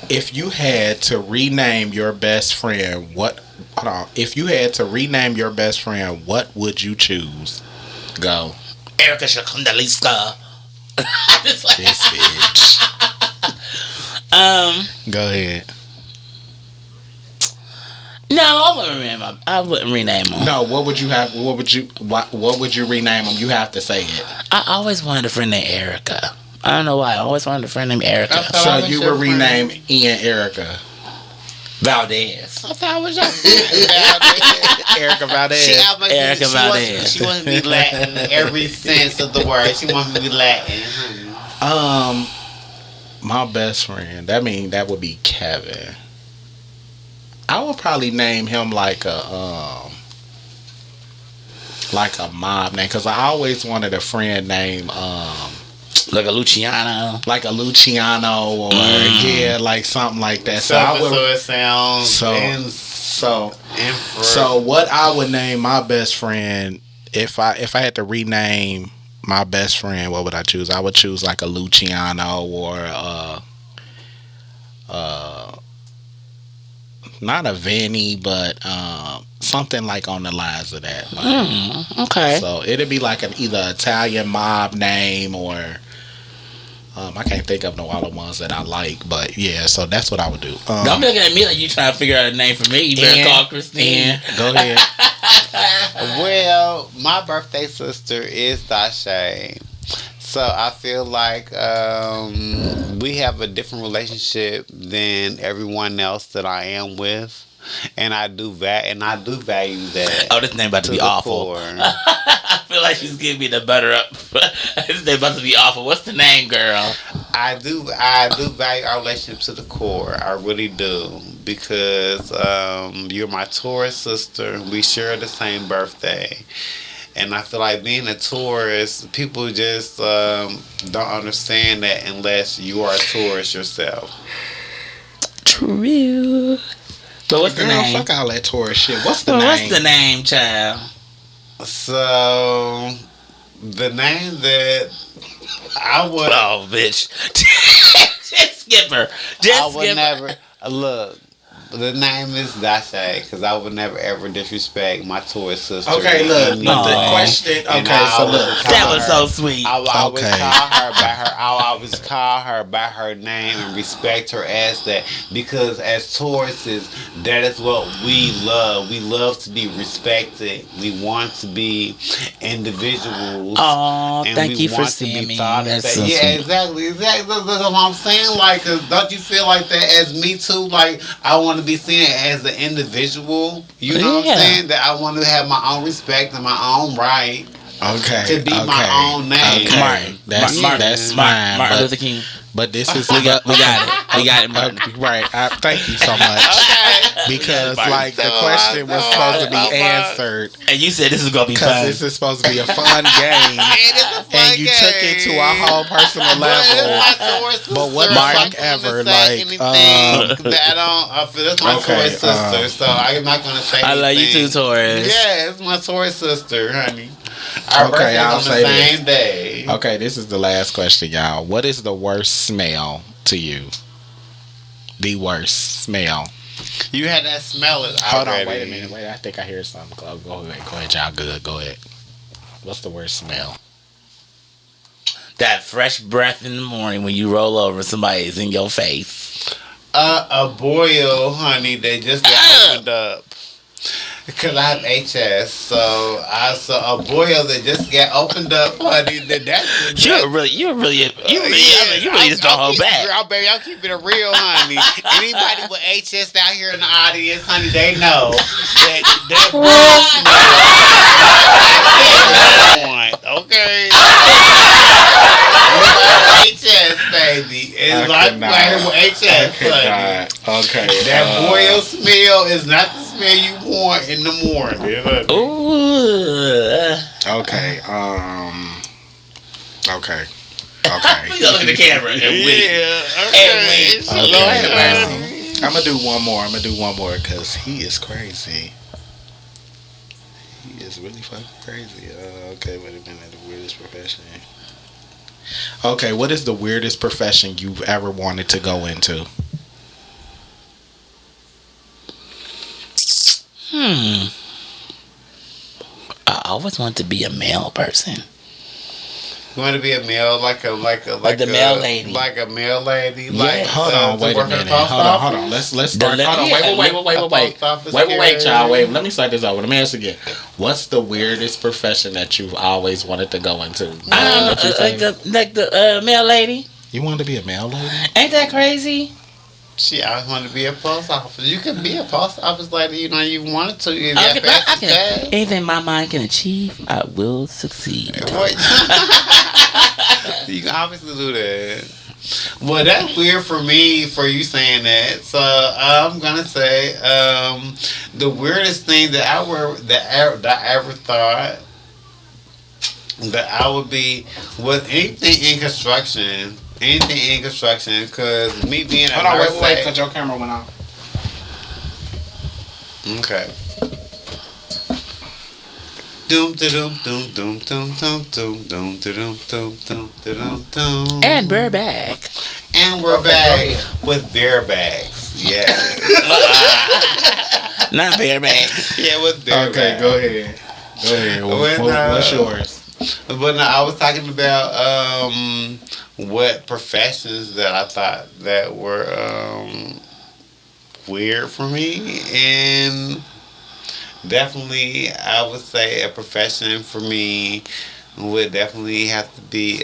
If you had to rename your best friend, Hold on. If you had to rename your best friend, what would you choose? Go. Erica Shakundaliska. This bitch. Go ahead. No, I wouldn't rename him. No, what would you have? What would you rename him? You have to say it. I always wanted a friend named Erica. I don't know why. I always wanted a friend named Erica. So you would rename Ian Erica. Valdez. I thought I was just Erica Valdez. Erica Valdez. She wants to be Latin in every sense of the word. She wants to be Latin. My best friend. That would be Kevin. I would probably name him like a mob name, because I always wanted a friend named Like a Luciano. like a Luciano or like something like that. So I would. it sounds So what I would name my best friend, if I had to rename my best friend, what would I choose? I would choose like a Luciano or not a Vinny, but something like on the lines of that. Okay. So it'd be like an either Italian mob name or I can't think of no other ones that I like, but yeah. So that's what I would do. Don't be looking at me like you trying to figure out a name for me. You better call Christine. Go ahead. Well, my birthday sister is Dashay. So I feel like we have a different relationship than everyone else that I am with. and I do value that. Oh, this name about to to be the awful. core. I feel like she's giving me the butter up. This name about to be awful. What's the name, girl? I do value our relationship to the core. I really do, because you're my Taurus sister. We share the same birthday, and I feel like being a Taurus, people just don't understand that unless you are a Taurus yourself. True. But what's the Girl, name? fuck all that Taurus shit. What's the Well, name? what's the name, child? So the name that I would Oh, bitch. Just skip her. Just I would skip her. never look. The name is Dashay, because I would never ever disrespect my Taurus sister. Okay, look, in but any the way. question. And Okay, I so would look. call That was her- so sweet. I will always Okay. call her by her. I will always call her by her name and respect her as that, because as Tauruses, that is what we love. We love to be respected. We want to be individuals. Oh, And thank we you for want to seeing be me. thought That's as so that. Yeah, sweet. exactly. That's what I'm saying. Like, 'cause don't you feel like that as me too? Like, I want to be seen as an individual. You know what Yeah. I'm saying? That I want to have my own respect and my own right Okay. to be my own name. Okay. Martin. That's Martin. fine. Martin but, Luther King. but this is We got it. We got it, Martin. Right. Thank you so much. Because like the question was supposed to be answered. And you said this is gonna be Because fun. this is supposed to be a fun game. It is a fun And you took it to a whole personal level. But what the fuck ever, like, anything that I don't. I feel that's my Okay, Taurus sister, so I'm not gonna say. I love you anything. too, Taurus. Yeah, it's my Taurus sister, honey. Our Okay, birthday's I'll on the say this. same day. Okay, this is the last question, y'all. What is the worst smell to you? The worst smell. You had that smell it. Hold on, already. wait a minute. Wait, I think I hear something. Go ahead, y'all. Good, go ahead. What's the worst smell? That fresh breath in the morning when you roll over, somebody's in your face. A boil, honey, they just got opened up. Because I have HS, so a boil that just got opened up, honey. You really just don't hold back. Girl, baby, I'm keeping it real, honey. Anybody with HS out here in the audience, honey, they know that okay. HS, baby. It's like right here with HS, honey. Okay. That boil smell is not the smell you want in the morning. Ooh. Okay. Okay. Please don't look at the camera and wait. Okay. Okay. I'm gonna do one more because he is crazy. He is really fucking crazy. Okay, wait a minute. The weirdest profession. Okay, what is the weirdest profession you've ever wanted to go into? I always wanted to be a male person. You want to be a male, like the male lady. like a male lady. Yeah. Like Hold on, to wait a work at minute. the post Hold office? on. Let's start. The- Hold on, yeah, wait, y'all. Wait, let me start this over. Let me ask again. What's the weirdest profession that you've always wanted to go into? What you say? Like the male lady. You wanted to be a male lady? Ain't that crazy? She always wanted to be a post office. You can be a post office lady, you wanted to. If I that can, anything my mind can achieve, I will succeed. You can obviously do that. Well, that's weird for me, for you saying that. So I'm gonna say the weirdest thing that I ever thought that I would be was anything in construction. Anything in construction, because me being a Hold on, nurse. wait, because your camera went off. Okay. Doom doom doom doom doom doom doom doom doom doom doom doom doom. And we're back. And we're back with bear bags. Yeah. Not bareback. Yeah, with bear bags. Go ahead. What's yours? But no, I was talking about what professions that I thought that were weird for me, and definitely I would say a profession for me would definitely have to be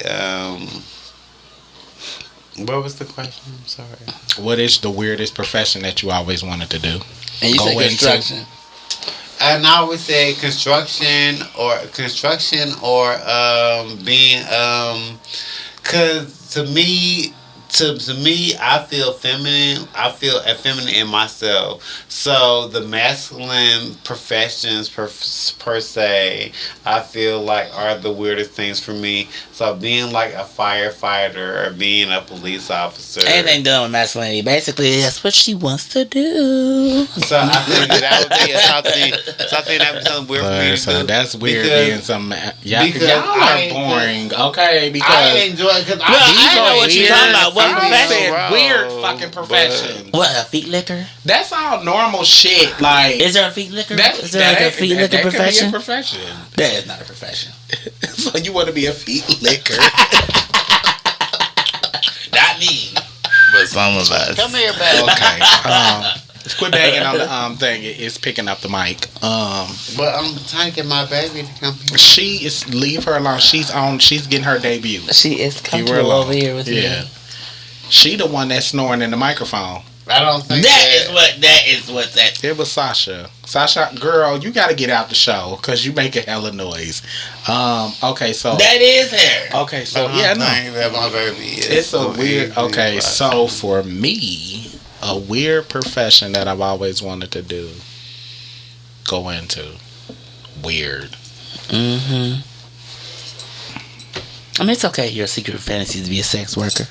What was the question? I'm sorry. What is the weirdest profession that you always wanted to do? And you Go said into- construction. And I would say construction or being cause to me, I feel feminine. I feel effeminate in myself. So the masculine professions per se, I feel like are the weirdest things for me. So being like a firefighter or being a police officer. Anything done with masculinity. Basically, that's what she wants to do. So I think that would be something that would be something weird for me to So do. that's weird Because- being some. Yeah, because y'all are I- boring. Okay, I because enjoy it because I know what you're talking about. What I profession? said weird fucking profession. What, a feet licker? That's all normal shit. Like Is there a feet licker? that, Is there like a feet licker that could be a profession? profession. That is not a profession. So you want to be a feet licker? Not me. But some of us. Come here, baby. Okay. Quit banging on the thing. It's picking up the mic. But I'm trying to get my baby to come here. She is leave her alone. She's getting her debut. She is Leave her comfortable alone. over here with Yeah. me. She the one that's snoring in the microphone. I don't think That is what that. It was Sasha. Sasha, girl, you got to get out the show because you make a hella noise. Okay, so That is her. okay, so yeah, no, that my baby is. it's a weird. Okay, so for me, a weird profession that I've always wanted to do, go into, weird. Mm-hmm. I mean, it's okay. Your secret fantasy is to be a sex worker.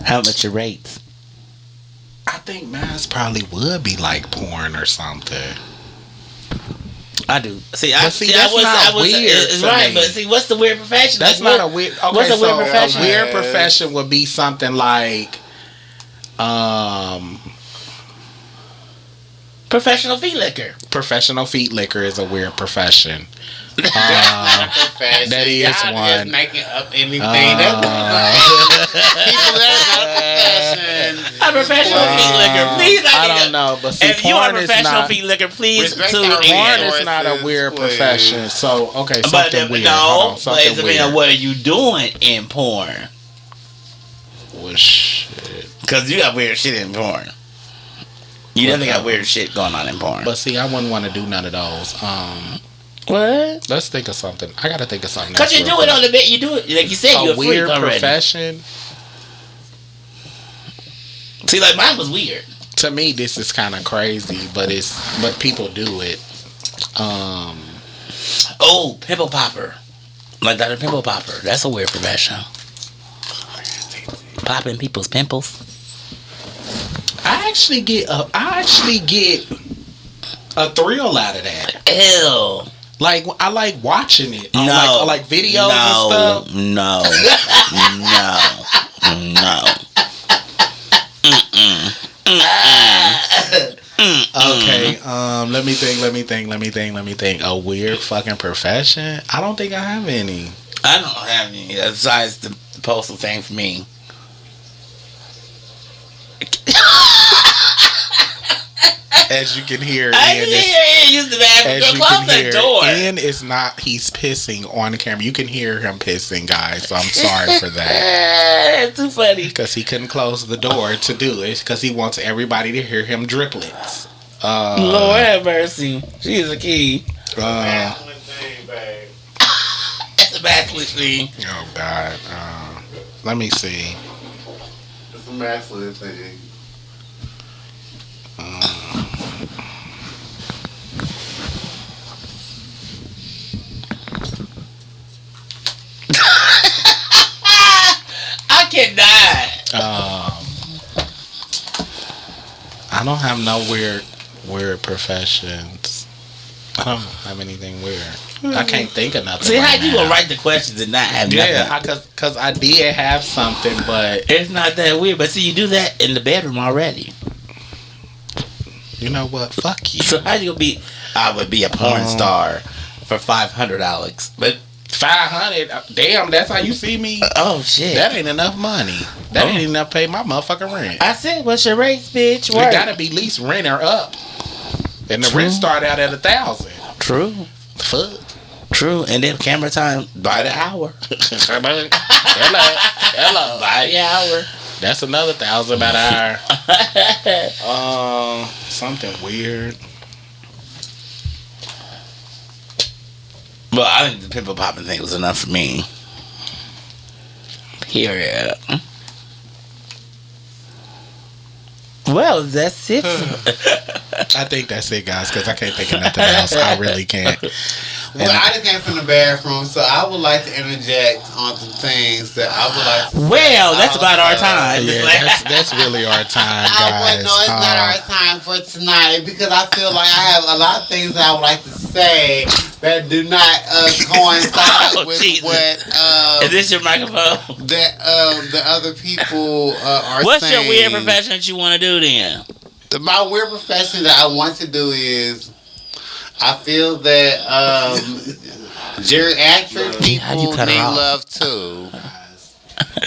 How much your rates? I think mine's probably would be like porn or something. I do. See, But see, that's not weird It's to right, me. but see, what's the weird profession? That's Like, not what- a weird. Okay, what's a weird so profession? a weird profession would be something like, professional feet licker. professional feet licker is a weird profession. That's not a profession. that is Y'all one. Just making up anything. That's people. That's not a profession. A professional feet licker. Please, I don't know, but see, If you are a porn is professional not. feet licker, please Respect tune our in. Porn resources, is not a weird please. profession. So okay, But something weird. Hold no, on, but something it's depending on weird. what are you doing in porn. Well, shit. Because you got weird shit in porn. You definitely got weird shit going on in porn. But see, I wouldn't want to do none of those. What? Let's think of something. I gotta think of something. Because you do it on the bed. You do it. Like you said, you're a a freak weird already. profession. See, like mine was weird. To me, this is kind of crazy, but people do it. Oh, pimple popper. Like Dr. Pimple Popper. That's a weird profession. Popping people's pimples. I actually get a thrill out of that. Ew. Like I like watching it. No. I like videos and stuff. No. No. Okay, let me think. A weird fucking profession? I don't think I have any. I don't have any besides the postal thing for me. As you can hear, I Ian can is, hear it. Use the bathroom. as Go you close can that hear, door. Ian is not. He's pissing on the camera. You can hear him pissing, guys. So I'm sorry for that. It's too funny. Because he couldn't close the door to do it. Because he wants everybody to hear him driplets. Lord have mercy. She is a key. Masculine thing, babe. That's a masculine thing. Oh God. Let me see. It's a masculine thing. I cannot. I don't have no weird professions. I don't have anything weird. I can't think of nothing. See, right how you now. gonna write the questions and not have nothing? Yeah, because I did have something, but It's not that weird. But see, you do that in the bedroom already. you know what? Fuck you. So how you gonna be? I would be a porn star for $500, Alex. But 500. Damn, that's how you see me. oh shit, That ain't enough money. That ain't enough to pay my motherfucking rent. I said, what's your rates, bitch? You Work. gotta be least rent or up, and the True. rent start out at 1,000. True. Fuck. True, and then camera time by the hour. Hello. By the hour. That's another $1,000 by the hour. Something weird. Well, I think the pimple popping thing was enough for me. Period. Well, that's it. I think that's it, guys, because I can't think of nothing else. I really can't. Well, I just came from the bathroom, so I would like to interject on some things that I would like to say. Well, that's about our time. Yeah, that's really our time, guys. No, it's not our time for tonight because I feel like I have a lot of things that I would like to say that do not coincide with Jesus. what Is this your microphone? that the other people are What's saying. your weird profession that you want to do then? My weird profession that I want to do is I feel that geriatric people need love too.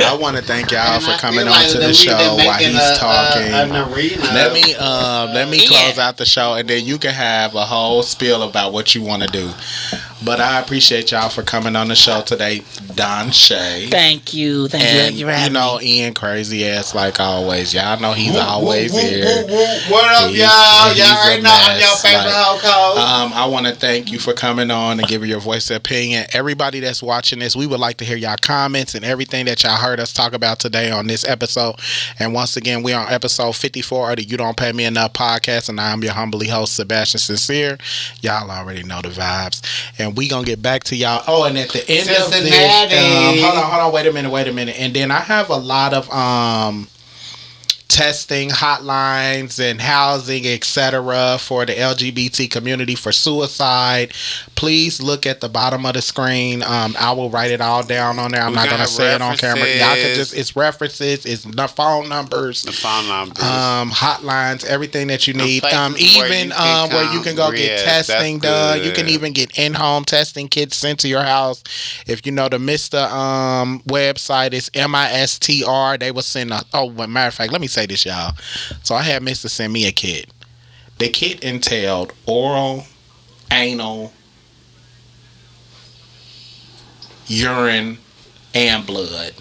I want to thank y'all And for I coming feel on like to that the we've show been while making he's talking. an arena. Let me close out the show, and then you can have a whole spiel about what you want to do. But I appreciate y'all for coming on the show today, Don Shay. Thank you. And you for having me. Ian crazy ass like always. Y'all know he's always here. What up, y'all? He's Y'all a already know I'm your mess. favorite Like, hoe coach. I want to thank you for coming on and giving your voice and opinion. Everybody that's watching this, we would like to hear y'all comments and everything that y'all heard us talk about today on this episode. And once again, we on episode 54 of the You Don't Pay Me Enough podcast, and I'm your humbly host, Sebastian Sincere. Y'all already know the vibes. And we gonna get back to y'all. Oh, and at the end of this, hold on, wait a minute. And then I have a lot of testing hotlines and housing, etc., for the LGBT community for suicide. Please look at the bottom of the screen. I will write it all down on there. I'm not gonna say it on camera. Y'all can it's references, it's the phone numbers, hotlines, everything that you need. Even where you can go get testing done. You can even get in-home testing kits sent to your house. If you know the Mr. Website is MISTR. They will send matter of fact, let me say this, y'all. So I had Mr. send me a kit. The kit entailed oral, anal, urine, and blood.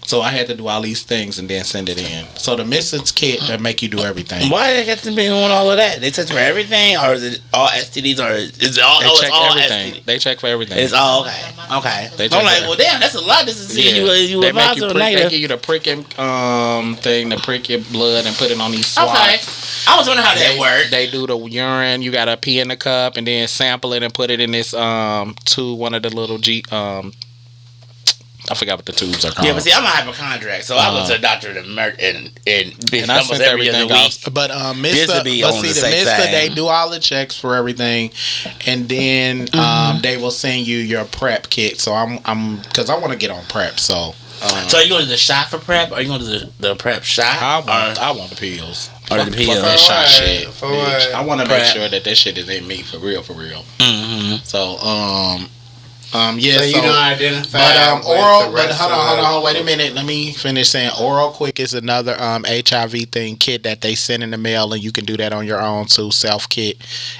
So I had to do all these things and then send it in. So the Mrs. kit that make you do everything. Why they got to be doing all of that? They test for everything, or is it all STDs, or is it all? They check all everything. STDs? They check for everything. It's all okay. Okay. I'm like, well, damn, that's a lot. This is seeing you they a make you positive or prick, negative. They give you the pricking thing to prick your blood and put it on these swabs. Okay. I was wondering how that worked. They do the urine. You gotta pee in the cup and then sample it and put it in this one of the little I forgot what the tubes are called. Yeah, but see, I'm a hypochondriac, so I went to the doctor and I sent everything off. But Mr. They do all the checks for everything, and then they will send you your prep kit. So I'm because I want to get on prep. So so are you going to do the shot for prep, or are you going to do the prep shot? I want the pills. Or the pills. That shot shit. For what? I want to make sure that shit is in me for real. Mm-hmm. So So you don't identify. But hold on, wait a minute. Let me finish saying Oral Quick is another HIV thing kit that they send in the mail, and you can do that on your own too, self kit.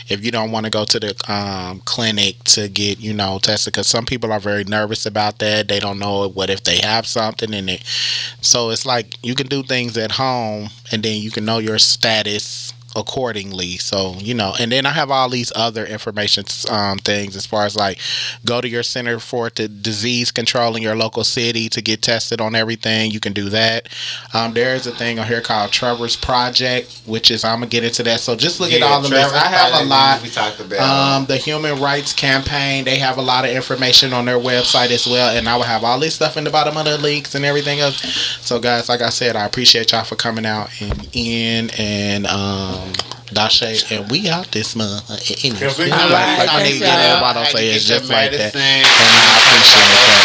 If you don't want to go to the clinic to get tested, because some people are very nervous about that. They don't know what if they have something in it. So it's like you can do things at home, and then you can know your status accordingly. So and then I have all these other information things as far as like go to your center for the disease control in your local city to get tested on everything. You can do that. There's a thing on here called Trevor's Project, which is I'm gonna get into that. So just look at all the lists. I have a lot. We talked about the Human Rights Campaign. They have a lot of information on their website as well, and I will have all this stuff in the bottom of the links and everything else. So guys, like I said, I appreciate y'all for coming out and in and Dashe, and we out this month. Like I need to get everybody on say it's just like that. And I appreciate that.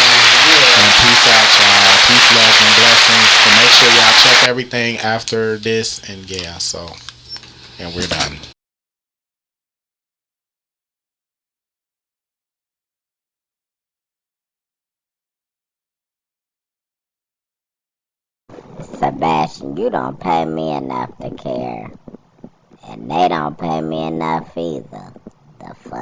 And peace out, y'all. Peace, love, and blessings. And make sure y'all check everything after this. And and we're done. Sebastian, you don't pay me enough to care. And they don't pay me enough either. The fuck?